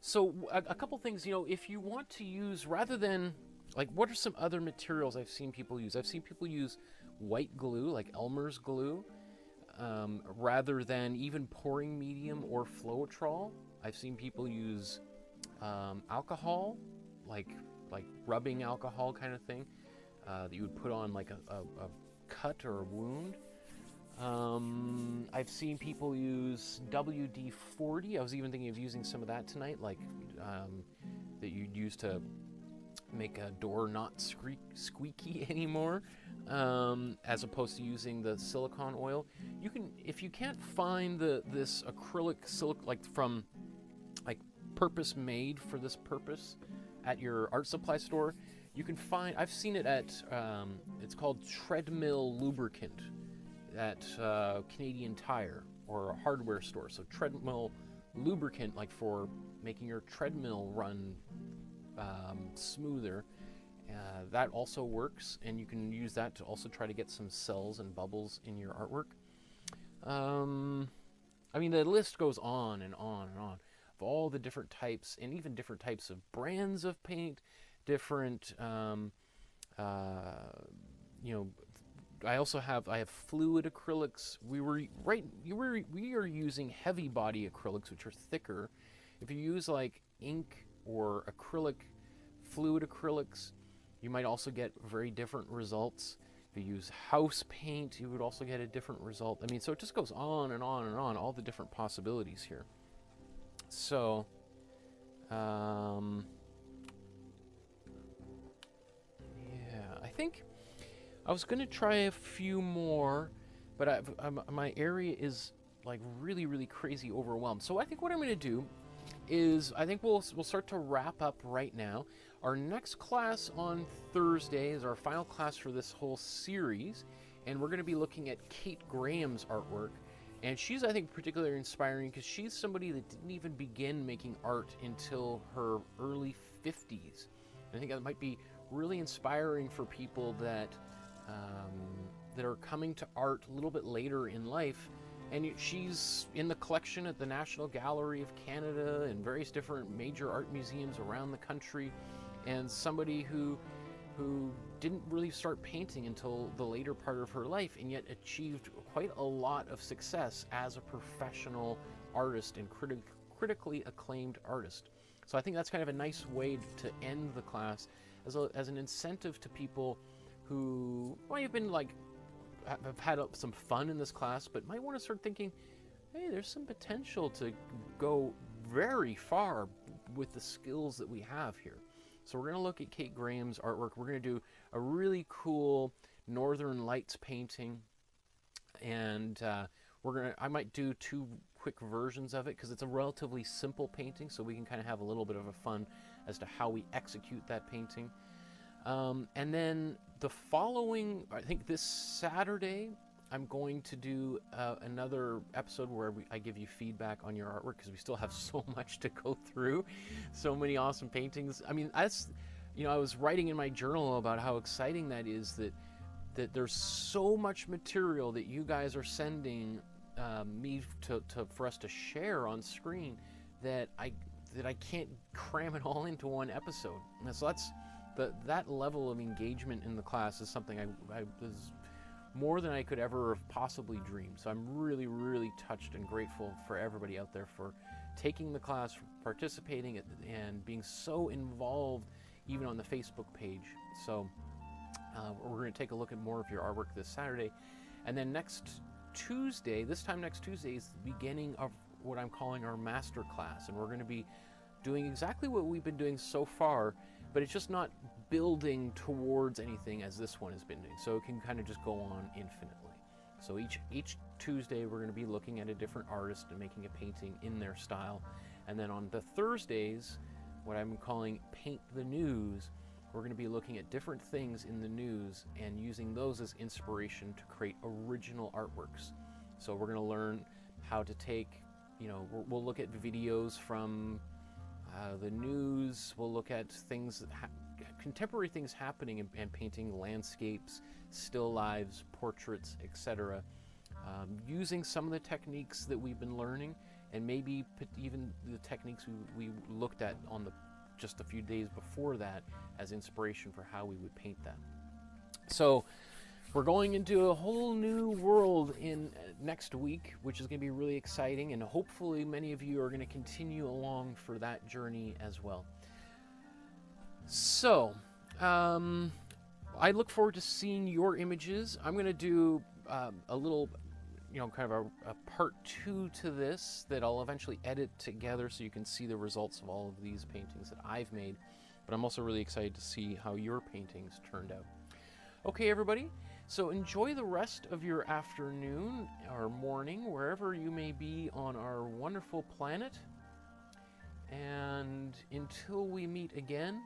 So a couple things, if you want to use, rather than, like, what are some other materials I've seen people use? I've seen people use white glue, like Elmer's glue, rather than even pouring medium or Floetrol. I've seen people use alcohol, like rubbing alcohol kind of thing, that you would put on like a cut or a wound. I've seen people use WD-40. I was even thinking of using some of that tonight, like that you'd use to make a door not squeaky anymore, as opposed to using the silicone oil. You can, if you can't find this acrylic from purpose made for this purpose at your art supply store, you can find. I've seen it at it's called Treadmill Lubricant at Canadian Tire or a hardware store. So Treadmill Lubricant, like for making your treadmill run smoother. That also works, and you can use that to also try to get some cells and bubbles in your artwork. I mean, the list goes on and on and on of all the different types, and even different types of brands of paint, different I have fluid acrylics. We are using heavy body acrylics, which are thicker. If you use like ink or acrylic, fluid acrylics, you might also get very different results. If you use house paint, you would also get a different result. I mean, so it just goes on and on and on, all the different possibilities here. So, yeah, I think I was going to try a few more but my area is like really, really crazy overwhelmed. So I think what I'm going to do is I think we'll start to wrap up right now. Our next class on Thursday is our final class for this whole series, and we're going to be looking at Kate Graham's artwork. And she's, I think, particularly inspiring because she's somebody that didn't even begin making art until her early 50s. And I think that might be really inspiring for people that that are coming to art a little bit later in life. And she's in the collection at the National Gallery of Canada and various different major art museums around the country, and somebody who didn't really start painting until the later part of her life, and yet achieved quite a lot of success as a professional artist and critically acclaimed artist. So I think that's kind of a nice way to end the class as an incentive to people who might have been like, have had some fun in this class, but might want to start thinking, hey, there's some potential to go very far with the skills that we have here. So we're going to look at Kate Graham's artwork. We're going to do a really cool Northern Lights painting, and I might do 2 quick versions of it because it's a relatively simple painting, so we can kind of have a little bit of a fun as to how we execute that painting. And then the following, I think this Saturday, I'm going to do another episode where I give you feedback on your artwork, because we still have so much to go through, so many awesome paintings. I mean, that's, you know, I was writing in my journal about how exciting that is, that there's so much material that you guys are sending me for us to share on screen that I can't cram it all into one episode. And so that level of engagement in the class is something I was more than I could ever have possibly dreamed. So I'm really, really touched and grateful for everybody out there for taking the class, for participating, and being so involved even on the Facebook page. So we're going to take a look at more of your artwork this Saturday. And then next Tuesday, this time next Tuesday, is the beginning of what I'm calling our master class. And we're going to be doing exactly what we've been doing so far, but it's just not building towards anything as this one has been doing. So it can kind of just go on infinitely. So each Tuesday we're going to be looking at a different artist and making a painting in their style. And then on the Thursdays, what I'm calling Paint the News, we're going to be looking at different things in the news and using those as inspiration to create original artworks. So we're going to learn how to take, you know, we'll look at videos from the news. We'll look at things, contemporary things happening and painting landscapes, still lives, portraits, etc. Using some of the techniques that we've been learning, and maybe even the techniques we looked at on just a few days before that as inspiration for how we would paint that. So we're going into a whole new world in next week, which is going to be really exciting, and hopefully many of you are going to continue along for that journey as well. So I look forward to seeing your images. I'm going to do a little, you know, kind of a part 2 to this that I'll eventually edit together so you can see the results of all of these paintings that I've made. But I'm also really excited to see how your paintings turned out. Okay, everybody, so enjoy the rest of your afternoon or morning, wherever you may be on our wonderful planet. And until we meet again,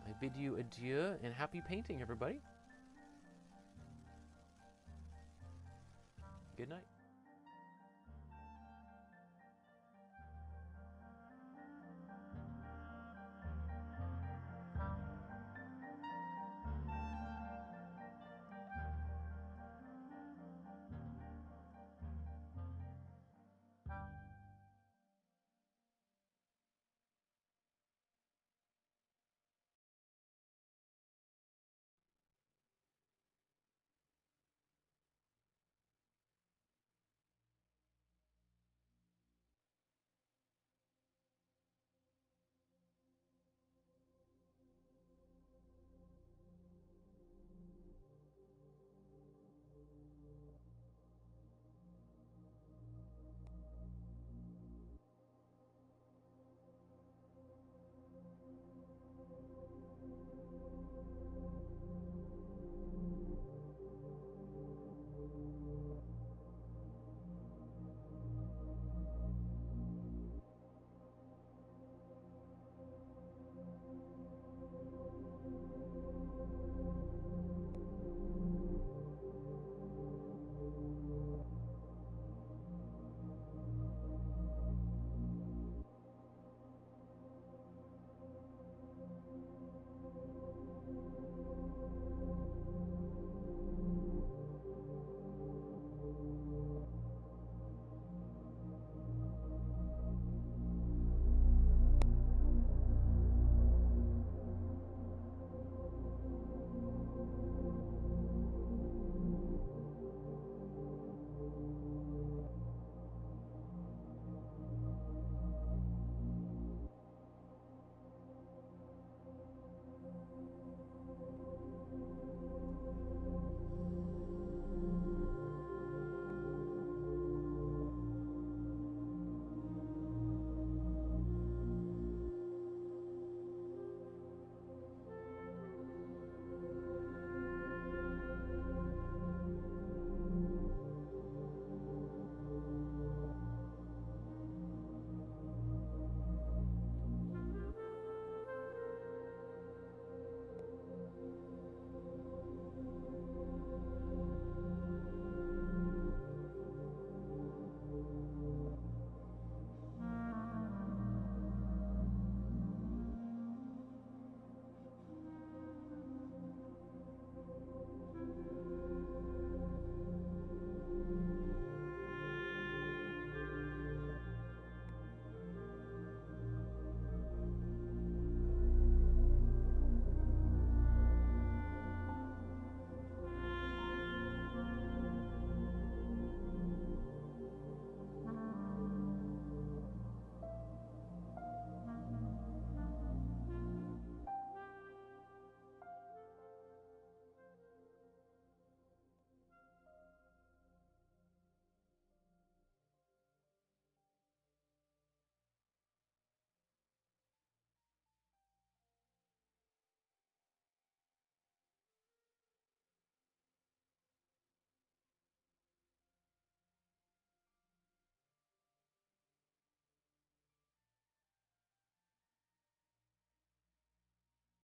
I bid you adieu and happy painting, everybody. Good night.